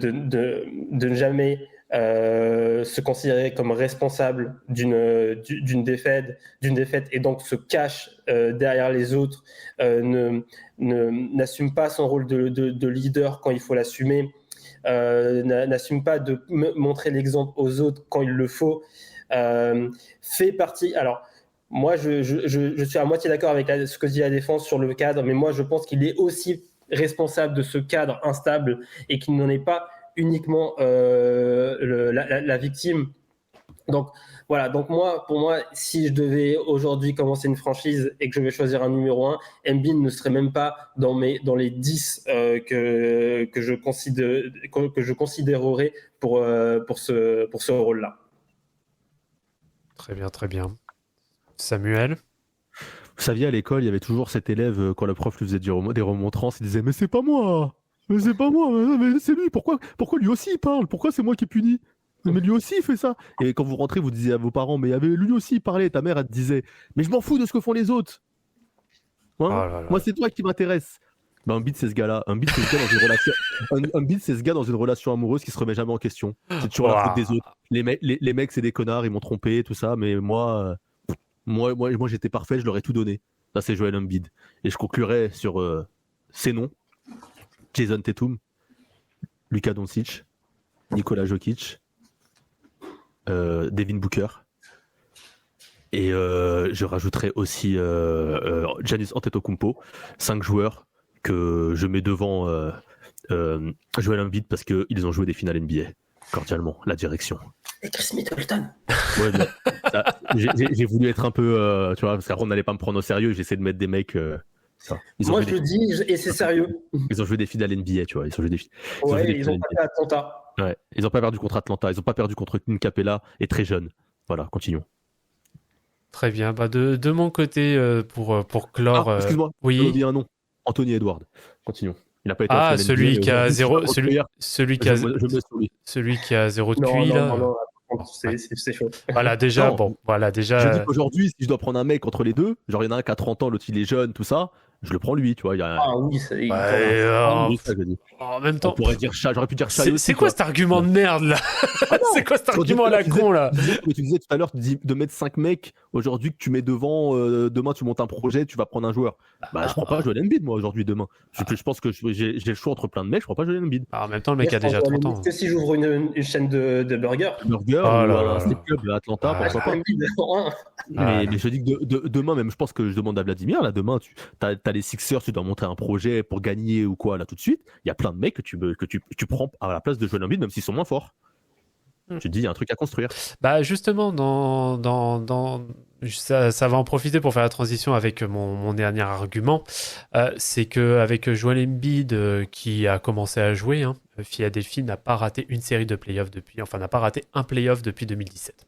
ne jamais se considérer comme responsable d'une défaite et donc se cache derrière les autres, n'assume pas son rôle de leader quand il faut l'assumer, n'assume pas de montrer l'exemple aux autres quand il le faut, fait partie. Alors, moi, je suis à moitié d'accord avec ce que dit la défense sur le cadre, mais moi, je pense qu'il est aussi responsable de ce cadre instable et qu'il n'en est pas uniquement la victime. Donc, voilà. Donc, pour moi, si je devais aujourd'hui commencer une franchise et que je vais choisir un numéro 1, Embiid ne serait même pas dans les 10 que je considérerais pour ce rôle-là. Très bien, très bien. Samuel. Vous saviez, à l'école, il y avait toujours cet élève, quand le prof lui faisait des remontrances, il disait « Mais c'est pas moi, mais c'est lui, pourquoi lui aussi il parle? Pourquoi c'est moi qui est puni? Mais lui aussi il fait ça !» Et quand vous rentrez, vous disiez à vos parents « Mais lui aussi il parlait !» Ta mère, elle te disait « Mais je m'en fous de ce que font les autres, hein, Oh là là. moi c'est toi qui m'intéresse. » Ben, Embiid, c'est ce gars-là. Embiid, c'est ce gars dans une relation. Embiid, c'est ce gars dans une relation amoureuse qui se remet jamais en question. C'est toujours la faute des autres. Les mecs, c'est des connards, ils m'ont trompé, tout ça, mais moi, j'étais parfait, je leur ai tout donné. Ça, c'est Joel Embiid. Et je conclurai sur ces noms: Jason Tatum, Luka Doncic, Nikola Jokic, Devin Booker. Et je rajouterai aussi Giannis Antetokounmpo, 5 joueurs que je mets devant Joel Embiid parce qu'ils ont joué des finales NBA. Cordialement, la direction. Et Chris Middleton. Ouais, j'ai voulu être un peu, tu vois, parce qu'après on n'allait pas me prendre au sérieux. J'essaie de mettre des mecs. Moi, je le dis et c'est sérieux. Ils ont joué des finales NBA, tu vois. Ils Ils ont pas fait Atlanta. Ouais, ils n'ont pas perdu contre Atlanta. Ils n'ont pas perdu contre Clint Capella et très jeune. Voilà, continuons. Très bien. Bah de mon côté, pour clore. Excuse-moi. Oui. J'ai oublié un nom. Anthony Edwards. Continuons. Il n'a pas été. Ah, celui qui a zéro. Je me mets sur lui. Celui qui a 0 de QI là. Non, c'est chaud. Voilà déjà. Non. Bon, voilà déjà. Je dis qu'aujourd'hui, si je dois prendre un mec entre les deux, genre il y en a un qui a 30 ans, l'autre il est jeune, tout ça, je le prends lui, tu vois. Ah oui, c'est. En même temps. On pourrait dire chat, j'aurais pu dire chat. C'est quoi cet argument de merde là? C'est quoi cet argument à la con là? Tu disais tout à l'heure de mettre 5 mecs aujourd'hui que tu mets devant, demain tu montes un projet, tu vas prendre un joueur. Bah je prends pas Joel Embiid moi aujourd'hui demain. Je pense que j'ai le choix entre plein de mecs, je prends pas Joel Embiid. En même temps le mec a déjà 30 ans. Que si j'ouvre une chaîne de burgers. Burger, un strip club à Atlanta, pourquoi pas. Mais je dis que demain même, je pense que je demande à Vladimir là, demain t'as les Sixers, tu dois monter un projet pour gagner ou quoi là tout de suite. Il y a plein de mecs que tu prends à la place de Joel Embiid même s'ils sont moins forts. Tu te dis, il y a un truc à construire. Bah justement, ça va en profiter pour faire la transition avec mon dernier argument. C'est qu'avec Joel Embiid qui a commencé à jouer, Philadelphie n'a pas raté une série de playoffs n'a pas raté un playoff depuis 2017.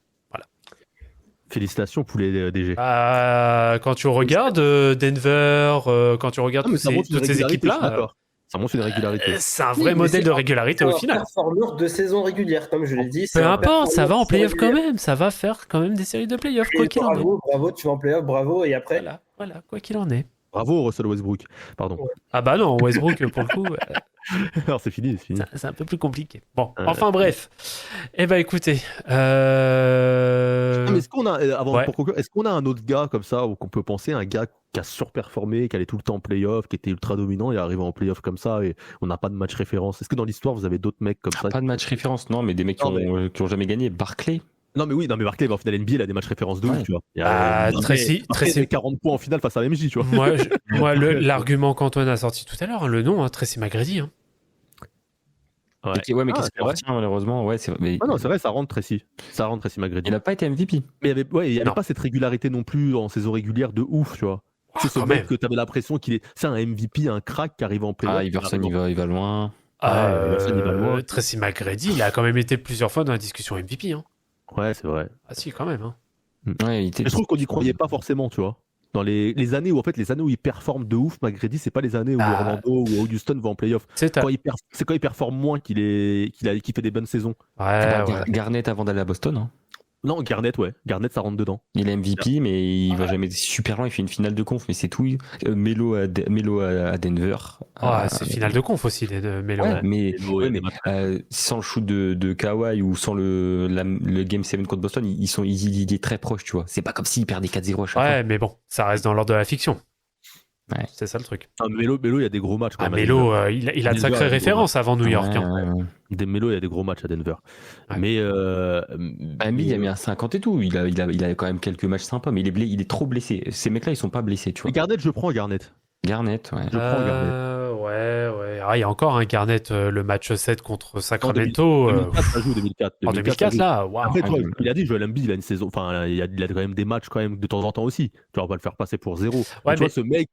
Félicitations, poulet DG. Quand tu regardes Denver, quand tu regardes toutes ces équipes-là, ça montre une régularité. c'est un vrai modèle de régularité au final. Performeur de saison régulière, comme je l'ai dit. Peu importe, ça va en playoff quand même. Ça va faire quand même des séries de playoffs, quoi qu'il en est. Bravo, tu vas en playoff, bravo. Et après, Voilà, quoi qu'il en est. Bravo Russell Westbrook. Pardon. Ah bah non, Westbrook, pour le coup, Alors c'est fini. c'est un peu plus compliqué. Bon, enfin bref. Eh ben écoutez. Mais est-ce qu'on a, pour conclure, est-ce qu'on a un autre gars comme ça, ou qu'on peut penser, un gars qui a surperformé, qui allait tout le temps en playoff, qui était ultra dominant, et arrivé en playoff comme ça, et on n'a pas de match référence. Est-ce que dans l'histoire, vous avez d'autres mecs comme ça? Pas de match référence, non, mais des mecs qui ont jamais gagné. Barclay. Non mais Barclay va en finale NBA, il a des matchs références de ouf, tu vois. Tracy 40 points en finale face à MJ, tu vois. Moi, l'argument qu'Antoine a sorti tout à l'heure, le nom, Tracy McGrady. Mais qu'est-ce qu'il retient malheureusement, non, c'est vrai, ça rentre Tracy McGrady. Il n'a pas été MVP. Mais il y avait pas cette régularité non plus en saison régulière de ouf, tu vois. C'est ce mec que t'avais l'impression c'est un MVP, un crack qui arrive en playoff. Iverson, il va loin. Tracy McGrady, il a quand même été plusieurs fois dans la discussion MVP. Ouais, c'est vrai. Ah si, quand même. Je trouve qu'on n'y croyait pas forcément, tu vois. Dans les années où il performe de ouf, McGrady, c'est pas les années où Orlando ou Houston vont en playoff. C'est quand il performe moins qu'il fait des bonnes saisons. Garnett avant d'aller à Boston. Non, Garnett, ça rentre dedans. Il est MVP, mais il va jamais super loin. Il fait une finale de conf, mais c'est tout. Melo à Denver. C'est finale de conf aussi, Melo. Sans le shoot de Kawhi ou sans le Game 7 contre Boston, il est très proche, tu vois. C'est pas comme s'il perdait 4-0 à chaque fois. Mais bon, ça reste dans l'ordre de la fiction. Ouais. C'est ça le truc. Melo, il y a des gros matchs. Melo, il a de sacrées références avant New York. Melo, il y a des gros matchs à Denver. Ouais. Mais il a mis un 50 et tout. Il a quand même quelques matchs sympas, mais il est trop blessé. Ces mecs-là, ils sont pas blessés, tu vois. Garnett, je prends Garnett. Garnett, ouais. Je prends Garnett. Il y a encore un Garnett, le match 7 contre Sacramento. 2004, ça joue 2004. En 2004, là, waouh. Après, il a dit, Joel Embiid, il a une saison, enfin, il a quand même des matchs quand même de temps en temps aussi. Tu vas pas le faire passer pour zéro. Tu vois, ce mec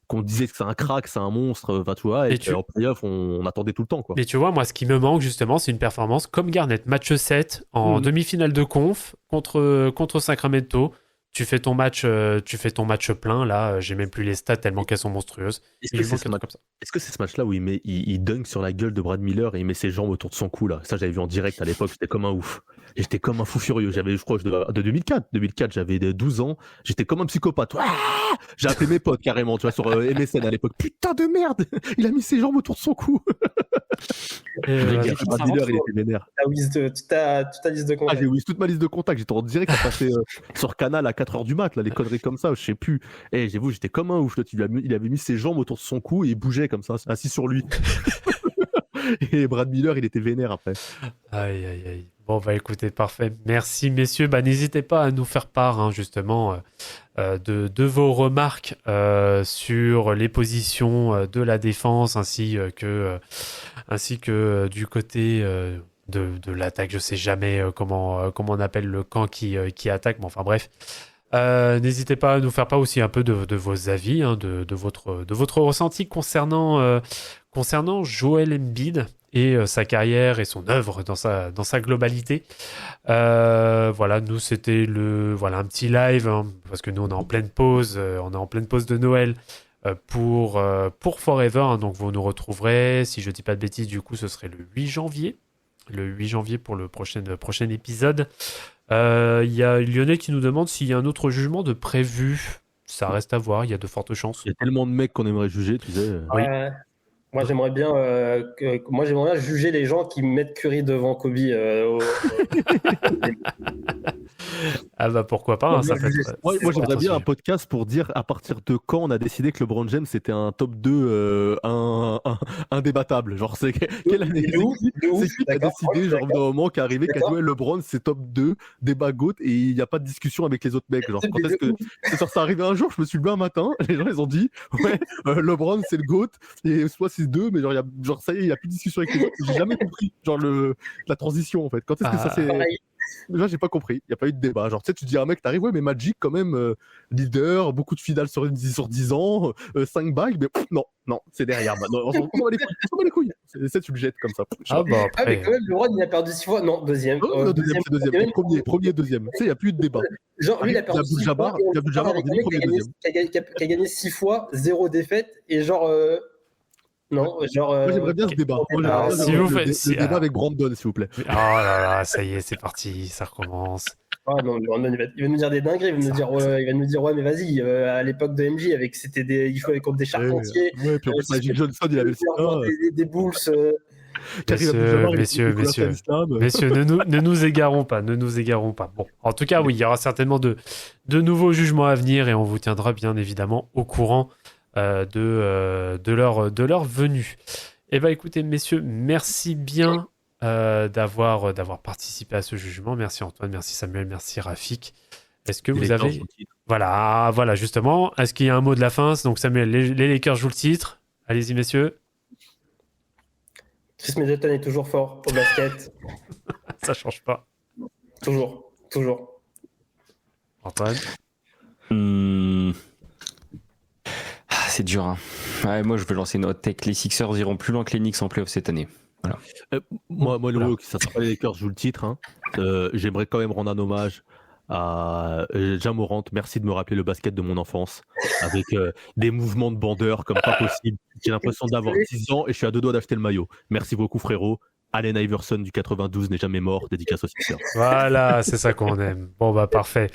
qu'on disait que c'est un crack, c'est un monstre, tu vois, et en playoff, on attendait tout le temps, quoi. Mais tu vois, moi, ce qui me manque, justement, c'est une performance comme Garnett. Match 7 en demi-finale de conf contre Sacramento. Tu fais ton match plein, là, j'ai même plus les stats tellement qu'elles sont monstrueuses. Est-ce que c'est ce match-là où il dunk sur la gueule de Brad Miller et il met ses jambes autour de son cou, là? Ça, j'avais vu en direct à l'époque, j'étais comme un ouf. Et j'étais comme un fou furieux. J'avais, je crois, de 2004. 2004, j'avais 12 ans. J'étais comme un psychopathe. J'ai appelé mes potes carrément, tu vois, sur MSN à l'époque. Putain de merde! Il a mis ses jambes autour de son cou. Brad Miller, il était vénère. Toute ta liste de contacts. J'ai whiz toute ma liste de contacts. J'étais en direct à passer sur Canal à 4h du mat, là, les conneries comme ça, je sais plus. J'avoue, j'étais comme un ouf. Il avait mis ses jambes autour de son cou et il bougeait comme ça, assis sur lui. Et Brad Miller, il était vénère après. Aïe, aïe, aïe. Bon, bah écoutez, parfait. Merci, messieurs. N'hésitez pas à nous faire part, justement, de vos remarques sur les positions de la défense, ainsi que du côté de l'attaque. Je sais jamais comment on appelle le camp qui attaque. Mais enfin, bref. N'hésitez pas à nous faire part aussi un peu de vos avis, de votre ressenti concernant Joel Embiid et sa carrière et son œuvre dans sa globalité. Voilà, nous c'était un petit live, parce que nous on est en pleine pause, de Noël pour Forever, donc vous nous retrouverez, si je dis pas de bêtises, du coup ce serait le 8 janvier pour le prochain épisode. Il y a Lionel qui nous demande s'il y a un autre jugement de prévu. Ça reste à voir, il y a de fortes chances. Il y a tellement de mecs qu'on aimerait juger, tu sais. Oui. Moi, j'aimerais bien juger les gens qui mettent Curry devant Kobe. Ah bah pourquoi pas. Moi j'aimerais bien un podcast pour dire à partir de quand on a décidé que LeBron James c'était un top 2 indébattable. Genre c'est quelle année c'est qui qui a décidé genre d'un moment qui est arrivé qu'à jouer LeBron c'est top 2 débat GOAT et il n'y a pas de discussion avec les autres mecs. Genre quand est-ce que c'est arrivé un jour, je me suis levé un matin, les gens ils ont dit LeBron c'est le GOAT et soit 6-2, mais genre ça y est, il y a plus de discussion avec les autres. J'ai jamais compris genre la transition en fait. Quand est-ce que ça s'est Pareil. Là, j'ai pas compris. Il y a pas eu de débat. Genre, tu sais, tu dis à un mec, t'arrives, ouais, mais Magic, quand même, leader, beaucoup de finales sur 10 ans, 5 bagues, mais non, c'est derrière. Bah, non, on s'en bat les couilles. C'est, tu le jettes comme ça. Ah bah Ah, après. mais quand même, le roi, il a perdu 6 fois. Non, deuxième. Non, deuxième, c'est deuxième. Premier, deuxième. Tu sais, il n'y a plus eu de débat. Genre, lui, il a perdu 6 fois. et on Abdul-Jabbar, parle on avec dit un premier, mec deuxième. qui a gagné 6 fois, 0 défaite, et genre. Non, genre. Moi, j'aimerais bien ce débat. Moi, Alors, j'aimerais si bien vous faites- le si- débat avec Brandon, s'il vous plaît. Oh là là, ça y est, c'est parti, ça recommence. Ah non, Brandon, il va nous dire des dingueries. Il va nous dire, ouais, mais vas-y, à l'époque de MJ, il jouait contre des charpentiers. Ouais, puis en plus, Magic Johnson, il avait le sida. Des Bulls. Messieurs, ne nous égarons pas, ne nous égarons pas. Bon, en tout cas, oui, il y aura certainement de nouveaux jugements à venir et on vous tiendra bien évidemment au courant de leur venue. Eh bien, écoutez, messieurs, merci bien d'avoir participé à ce jugement. Merci Antoine, merci Samuel, merci Rafik. Est-ce que vous avez... Voilà, justement. Est-ce qu'il y a un mot de la fin? Donc Samuel, les Lakers jouent le titre. Allez-y, messieurs. Chris Middleton est toujours fort au basket. Ça change pas. Toujours. Antoine? C'est dur. Hein. Ouais, moi, je vais lancer une hot take. Les Sixers iront plus loin que les Knicks en playoff cette année. Voilà. Moi, le ça sera pas les Lakers jouent le titre. Hein. J'aimerais quand même rendre un hommage à Ja Morant. Merci de me rappeler le basket de mon enfance avec des mouvements de bandeur comme pas possible. J'ai l'impression d'avoir 10 ans et je suis à 2 doigts d'acheter le maillot. Merci beaucoup, frérot. Allen Iverson du 92 n'est jamais mort, dédicace aux Sixers. Voilà, c'est ça qu'on aime. Bon, bah parfait.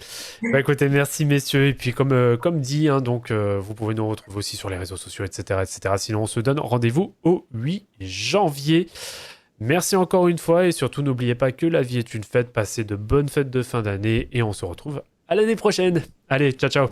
Bah écoutez, merci messieurs. Et puis comme dit, hein, donc vous pouvez nous retrouver aussi sur les réseaux sociaux, etc., etc. Sinon, on se donne rendez-vous au 8 janvier. Merci encore une fois et surtout n'oubliez pas que la vie est une fête. Passez de bonnes fêtes de fin d'année et on se retrouve à l'année prochaine. Allez, ciao ciao.